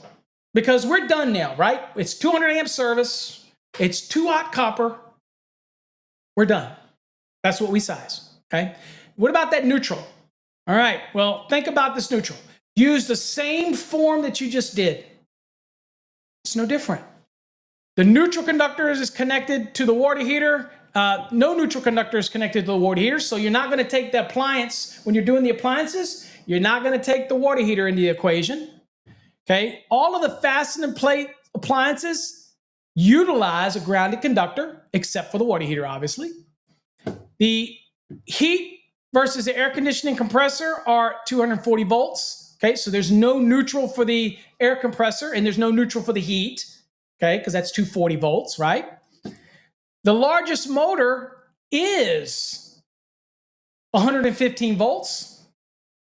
because we're done now, right? It's 200 amp service. It's 2-aught copper. We're done. That's what we size, okay? What about that neutral? All right, well, think about this neutral. Use the same form that you just did. It's no different. The neutral conductor is connected to the water heater. No neutral conductor is connected to the water heater, so you're not going to take the appliance, when you're doing the appliances, you're not going to take the water heater into the equation. Okay, all of the fasten and plate appliances utilize a grounded conductor, except for the water heater, obviously. The heat versus the air conditioning compressor are 240 volts. Okay, so there's no neutral for the air compressor and there's no neutral for the heat. Okay, because that's 240 volts, right? The largest motor is 115 volts.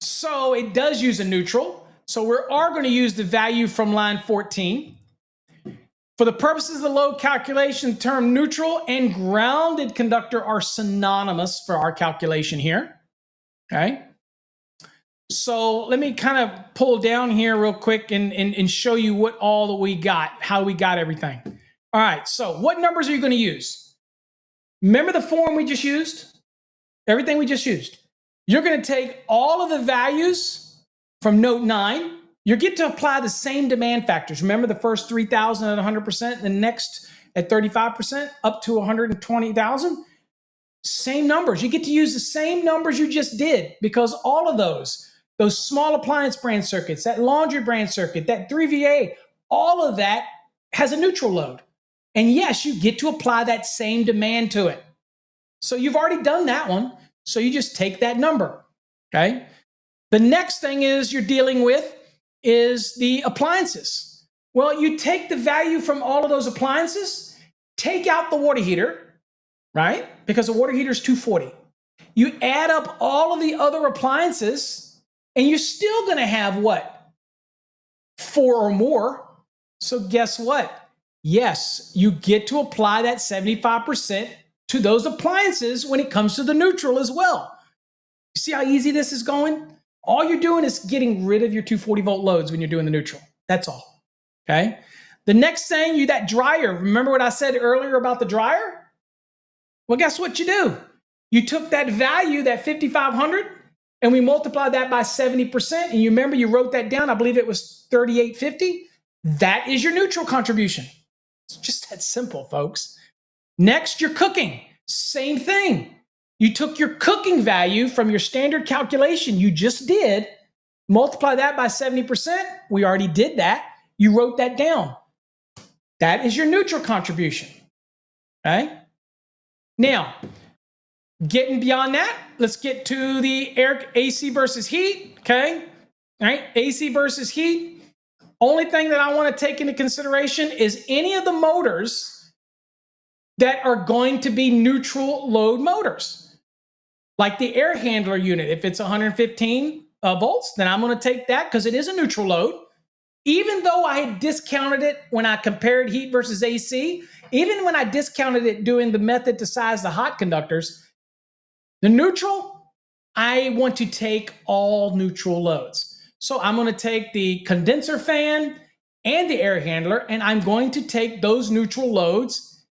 So it does use a neutral. So we are going to use the value from line 14. For the purposes of the load calculation, the term neutral and grounded conductor are synonymous for our calculation here. Okay. So let me kind of pull down here real quick and show you what all that we got, how we got everything. All right. So what numbers are you going to use? Remember the form we just used? Everything we just used. You're going to take all of the values from note 9. You get to apply the same demand factors. Remember the first 3,000 at 100%, the next at 35%, up to 120,000? Same numbers. You get to use the same numbers you just did because all of those small appliance brand circuits, that laundry brand circuit, that 3VA, all of that has a neutral load. And yes, you get to apply that same demand to it. So you've already done that one. So you just take that number, okay? The next thing is you're dealing with is the appliances. Well, you take the value from all of those appliances, take out the water heater, right? Because the water heater is 240. You add up all of the other appliances, and you're still going to have what? 4 or more. So guess what? Yes, you get to apply that 75% to those appliances when it comes to the neutral as well. You see how easy this is going? All you're doing is getting rid of your 240 volt loads when you're doing the neutral. That's all. Okay. The next thing, that dryer. Remember what I said earlier about the dryer? Well, guess what you do? You took that value, that 5,500, and we multiplied that by 70%. And you remember you wrote that down. I believe it was 3,850. That is your neutral contribution. It's just that simple, folks. Next, your cooking. Same thing. You took your cooking value from your standard calculation you just did, multiply that by 70%. We already did that. You wrote that down. That is your neutral contribution. Okay? Now, getting beyond that, let's get to the AC versus heat. Okay? All right? AC versus heat. Only thing that I want to take into consideration is any of the motors that are going to be neutral load motors. Like the air handler unit, if it's 115 volts, then I'm going to take that because it is a neutral load. Even though I had discounted it when I compared heat versus AC, even when I discounted it doing the method to size the hot conductors, the neutral, I want to take all neutral loads. So I'm going to take the condenser fan and the air handler, and I'm going to take those neutral loads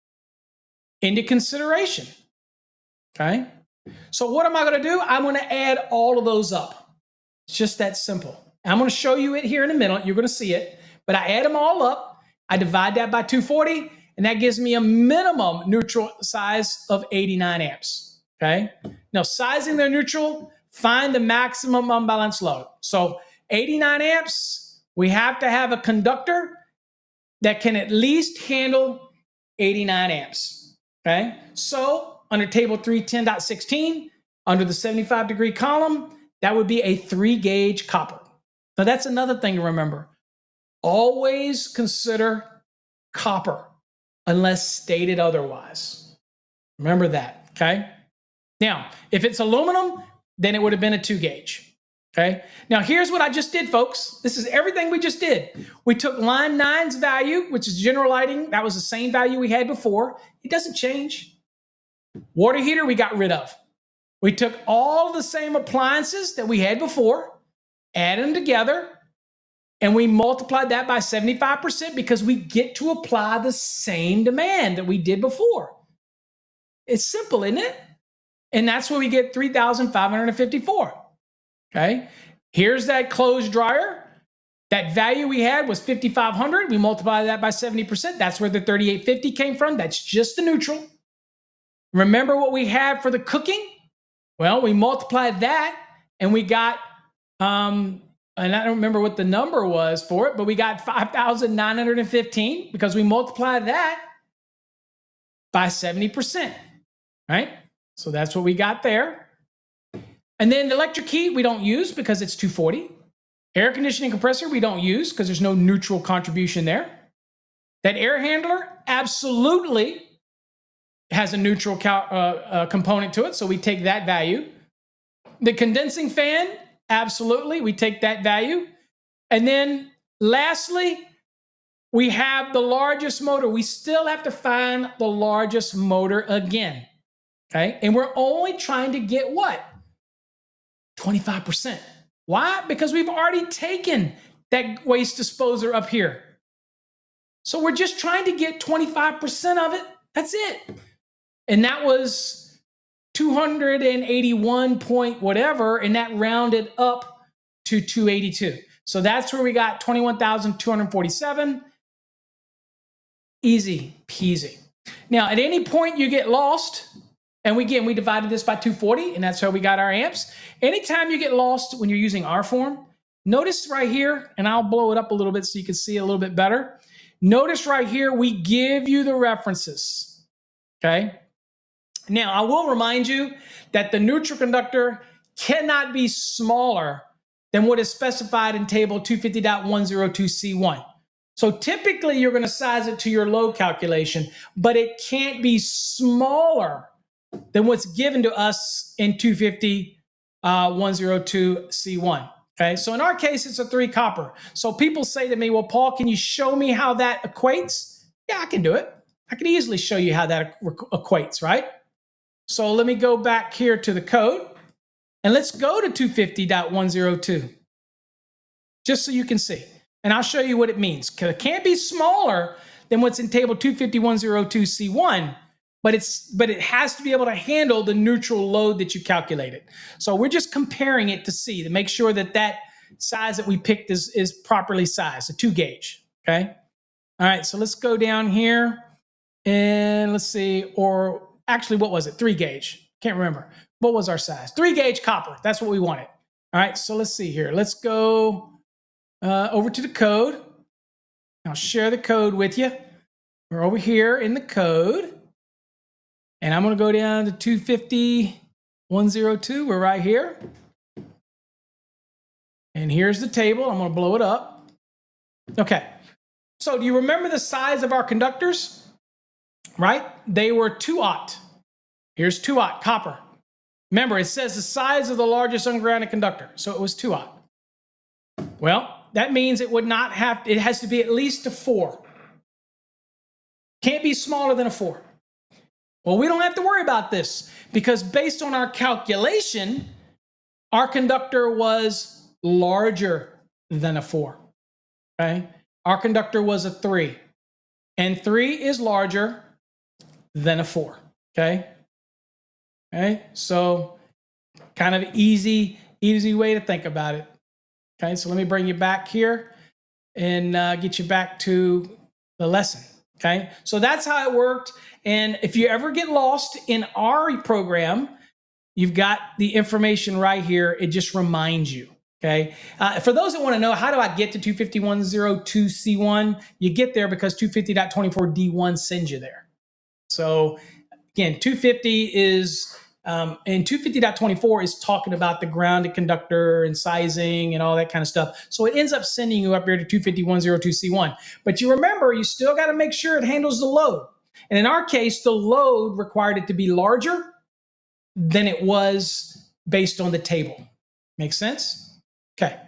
into consideration. Okay? So what am I going to do? I'm going to add all of those up. It's just that simple. I'm going to show you it here in a minute. You're going to see it. But I add them all up. I divide that by 240, and that gives me a minimum neutral size of 89 amps. Okay? Now, sizing the neutral, find the maximum unbalanced load. So 89 amps, we have to have a conductor that can at least handle 89 amps. Okay? So under table 310.16, Under the 75-degree column, that would be a 3-gauge copper. Now, that's another thing to remember. Always consider copper unless stated otherwise. Remember that, okay? Now, if it's aluminum, then it would have been a 2-gauge, okay? Now, here's what I just did, folks. This is everything we just did. We took line 9's value, which is general lighting. That was the same value we had before. It doesn't change. Water heater, we got rid of. We took all the same appliances that we had before, added them together, and we multiplied that by 75% because we get to apply the same demand that we did before. It's simple, isn't it? And that's where we get 3,554. Okay. Here's that clothes dryer. That value we had was 5,500. We multiply that by 70%. That's where the 3,850 came from. That's just the neutral. Remember what we had for the cooking? Well, we multiplied that and we got, and I don't remember what the number was for it, but we got 5,915 because we multiplied that by 70%, right? So that's what we got there. And then the electric heat we don't use because it's 240. Air conditioning compressor we don't use because there's no neutral contribution there. That air handler absolutely has a neutral component to it, so we take that value. The condensing fan, absolutely, we take that value. And then lastly, we have the largest motor. We still have to find the largest motor again, okay? And we're only trying to get what? 25%. Why? Because we've already taken that waste disposer up here. So we're just trying to get 25% of it. That's it. And that was 281 point whatever, and that rounded up to 282. So that's where we got 21,247. Easy peasy. Now, at any point you get lost, and we divided this by 240, and that's how we got our amps. Anytime you get lost when you're using our form, notice right here, and I'll blow it up a little bit so you can see a little bit better. Notice right here, we give you the references, okay? Now, I will remind you that the neutral conductor cannot be smaller than what is specified in table 250.102C1. So typically, you're going to size it to your load calculation, but it can't be smaller than what's given to us in 250.102C1. Okay, so in our case, it's a 3 copper. So people say to me, well, Paul, can you show me how that equates? Yeah, I can do it. I can easily show you how that equates, right? So let me go back here to the code, and let's go to 250.102, just so you can see. And I'll show you what it means. It can't be smaller than what's in table 250.102C1, but it has to be able to handle the neutral load that you calculated. So we're just comparing it to see, to make sure that that size that we picked is properly sized, a 2-gauge, okay? All right, so let's go down here, and let's see, or actually, what was it? 3-gauge. Can't remember. What was our size? 3-gauge copper. That's what we wanted. All right, so let's see here. Let's go over to the code. I'll share the code with you. We're over here in the code. And I'm going to go down to 250.102. We're right here. And here's the table. I'm going to blow it up. Okay. So do you remember the size of our conductors? Right? They were 2-aught. Here's 2-aught copper. Remember, it says the size of the largest ungrounded conductor. So it was 2-aught. Well, that means it has to be at least a 4. Can't be smaller than a 4. Well, we don't have to worry about this because based on our calculation, our conductor was larger than a 4. Okay? Our conductor was a 3. And 3 is larger than a 4. Okay? Okay? So kind of easy way to think about it. Okay? So let me bring you back here and get you back to the lesson. Okay? So that's how it worked. And if you ever get lost in our program, you've got the information right here. It just reminds you. Okay. For those that want to know, how do I get to 250.102C1? You get there because 250.24D1 sends you there. So again, 250 is And 250.24 is talking about the grounded conductor and sizing and all that kind of stuff. So it ends up sending you up here to 250.102C1. But you remember, you still got to make sure it handles the load. And in our case, the load required it to be larger than it was based on the table. Make sense? Okay.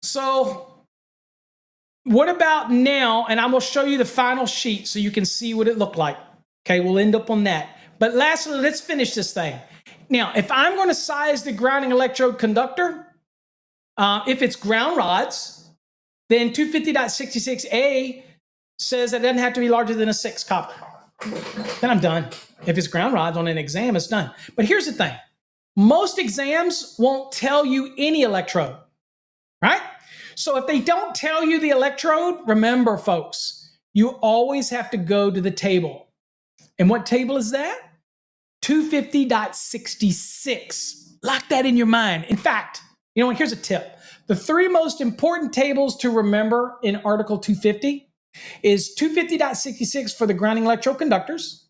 So what about now? And I'm going to show you the final sheet so you can see what it looked like. Okay, we'll end up on that. But lastly, let's finish this thing. Now, if I'm going to size the grounding electrode conductor, if it's ground rods, then 250.66A says it doesn't have to be larger than a 6 copper. Then I'm done. If it's ground rods on an exam, it's done. But here's the thing. Most exams won't tell you any electrode, right? So if they don't tell you the electrode, remember, folks, you always have to go to the table. And what table is that? 250.66. Lock that in your mind. In fact, you know what? Here's a tip. The 3 most important tables to remember in Article 250 is 250.66 for the grounding electrode conductors,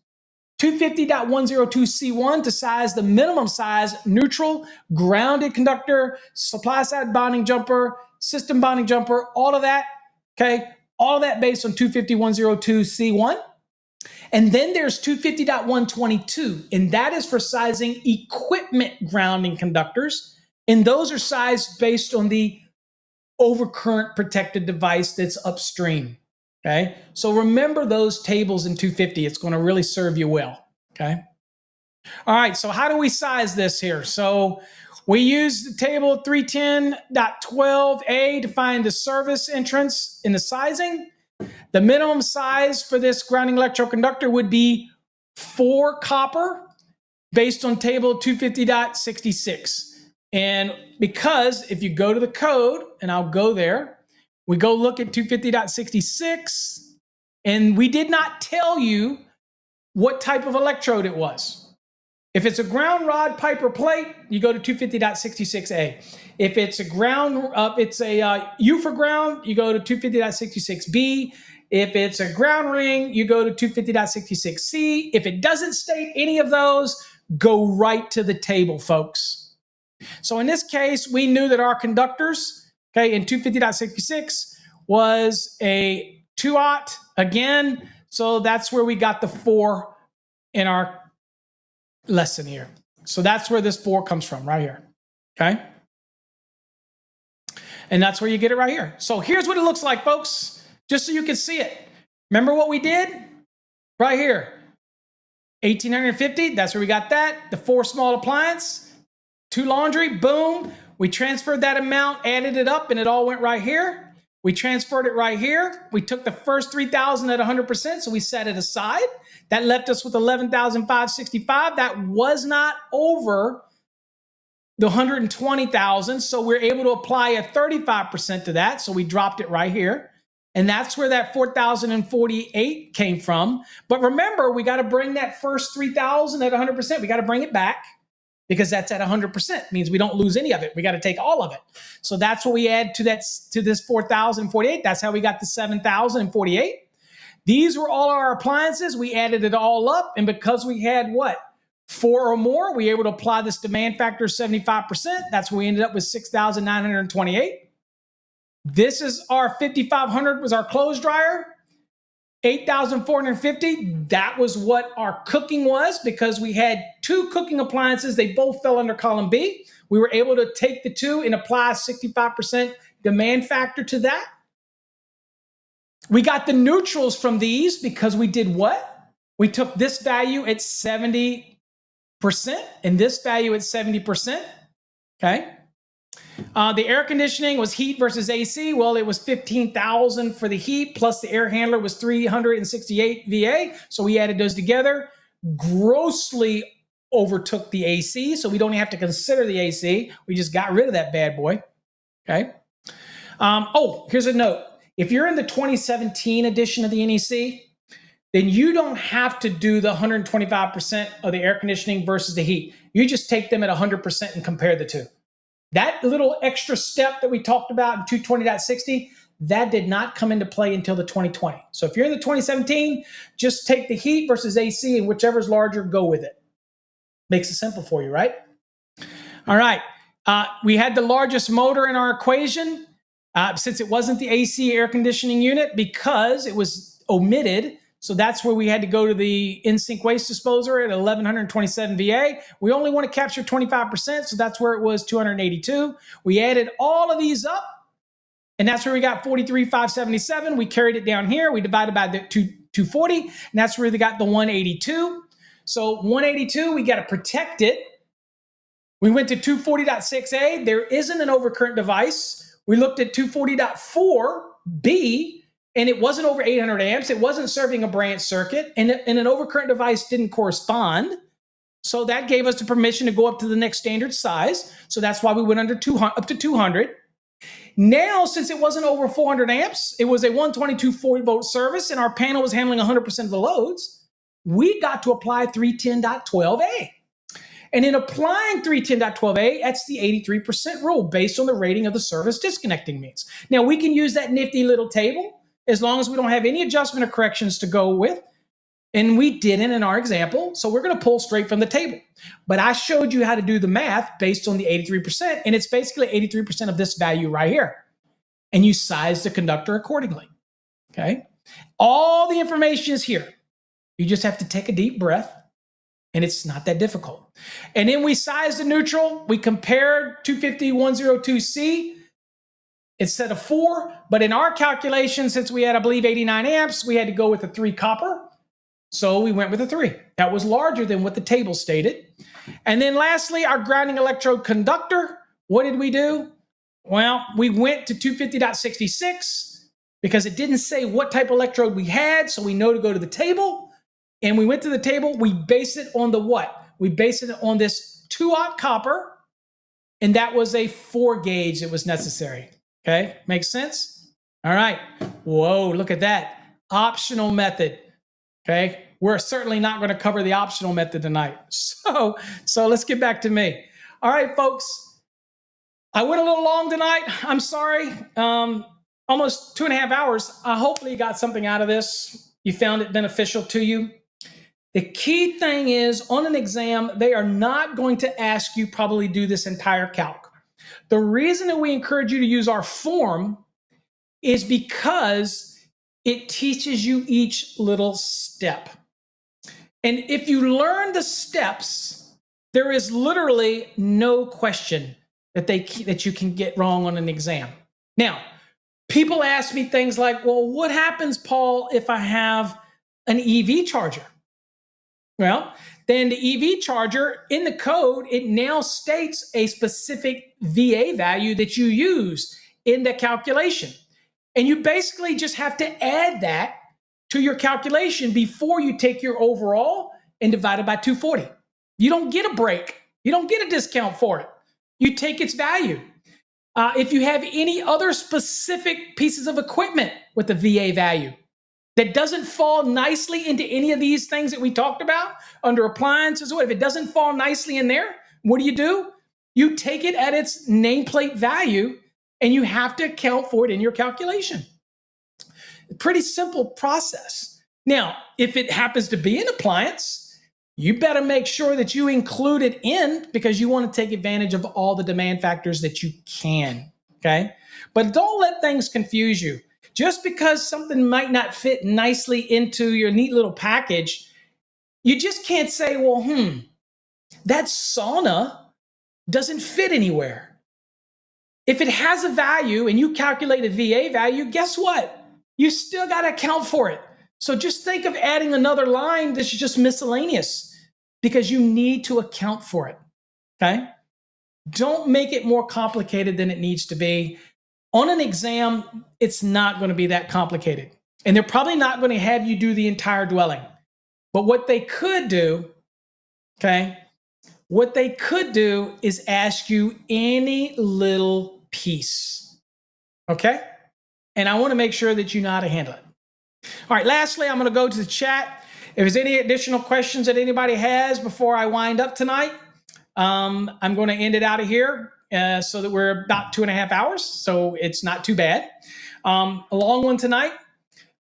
250.102C1 to size the minimum size neutral grounded conductor, supply side bonding jumper, system bonding jumper, all of that, okay? All of that based on 250.102C1. And then there's 250.122, and that is for sizing equipment grounding conductors. And those are sized based on the overcurrent protected device that's upstream. Okay, so remember those tables in 250. It's going to really serve you well. Okay. All right, so how do we size this here? So we use the table 310.12a to find the service entrance in the sizing. The minimum size for this grounding electrode conductor would be 4 copper based on table 250.66. And because if you go to the code, and I'll go there, we go look at 250.66, and we did not tell you what type of electrode it was. If it's a ground rod pipe or plate, you go to 250.66A. If it's a ground, it's a U for ground, you go to 250.66B. If it's a ground ring, you go to 250.66C. If it doesn't state any of those, go right to the table, folks. So in this case, we knew that our conductors, okay, in 250.66 was a 2-aught again. So that's where we got the 4 in our lesson here. So that's where this 4 comes from, right here. Okay. And that's where you get it right here. So here's what it looks like, folks, just so you can see it. Remember what we did? Right here. 1,850, that's where we got that. The 4 small appliance, 2 laundry, boom. We transferred that amount, added it up, and it all went right here. We transferred it right here. We took the first 3,000 at 100%, so we set it aside. That left us with 11,565. That was not over the 120,000, so we're able to apply a 35% to that, so we dropped it right here. And that's where that 4,048 came from. But remember, we got to bring that first 3,000 at 100%. We got to bring it back because that's at 100%. It means we don't lose any of it. We got to take all of it. So that's what we add to this 4,048. That's how we got the 7,048. These were all our appliances. We added it all up. And because we had what? 4 or more, we were able to apply this demand factor of 75%. That's where we ended up with 6,928. This is our 5,500 was our clothes dryer. 8,450, that was what our cooking was because we had 2 cooking appliances. They both fell under column B. We were able to take the 2 and apply 65% demand factor to that. We got the neutrals from these because we did what? We took this value at 70% and this value at 70%, okay? The air conditioning was heat versus AC. Well, it was 15,000 for the heat, plus the air handler was 368 VA. So we added those together. Grossly overtook the AC, so we don't even have to consider the AC. We just got rid of that bad boy. Okay. Here's a note. If you're in the 2017 edition of the NEC, then you don't have to do the 125% of the air conditioning versus the heat. You just take them at 100% and compare the 2. That little extra step that we talked about in 220.60, that did not come into play until the 2020. So if you're in the 2017, just take the heat versus AC and whichever's larger, go with it. Makes it simple for you, right? All right. We had the largest motor in our equation since it wasn't the AC air conditioning unit because it was omitted. So that's where we had to go to the in-sink waste disposer at 1127 VA. We only want to capture 25%, so that's where it was 282. We added all of these up, and that's where we got 43,577. We carried it down here. We divided by the 240, and that's where we got the 182. So 182, we got to protect it. We went to 240.6a. There isn't an overcurrent device. We looked at 240.4b, and it wasn't over 800 amps. It wasn't serving a branch circuit, and an overcurrent device didn't correspond. So that gave us the permission to go up to the next standard size. So that's why we went under 200, up to 200. Now, since it wasn't over 400 amps, it was a 122 40-volt service, and our panel was handling 100% of the loads, we got to apply 310.12a. And in applying 310.12a, that's the 83% rule based on the rating of the service disconnecting means. Now, we can use that nifty little table as long as we don't have any adjustment or corrections to go with. And we didn't in our example, so we're going to pull straight from the table. But I showed you how to do the math based on the 83%, and it's basically 83% of this value right here. And you size the conductor accordingly, okay? All the information is here. You just have to take a deep breath, and it's not that difficult. And then we sized the neutral. We compared 250-102C instead of 4, but in our calculation, since we had, I believe, 89 amps, we had to go with a 3 copper. So we went with a 3. That was larger than what the table stated. And then lastly, our grounding electrode conductor. What did we do? Well, we went to 250.66 because it didn't say what type of electrode we had, so we know to go to the table. And we went to the table. We based it on the what? We based it on this 2-aught copper, and that was a 4 gauge that was necessary. Okay, makes sense? All right. Whoa, look at that. Optional method. Okay, we're certainly not going to cover the optional method tonight. So let's get back to me. All right, folks. I went a little long tonight. I'm sorry. Almost 2.5 hours. Hopefully you got something out of this. You found it beneficial to you. The key thing is on an exam, they are not going to ask you probably do this entire calc. The reason that we encourage you to use our form is because it teaches you each little step. And if you learn the steps, there is literally no question that you can get wrong on an exam. Now, people ask me things like, well, what happens, Paul, if I have an EV charger? Well, then the EV charger in the code, it now states a specific VA value that you use in the calculation. And you basically just have to add that to your calculation before you take your overall and divide it by 240. You don't get a break. You don't get a discount for it. You take its value. If you have any other specific pieces of equipment with the VA value that doesn't fall nicely into any of these things that we talked about under appliances, if it doesn't fall nicely in there, what do? You take it at its nameplate value, and you have to account for it in your calculation. Pretty simple process. Now, if it happens to be an appliance, you better make sure that you include it in because you want to take advantage of all the demand factors that you can, okay? But don't let things confuse you. Just because something might not fit nicely into your neat little package, you just can't say, well, that sauna doesn't fit anywhere. If it has a value and you calculate a VA value, guess what? You still got to account for it. So just think of adding another line that's just miscellaneous because you need to account for it, okay? Don't make it more complicated than it needs to be. On an exam, it's not going to be that complicated. And they're probably not going to have you do the entire dwelling. But what they could do, okay, what they could do is ask you any little piece, okay? And I want to make sure that you know how to handle it. All right, lastly, I'm going to go to the chat. If there's any additional questions that anybody has before I wind up tonight, I'm going to end it out of here so that we're about 2.5 hours, so it's not too bad. A long one tonight.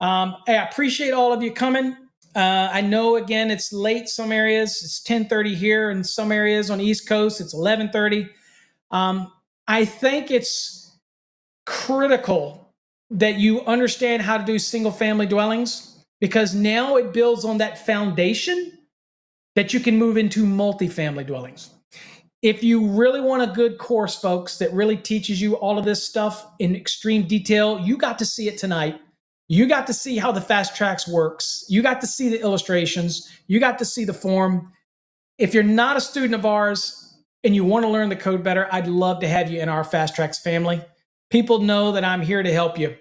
I appreciate all of you coming. I know, again, it's late some areas. It's 10:30 here. In some areas on the East Coast, it's 11:30. I think it's critical that you understand how to do single family dwellings, because now it builds on that foundation that you can move into multifamily dwellings. If you really want a good course, folks, that really teaches you all of this stuff in extreme detail, you got to see it tonight. You got to see how the Fast Trax works. You got to see the illustrations. You got to see the form. If you're not a student of ours and you want to learn the code better, I'd love to have you in our Fast Trax family. People know that I'm here to help you.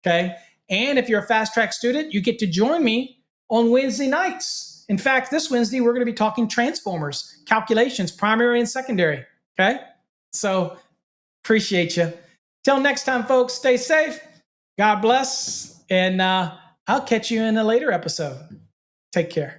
Okay. And if you're a Fast Track student, you get to join me on Wednesday nights. In fact, this Wednesday, we're going to be talking transformers, calculations, primary and secondary. Okay. So appreciate you. Till next time, folks, stay safe. God bless. And I'll catch you in a later episode. Take care.